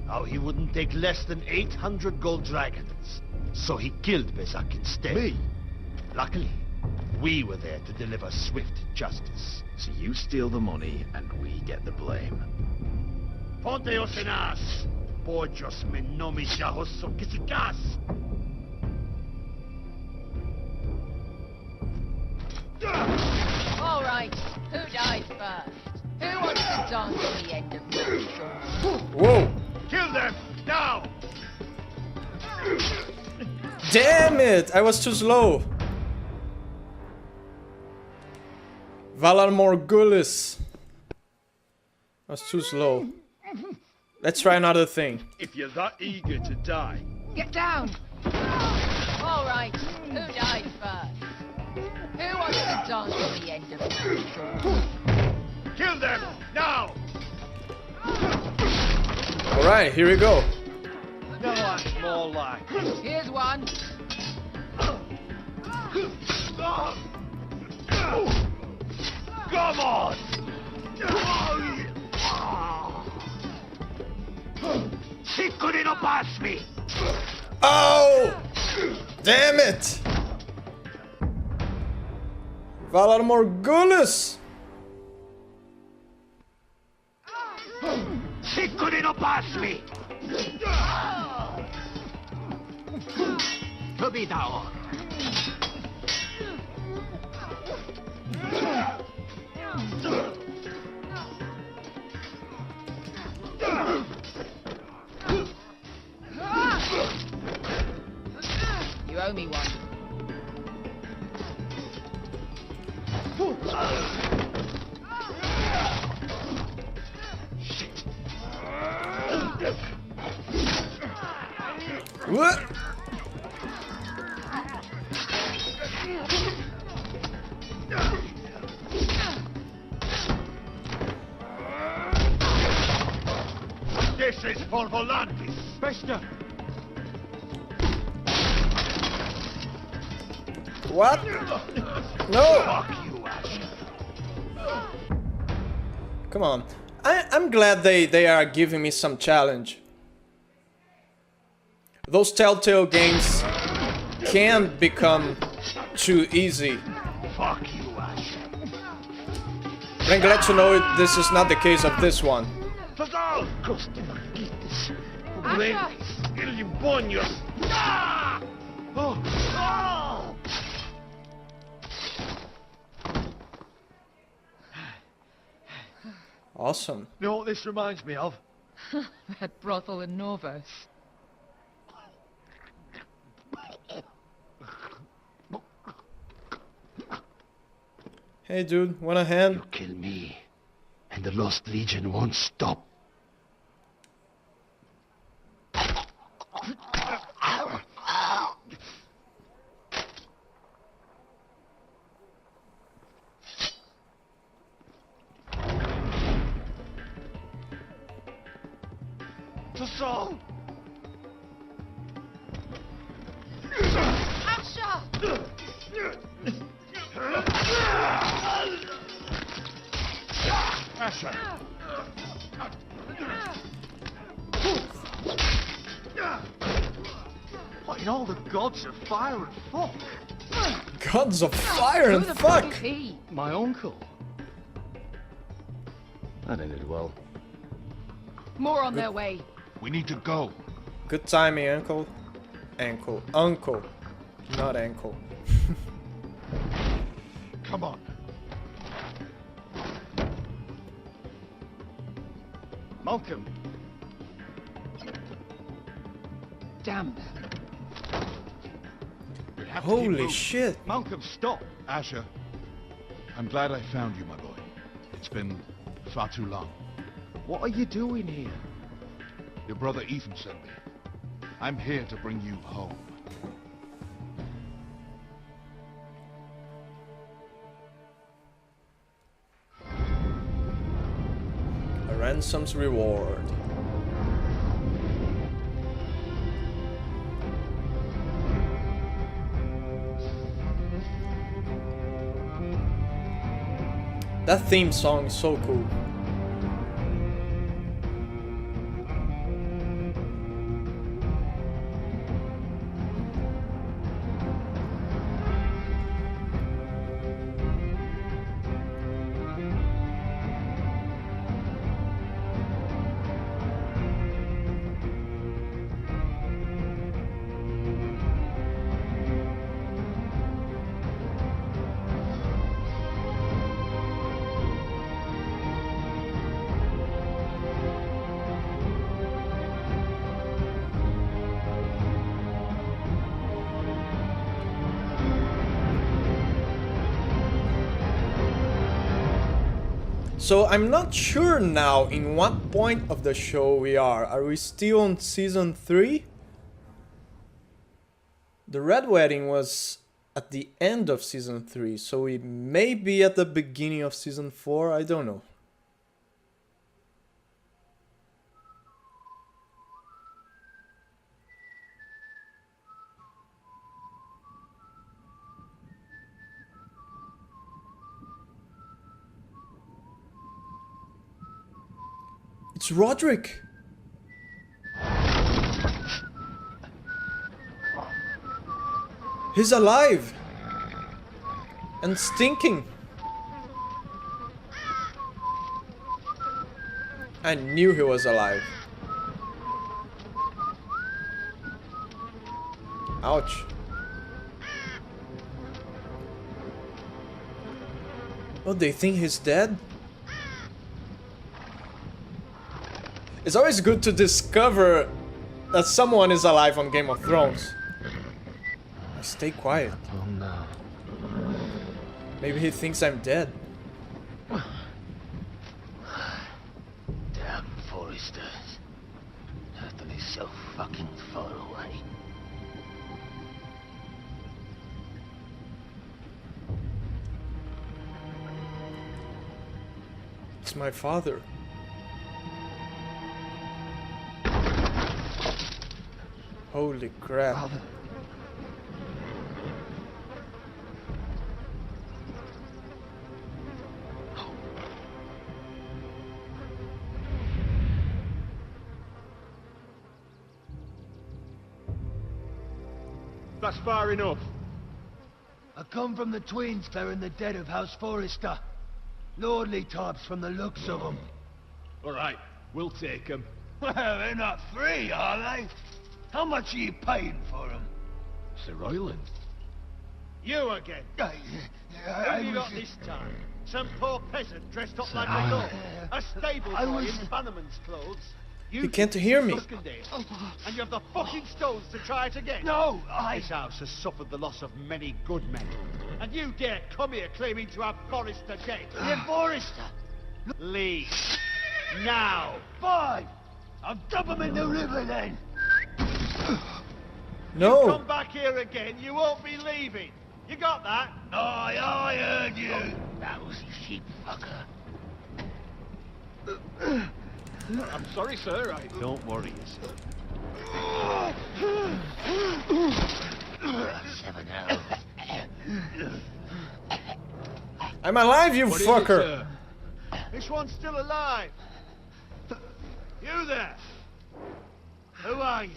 How he wouldn't take less than 800 gold dragons. So he killed Bezak instead. Me? Luckily, we were there to deliver swift justice. So you steal the money and we get the blame. Ponte os enas! Pojos me nomi jahos kisikas! All right, who dies first? Who wants to dance at the end of the show? Whoa! Kill them, now! Damn it! I was too slow. Valar Morghulis. I was too slow. Let's try another thing. If you're that eager to die, Get down! All right, who dies first? Who wants to dance at the end of the show? kill them, now! Alright, here we go. Now that's more like it. Here's one. Come on! Si couldn't pass me! Oh! Damn it! Valar Morghulis! Si couldn't pass me! To be down. You owe me one. What? This is for Volantis. Bester! What? No! Fuck you, Ash. Come on. I'm glad they are giving me some challenge. Those Telltale games can become too easy. Fuck you, Ash. But I'm glad to know this is not the case of this one. Fagal! Il gli bogno. Ah! Oh! Oh! Awesome. You know what this reminds me of? That brothel in Norvos. Hey dude, want a hand? You kill me, and the Lost Legion won't stop. To Saul! Asha! Asher! What in all the gods of fire and fuck? Gods of fire and Who the fuck fuck! is he? My uncle. That ended well. More on their way. We need to go. Good timing, uncle. Uncle. Not ankle. Come on. Malcolm. Damn them. We have to keep Holy moving. shit. Malcolm, stop. Asher, I'm glad I found you, my boy. It's been far too long. What are you doing here? Your brother Ethan sent me. I'm here to bring you home. A ransom's reward. That theme song is so cool. So I'm not sure now in what point of the show we are. Are we still on season 3? The Red Wedding was at the end of season 3, so we may be at the beginning of season 4, I don't know. It's Roderick! He's alive! And stinking! I knew he was alive. Ouch. Oh, they think he's dead? It's always good to discover that someone is alive on Game of Thrones. Stay quiet. Oh no. Maybe he thinks I'm dead. Damn Foresters. Earth is so fucking far away. It's my father. Holy crap. Father. That's far enough. I come from the Twins clearing the dead of House Forrester. Lordly types from the looks of them. All right, we'll take them. Well, they're not free, are they? How much are you paying for them? Sir Royland. You again. Who have you got this time? Some poor peasant dressed up like a dog. A stable boy in Bannerman's clothes. You can't hear me. And you have the fucking stones to try it again. No, This house has suffered the loss of many good men. And you dare come here claiming to have Forrester dead. You're Forrester. Leave. Now. Fine. I'll dump them in the river then. No. You come back here again, you won't be leaving. You got that? Aye, I heard you. Lousy sheep fucker. I'm sorry, sir. Don't worry yourself. 7 hours. I'm alive, you What is it, fucker! sir? This one's still alive. You there? Who are you?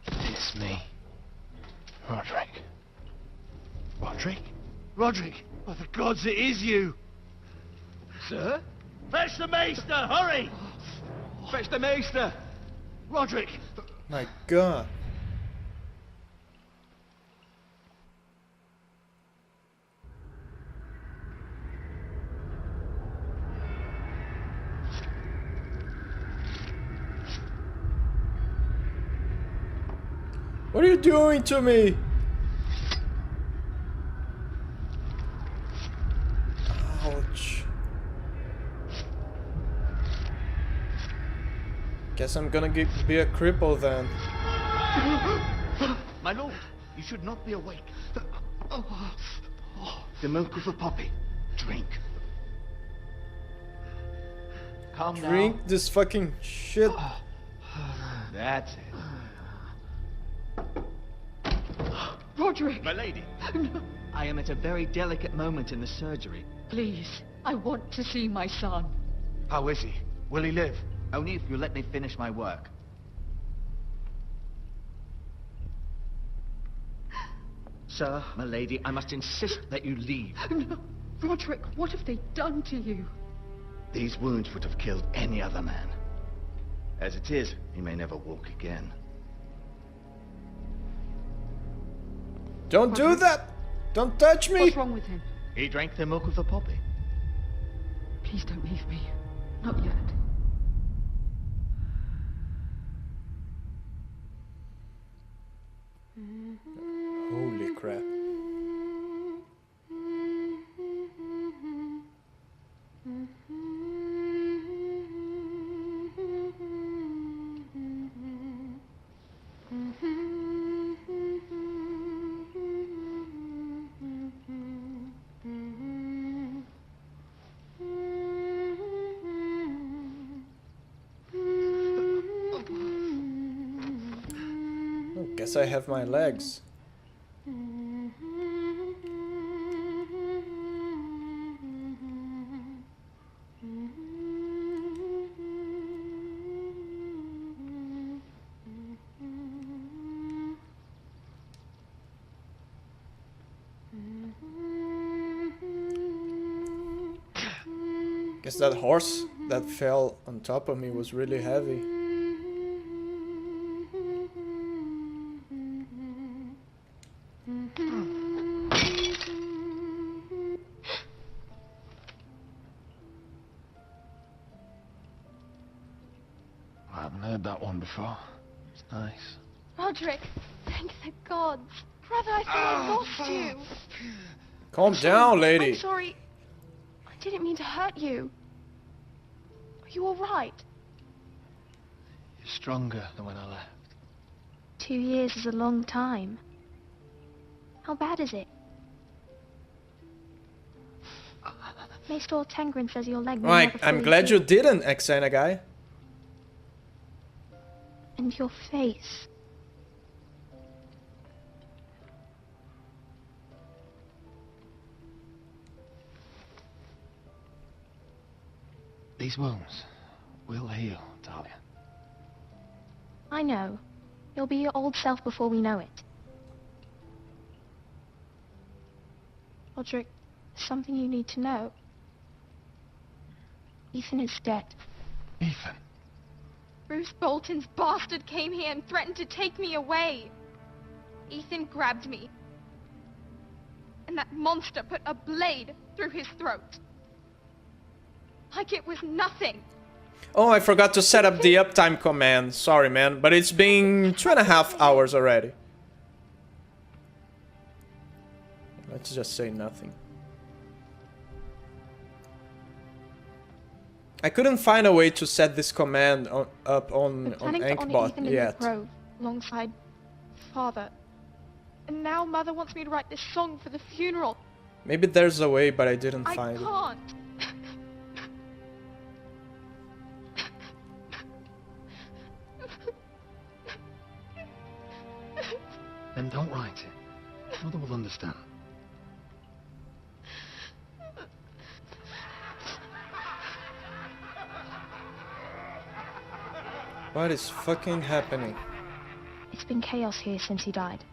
It's me. Roderick. Roderick? Roderick? By the gods, it is you. Sir? Fetch the maester, hurry! Fetch the maester! Roderick! My god. What are you doing to me? Ouch. Guess I'm gonna be a cripple then. My lord, you should not be awake. The milk of the poppy. Drink. Calm now. Drink this fucking shit. That's it. Roderick! My lady. I am at a very delicate moment in the surgery. Please, I want to see my son. How is he? Will he live? Only if you let me finish my work. Sir, my lady, I must insist that you leave. No. Roderick, what have they done to you? These wounds would have killed any other man. As it is, he may never walk again. Don't do that! Don't touch me! What's wrong with him? He drank the milk of the poppy. Please don't leave me. Not yet. Holy crap. Guess I have my legs. Guess that horse that fell on top of me was really heavy. I haven't heard that one before. It's nice. Roderick, thank the gods. Brother, I thought I lost you. Calm down, lady. I'm sorry. I didn't mean to hurt you. Are you all right? You're stronger than when I left. 2 years is a long time. How bad is it? Maester Tengrin says your leg will Right, never I'm fully glad heal. you didn't, Xena guy. And your face. These wounds will heal, Talia. I know. You'll be your old self before we know it. Roderick, there's something you need to know. Ethan is dead. Ethan? Bruce Bolton's bastard came here and threatened to take me away. Ethan grabbed me. And that monster put a blade through his throat. Like it was nothing. Oh, I forgot to set up the uptime command. Sorry, man, but it's been 2.5 hours already. Let's just say nothing. I couldn't find a way to set this command up on Planning to honor Ankbot Ethan in the yet. grove, alongside Father. And now Mother wants me to write this song for the funeral. Maybe there's a way, but I didn't I find it. can't. Then don't write it. Mother will understand. What is fucking happening? It's been chaos here since he died.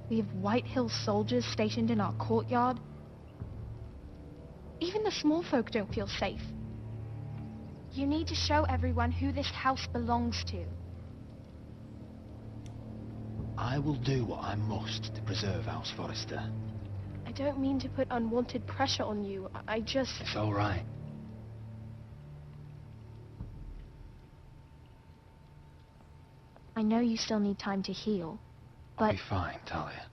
We have White Hill soldiers stationed in our courtyard. Even the small folk don't feel safe. You need to show everyone who this house belongs to. I will do what I must to preserve House Forrester. I don't mean to put unwanted pressure on you. I just... It's all right. I know you still need time to heal, but... I'll be fine, Talia.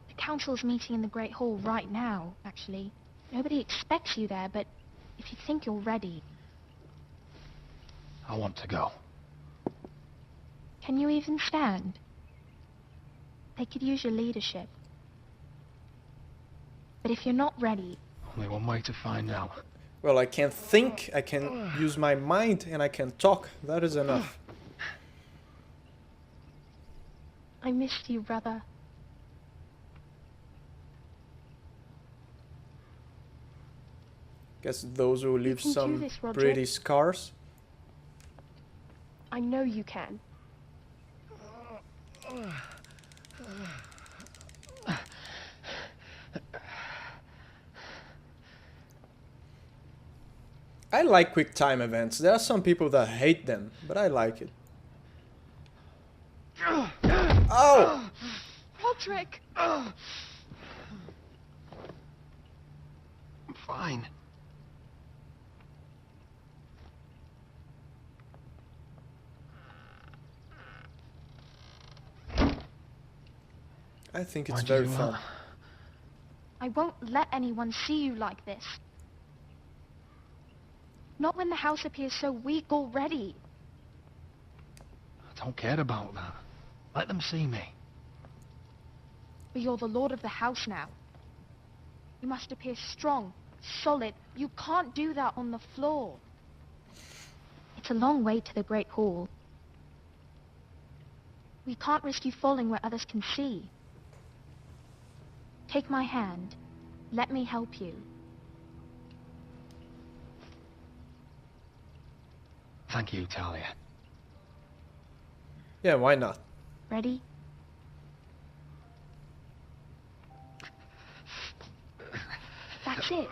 The council's meeting in the Great Hall right now, actually. Nobody expects you there, but if you think you're ready... I want to go. Can you even stand? They could use your leadership. But if you're not ready... Only one way to find out. Well, I can think, I can use my mind, and I can talk. That is enough. I missed you, brother. Guess those will leave can do some this, Roderick. pretty scars. I know you can. I like quick time events. There are some people that hate them, but I like it. Oh! Roderick! I'm fine. I think it's Why'd very you do fun. that? I won't let anyone see you like this. Not when the house appears so weak already. I don't care about that. Let them see me. But you're the lord of the house now. You must appear strong, solid. You can't do that on the floor. It's It's a long way to the Great Hall. We can't risk you falling where others can see. Take my hand. Let me help you. Thank you, Talia. Yeah, why not? Ready? That's it.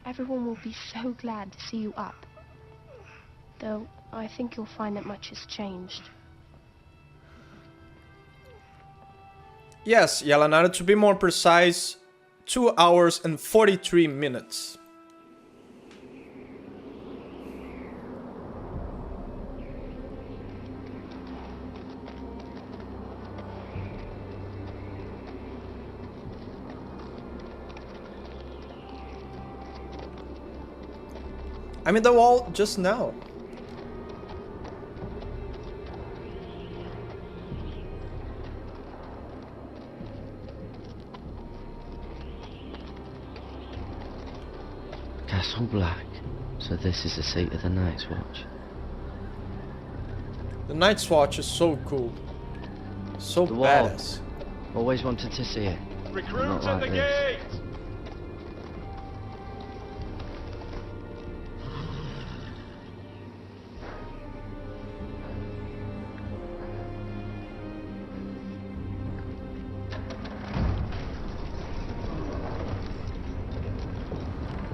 Everyone will be so glad to see you up. Though, I think you'll find that much has changed. Yes, Yalanara, to be more precise, 2 hours and 43 minutes. I'm in the wall just now. Castle Black. So this is the seat of the Night's Watch. The Night's Watch is so cool. So The wall. badass. Always wanted to see it. Recruits Not at the like this. gate!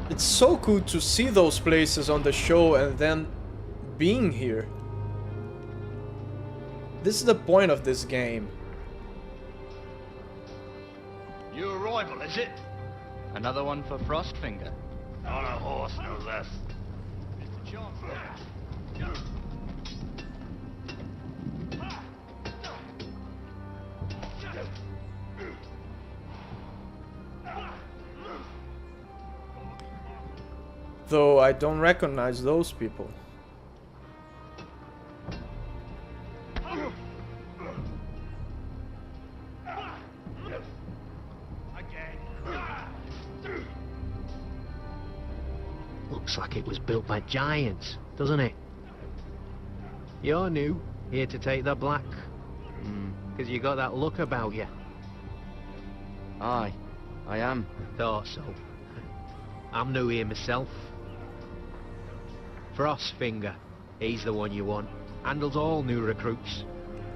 It's so cool to see those places on the show and then being here. This is the point of this game. New arrival, is it? Another one for Frostfinger. On a horse, no less. Though I don't recognize those people. Looks like it was built by giants, doesn't it? You're new, here to take the black. Because you got that look about you. Aye, I am. Thought so. I'm new here myself. Frostfinger, he's the one you want. Handles all new recruits.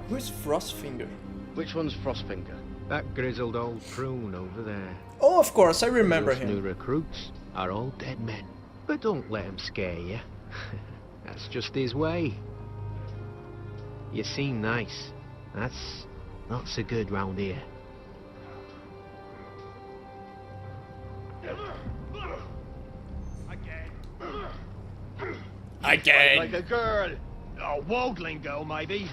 Who's Frostfinger? Which one's Frostfinger? That grizzled old prune over there. Oh, of course, I remember Those him. new recruits are all dead men. But don't let him scare you. That's just his way. You seem nice. That's not so good round here. Again. Like a girl. A wogling girl, maybe.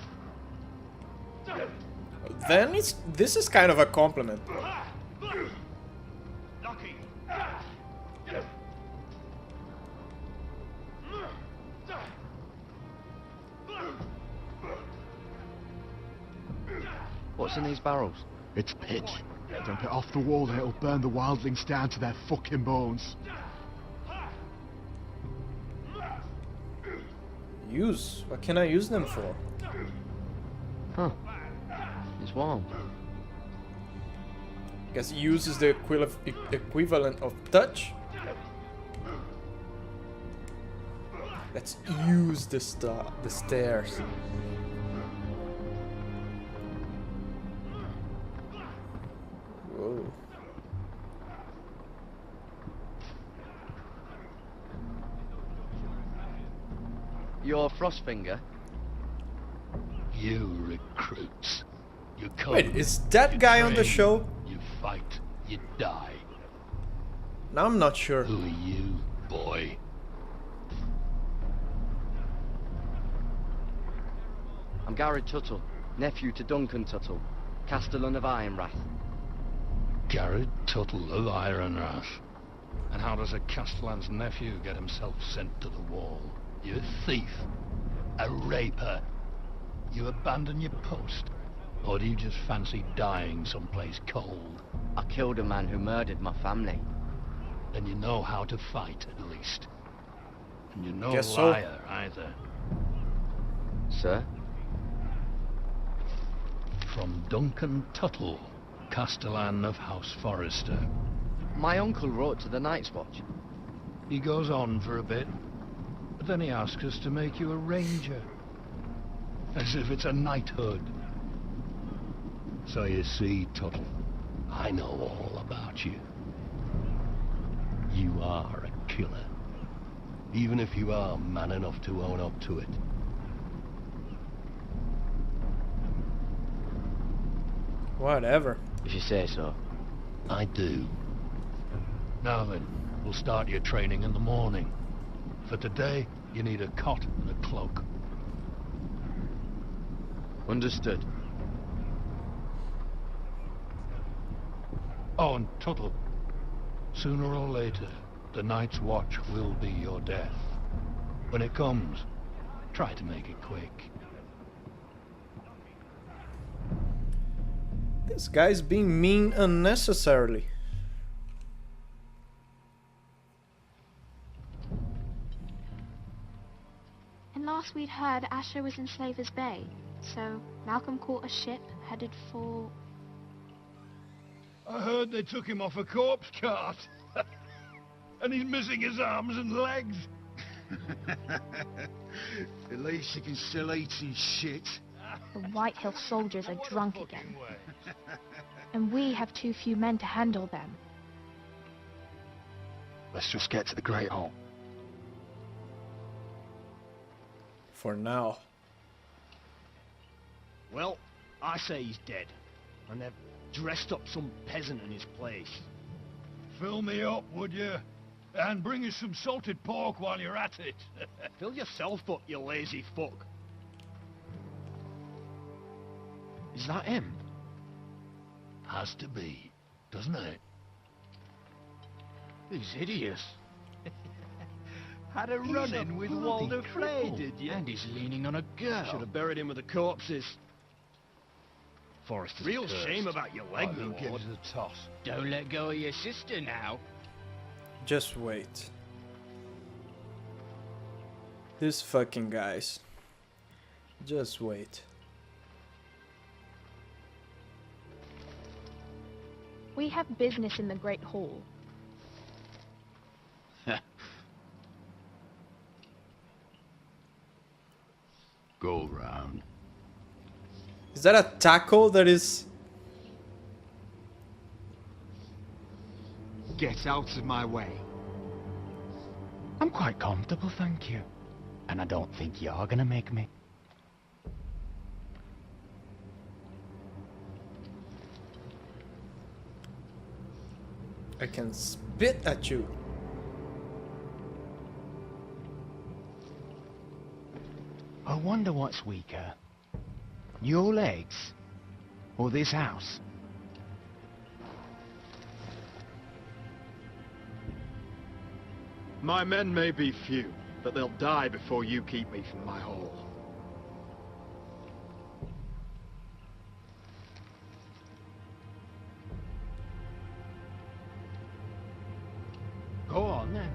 Then this is kind of a compliment. Lucky. What's in these barrels? It's pitch. Dump it off the wall there, it'll burn the wildlings down to their fucking bones. Use? What can I use them for? Huh. It's warm. Guess use is the equivalent of touch. Let's use the stairs. Whoa. You're Frostfinger? You recruits. You come. Wait, is that guy on the train, show? You fight, you die. Now I'm not sure. Who are you, boy? I'm Garrett Tuttle, nephew to Duncan Tuttle, Castellan of Ironrath. Garrett Tuttle of Ironrath. And how does a Castellan's nephew get himself sent to the wall? You're a thief. A raper. You abandon your post? Or do you just fancy dying someplace cold? I killed a man who murdered my family. Then you know how to fight, at least. And you're no Guess so. liar, either. Sir? From Duncan Tuttle, Castellan of House Forrester. My uncle wrote to the Night's Watch. He goes on for a bit, but then he asks us to make you a ranger. As if it's a knighthood. So you see, Tuttle, I know all about you. You are a killer. Even if you are man enough to own up to it. Whatever. If you say so. I do. Now then, we'll start your training in the morning. For today, you need a cot and a cloak. Understood. Oh, and Tuttle, sooner or later, the Night's Watch will be your death. When it comes, try to make it quick. This guy's being mean unnecessarily. And last we'd heard Asher was in Slaver's Bay, so Malcolm caught a ship headed for... I heard they took him off a corpse cart. And he's missing his arms and legs. At least you can still eat his shit. The White Hill soldiers are drunk again. And we have too few men to handle them. Let's just get to the Great Hall. For now. Well, I say he's dead. And they've dressed up some peasant in his place. Fill me up, would you? And bring us some salted pork while you're at it. Fill yourself up, you lazy fuck. Is that him? Has to be, doesn't it? He's hideous. Had a run-in with Walder Frey, did you? And he's leaning on a girl. Should have buried him with the corpses. Forrester's Real cursed. shame about your leg, Who my gives lord. it a toss? Don't let go of your sister now. Just wait. These fucking guys. Just wait. We have business in the Great Hall. Go round. Is that a taco that is... Get out of my way. I'm quite comfortable, thank you. And I don't think you're gonna make me. I can spit at you. I wonder what's weaker. Your legs? Or this house? My men may be few, but they'll die before you keep me from my hall. Go on then,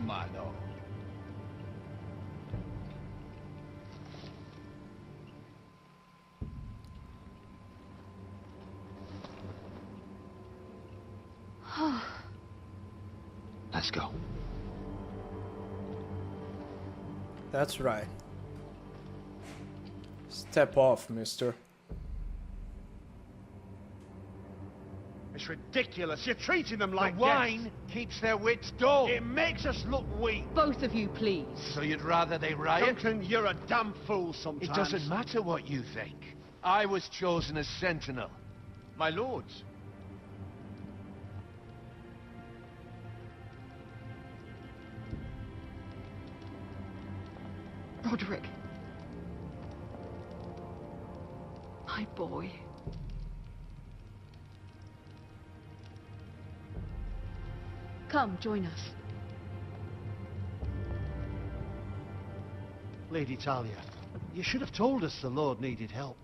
my lord. Let's go. That's right. Step off, mister. It's ridiculous. You're treating them like The wine keeps their wits dull. It makes us look weak. Both of you, please. So you'd rather they riot? Duncan, you're a damn fool sometimes. It doesn't matter what you think. I was chosen as sentinel. My lords. Roderick. My boy. Come, join us. Lady Talia, you should have told us the Lord needed help.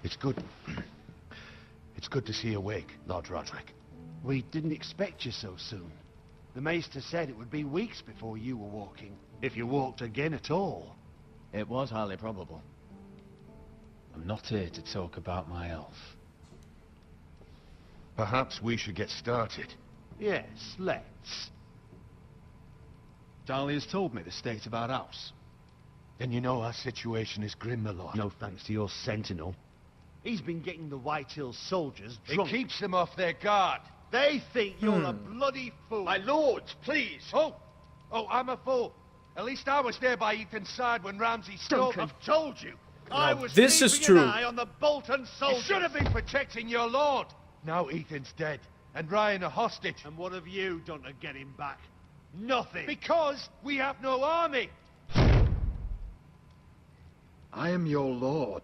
It's good. It's good to see you awake, Lord Roderick. We didn't expect you so soon. The Maester said it would be weeks before you were walking, if you walked again at all. It was highly probable. I'm not here to talk about my elf. Perhaps we should get started. Yes, let's. Dahlia's told me the state of our house. Then you know our situation is grim, my lord. No thanks to your sentinel. He's been getting the White Hills soldiers It drunk. keeps them off their guard. They think you're a bloody fool. My lords, please. Oh, I'm a fool. At least I was there by Ethan's side when Ramsay Snow... Duncan. I've told you. I was this is keeping an true. eye on the Bolton soldiers. You should have been protecting your lord. Now Ethan's dead, and Ryan a hostage. And what have you done to get him back? Nothing. Because we have no army. I am your lord.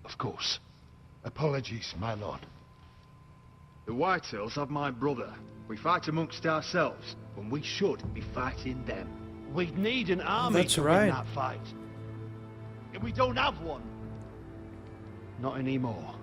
Of course. Apologies, my lord. The Whitehills have my brother. We fight amongst ourselves, when we should be fighting them. We'd need an army That's to right. win that fight. And we don't have one. Not anymore.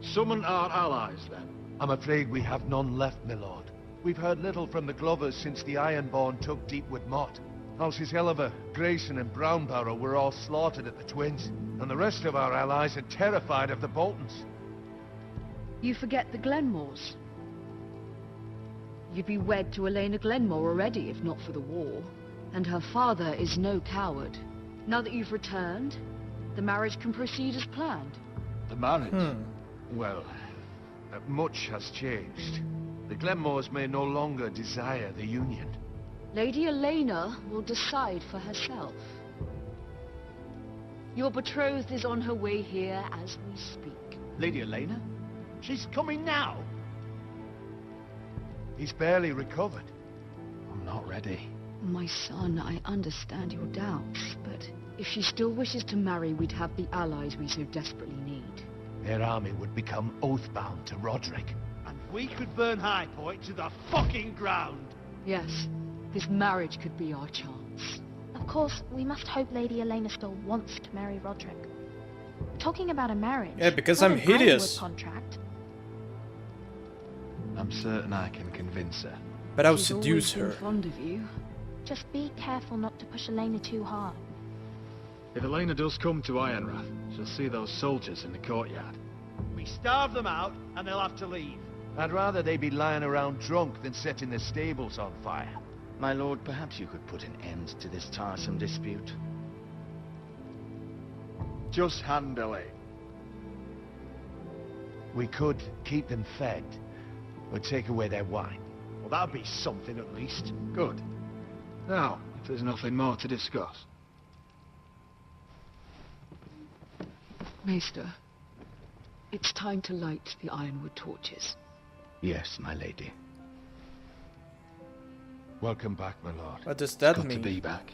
Summon our allies, then. I'm afraid we have none left, my lord. We've heard little from the Glovers since the Ironborn took Deepwood Motte. Houses Helliver, Grayson and Brownbarrow were all slaughtered at the Twins, and the rest of our allies are terrified of the Boltons. You forget the Glenmores. You'd be wed to Elena Glenmore already, if not for the war. And her father is no coward. Now that you've returned, the marriage can proceed as planned. The marriage? Well, much has changed. The Glenmores may no longer desire the union. Lady Elena will decide for herself. Your betrothed is on her way here as we speak. Lady Elena? She's coming now. He's barely recovered. I'm not ready. My son, I understand your doubts, but if she still wishes to marry, we'd have the allies we so desperately need. Their army would become oath-bound to Roderick. And we could burn High Point to the fucking ground. Yes, this marriage could be our chance. Of course, we must hope Lady Elena still wants to marry Roderick. Talking about a marriage... Yeah, because not I'm an hideous. Ironwood contract. I'm certain I can convince her. But I'll She's seduce always her. been fond of you. Just be careful not to push Elena too hard. If Elena does come to Ironrath, she'll see those soldiers in the courtyard. We starve them out, and they'll have to leave. I'd rather they be lying around drunk than setting the stables on fire. My lord, perhaps you could put an end to this tiresome dispute. Just handle it. We could keep them fed, or take away their wine. Well, that'd be something at least. Good. Now, if there's nothing more to discuss. Maester, it's time to light the ironwood torches. Yes, my lady. Welcome back, my lord. What does that Good mean? to be back.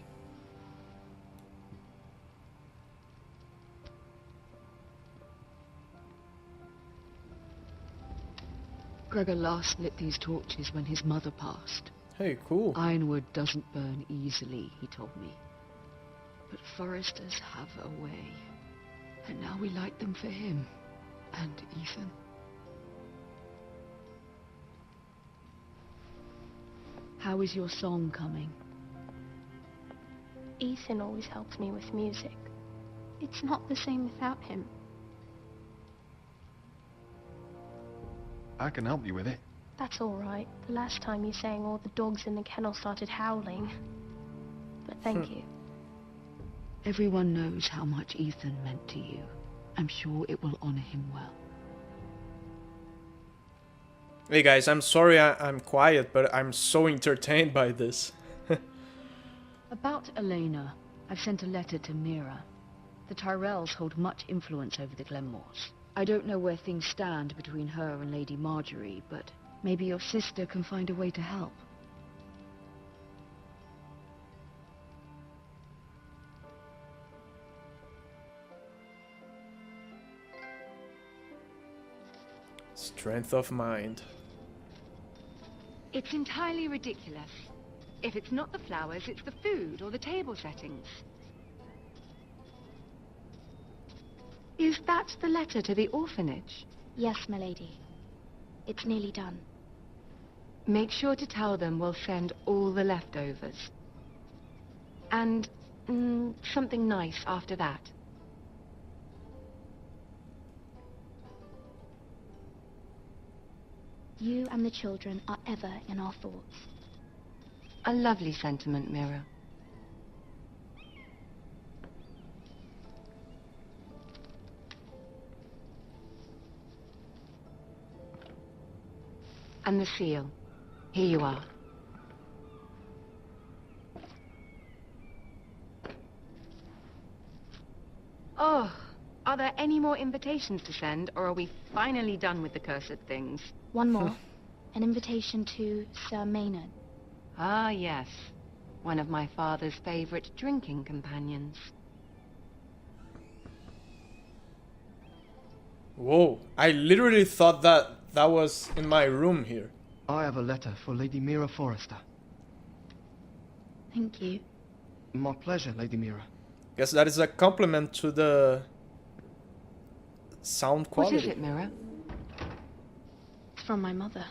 Gregor last lit these torches when his mother passed. Hey, cool. Ironwood doesn't burn easily, he told me. But foresters have a way. And now we light them for him. And Ethan. How is your song coming? Ethan always helps me with music. It's not the same without him. I can help you with it. That's all right. The last time you sang, all the dogs in the kennel started howling. But thank you. Everyone knows how much Ethan meant to you. I'm sure it will honor him well. Hey guys, I'm sorry I'm quiet, but I'm so entertained by this. About Elena, I've sent a letter to Mira. The Tyrells hold much influence over the Glenmores. I don't know where things stand between her and Lady Marjorie, but maybe your sister can find a way to help. Strength of mind. It's entirely ridiculous. If it's not the flowers, it's the food or the table settings. Is that the letter to the orphanage? Yes, milady. It's nearly done. Make sure to tell them we'll send all the leftovers. And something nice after that. You and the children are ever in our thoughts. A lovely sentiment, Mira. And the seal. Here you are. Oh, are there any more invitations to send, or are we finally done with the cursed things? One more. An invitation to Sir Maynard. Ah, yes. One of my father's favorite drinking companions. Whoa, I literally thought that was in my room here. I have a letter for Lady Mira Forrester. Thank you. My pleasure, Lady Mira. Guess that is a compliment to the sound quality. What is it, Mira? It's from my mother.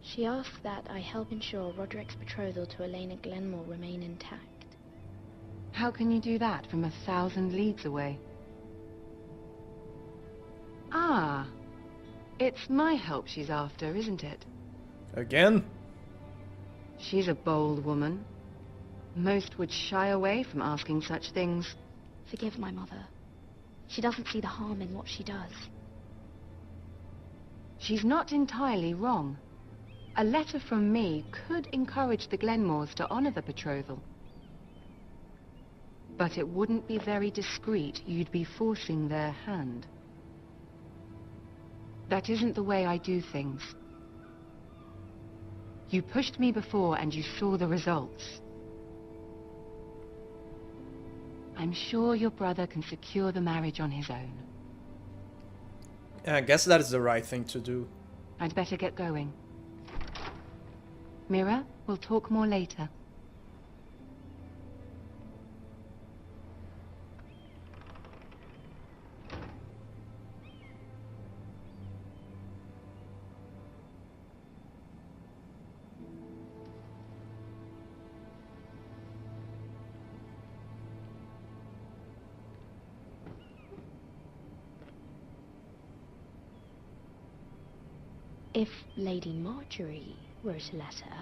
She asks that I help ensure Roderick's betrothal to Elena Glenmore remain intact. How can you do that from 1,000 leagues away? Ah, it's my help she's after, isn't it? Again? She's a bold woman. Most would shy away from asking such things. Forgive my mother. She doesn't see the harm in what she does. She's not entirely wrong. A letter from me could encourage the Glenmores to honor the betrothal. But it wouldn't be very discreet. You'd be forcing their hand. That isn't the way I do things. You pushed me before and you saw the results. I'm sure your brother can secure the marriage on his own. I guess that is the right thing to do. I'd better get going. Mira, we'll talk more later. If Lady Marjorie wrote a letter...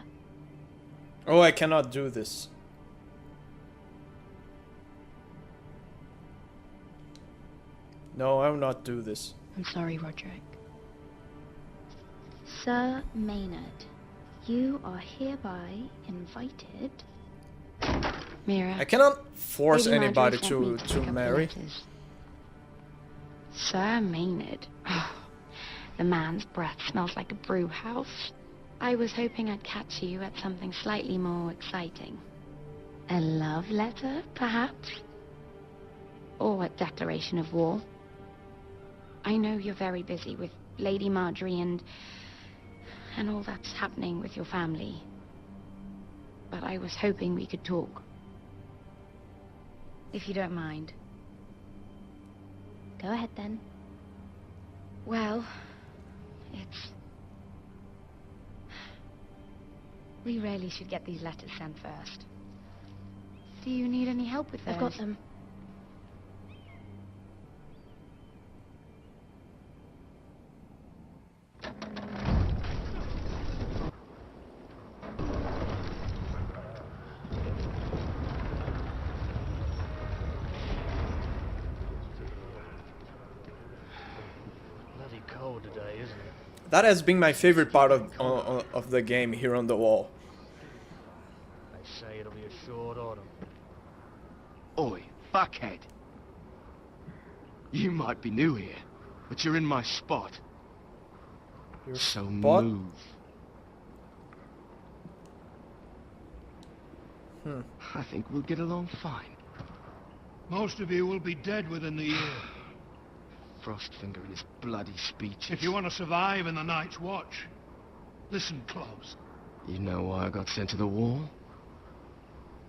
Oh, I cannot do this. No, I will not do this. I'm sorry, Roderick. Sir Maynard, you are hereby invited... Mira, I cannot force Lady anybody Marjorie sent me to pick up the marry. letters. Sir Maynard. The man's breath smells like a brew house. I was hoping I'd catch you at something slightly more exciting. A love letter, perhaps? Or a declaration of war? I know you're very busy with Lady Marjorie and all that's happening with your family. But I was hoping we could talk. If you don't mind. Go ahead then. Well, we really should get these letters sent first. Do you need any help with those? I've got them. Bloody cold today, isn't it? That has been my favorite part of the game here on the wall. They say it'll be a short autumn. Oi, fuckhead. You might be new here, but you're in my spot. So move. I think we'll get along fine. Most of you will be dead within the year. Frostfinger and his bloody speeches. If you want to survive in the Night's Watch, listen close. You know why I got sent to the wall?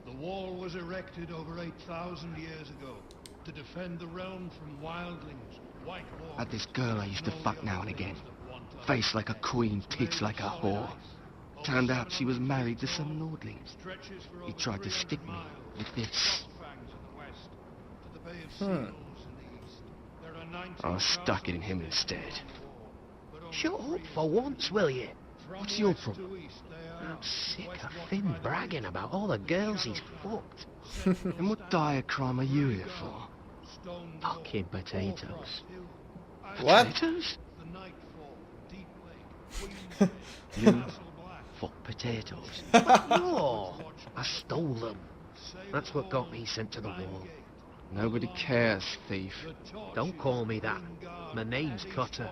The wall was erected over 8,000 years ago to defend the realm from wildlings, white walkers... Had this girl I used to fuck now and again. Face like a queen, tits like a whore. Turned out she was married to some lordlings. He tried to stick me with this. I stuck it in him instead. Shut up for once, will you? What's your problem? I'm sick of Finn bragging about all the girls he's fucked. And what dire crime are you here for? Fucking potatoes. What? Potatoes? You fuck potatoes. No, I stole them. That's what got me sent to the wall. Nobody cares, thief. Don't call me that. My name's Cutter.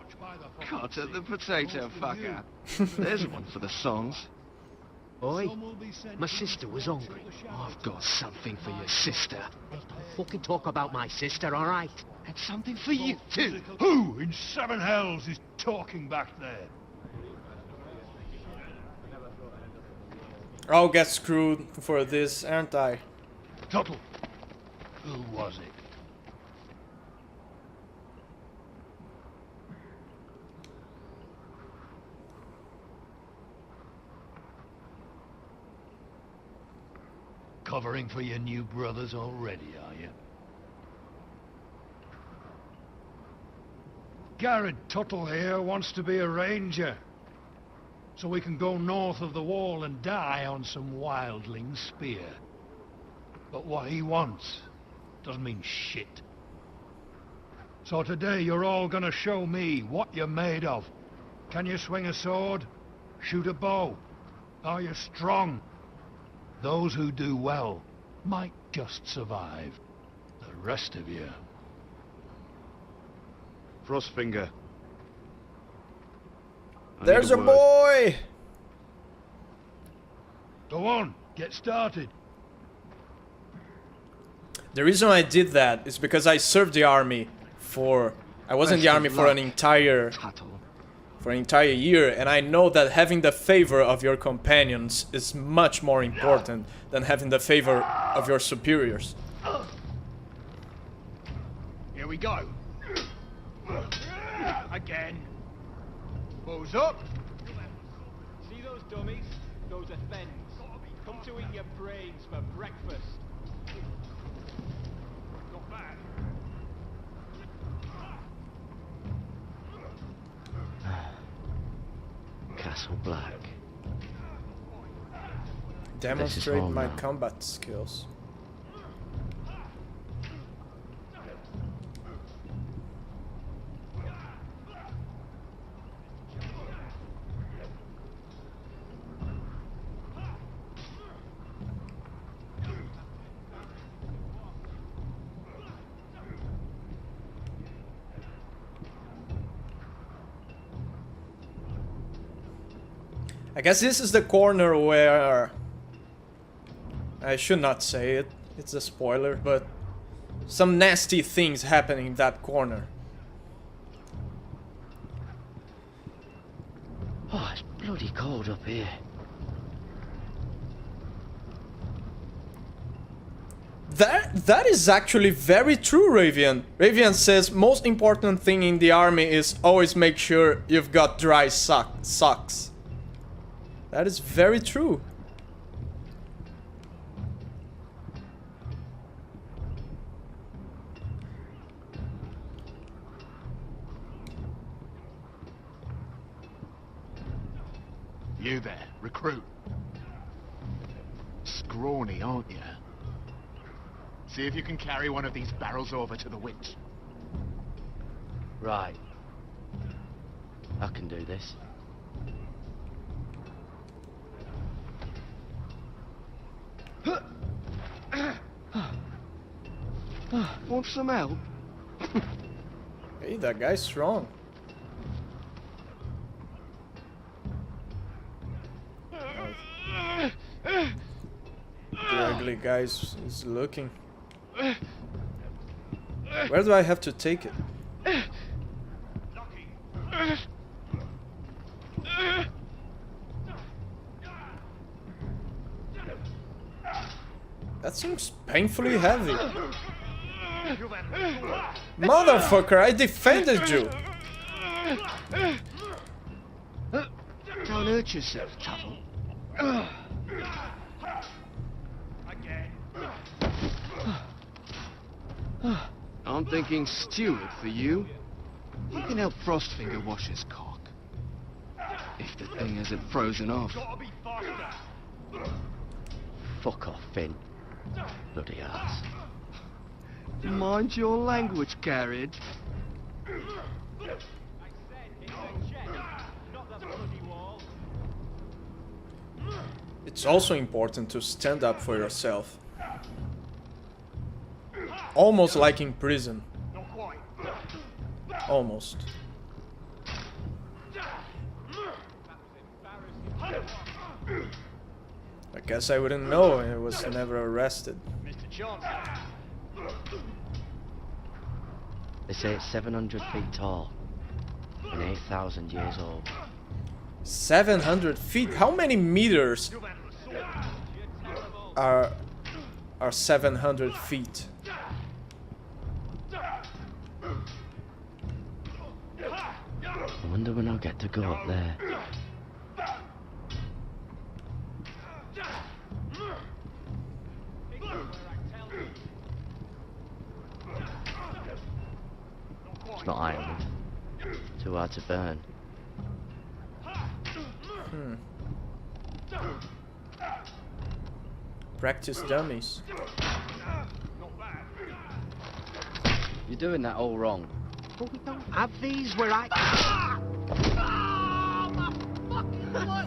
Cutter the potato fucker. There's one for the songs. Oi, my sister was hungry. I've got something for your sister. Hey, don't fucking talk about my sister, alright? And something for you too. Who in seven hells is talking back there? I'll get screwed for this, aren't I? Tuttle. Who was it? Covering for your new brothers already, are you? Garrett Tuttle here wants to be a ranger, so we can go north of the wall and die on some wildling spear. But what he wants doesn't mean shit. So today you're all gonna show me what you're made of. Can you swing a sword? Shoot a bow? Are you strong? Those who do well might just survive. The rest of you... Frostfinger. There's a boy! Go on, get started. The reason I did that is because I served the army for... I was in the army for an entire year, and I know that having the favor of your companions is much more important than having the favor of your superiors. Here we go. Again. Bows up. See those dummies? Those are Fens. Come to eat your brains for breakfast. Not bad. Castle Black. Demonstrate my now. combat skills. I guess this is the corner where... I should not say it, it's a spoiler, but some nasty things happening in that corner. Oh, it's bloody cold up here. That is actually very true, Ravian. Ravian says most important thing in the army is always make sure you've got dry socks. That is very true. You there, recruit. Scrawny, aren't you? See if you can carry one of these barrels over to the witch. Right. I can do this. Want some help? Hey, that guy's strong. The ugly guy is looking. Where do I have to take it? That seems painfully heavy. Motherfucker, I defended you! Don't hurt yourself, Tuttle. I'm thinking steward for you. You can help Frostfinger wash his cock. If the thing hasn't frozen off. Fuck off, Finn. Bloody ass. Mind your language, Carriage. It's also important to stand up for yourself. Almost like in prison. Almost. I guess I wouldn't know, I was never arrested. They say it's 700 feet tall and 8,000 years old. 700 feet? How many meters are 700 feet? I wonder when I'll get to go up there. It's not iron. Too hard to burn. Practice dummies. You're doing that all wrong. But we don't have these where I...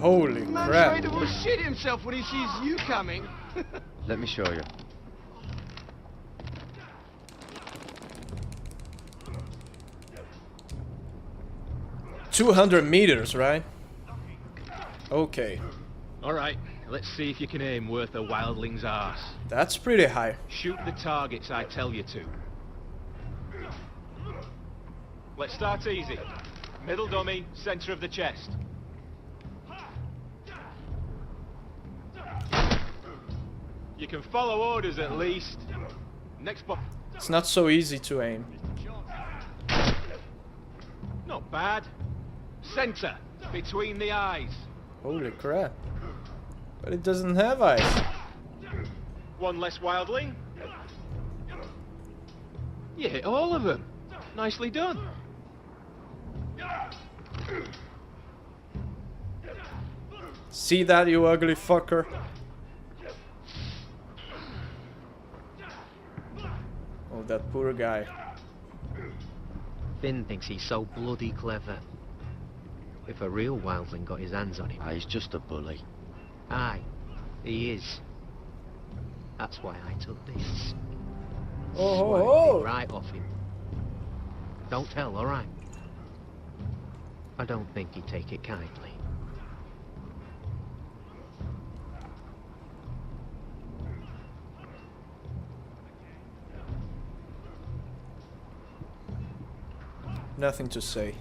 Holy Man's crap. ready to shit himself when he sees you coming. Let me show you. $200 meters, right? Okay. Alright, let's see if you can aim worth a wildling's arse. That's pretty high. Shoot the targets I tell you to. Let's start easy. Middle dummy, center of the chest. You can follow orders at least. Next button. It's not so easy to aim. Not bad. Center, between the eyes. Holy crap. But it doesn't have eyes. One less wildling. You hit all of them. Nicely done. See that, you ugly fucker? Oh, that poor guy. Finn thinks he's so bloody clever. If a real wildling got his hands on him... He's just a bully. Aye, he is. That's why I took this. Oh, right off him. Don't tell, alright? I don't think he'd take it kindly. Nothing to say.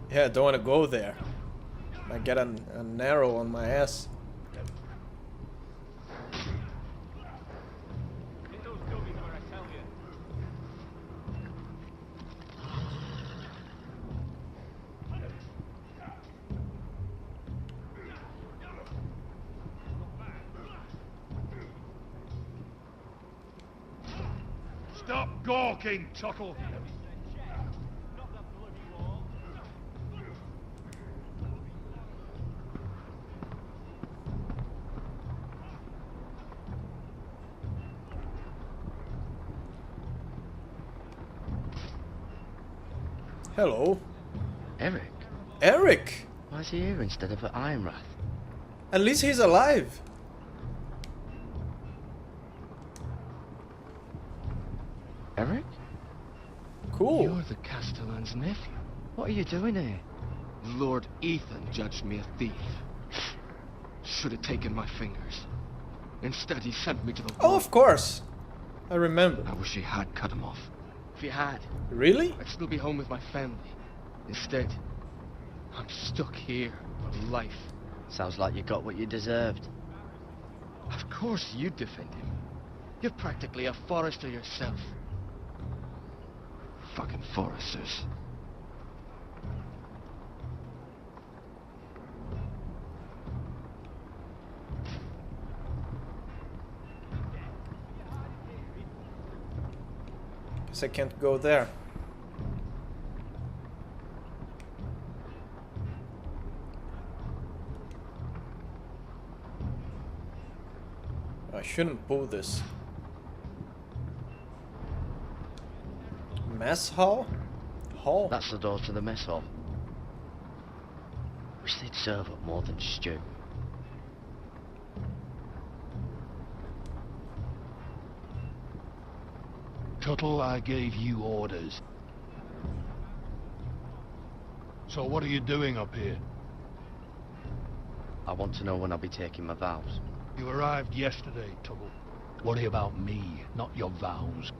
Yeah, don't want to go there. I get an arrow on my ass. Stop gawking, Tuttle! Hello. Eric? Eric! Why is he here instead of at Ironrath? At least he's alive. Eric? Cool. You're the Castellan's nephew. What are you doing here? Lord Ethan judged me a thief. Should have taken my fingers. Instead, he sent me to the Oh, wall. of course. I remember. I wish he had cut him off. If he had... Really? I'd still be home with my family. Instead, I'm stuck here for life. Sounds like you got what you deserved. Of course you'd defend him. You're practically a Forrester yourself. Fucking Forresters. Guess I can't go there. I shouldn't pull this. Mess hall? Hall? That's the door to the mess hall. Wish they'd serve up more than stew. Tuttle, I gave you orders. So what are you doing up here? I want to know when I'll be taking my vows. You arrived yesterday, Tuttle. Worry about me, not your vows.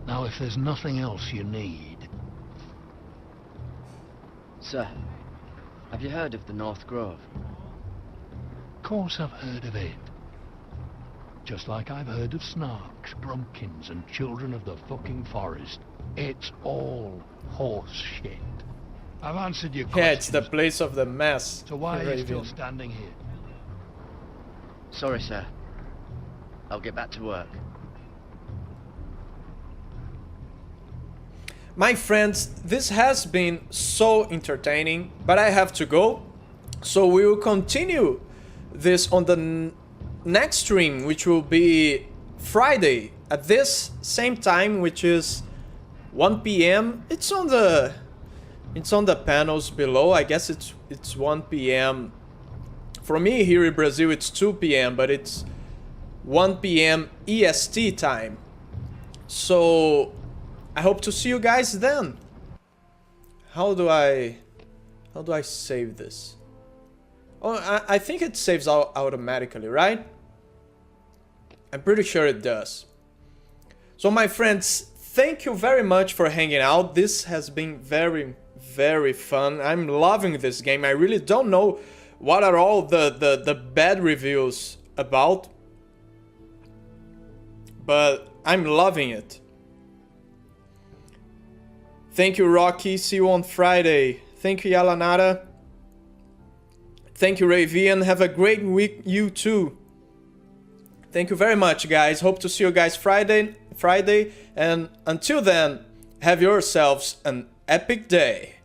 Now, if there's nothing else you need... Sir, have you heard of the North Grove? Of course I've heard of it. Just like I've heard of Snarks, Brumpkins, and Children of the fucking Forest. It's all horse shit. I've answered your question. Yeah, it's the place of the mess. So why are you still standing here? Sorry, sir. I'll get back to work. My friends, this has been so entertaining, but I have to go. So we will continue this on the next stream, which will be Friday at this same time, which is 1 p.m. It's on the panels below. I guess it's 1 p.m. For me here in Brazil it's 2 p.m. but it's 1 p.m. EST time. So I hope to see you guys then. How do I save this? Oh, I think it saves automatically, right? I'm pretty sure it does. So my friends, thank you very much for hanging out. This has been very, very fun. I'm loving this game. I really don't know what are all the bad reviews about, but I'm loving it. Thank you, Rocky. See you on Friday. Thank you, Yalanara. Thank you, Ravian. Have a great week, you too. Thank you very much, guys. Hope to see you guys Friday. And until then, have yourselves an epic day.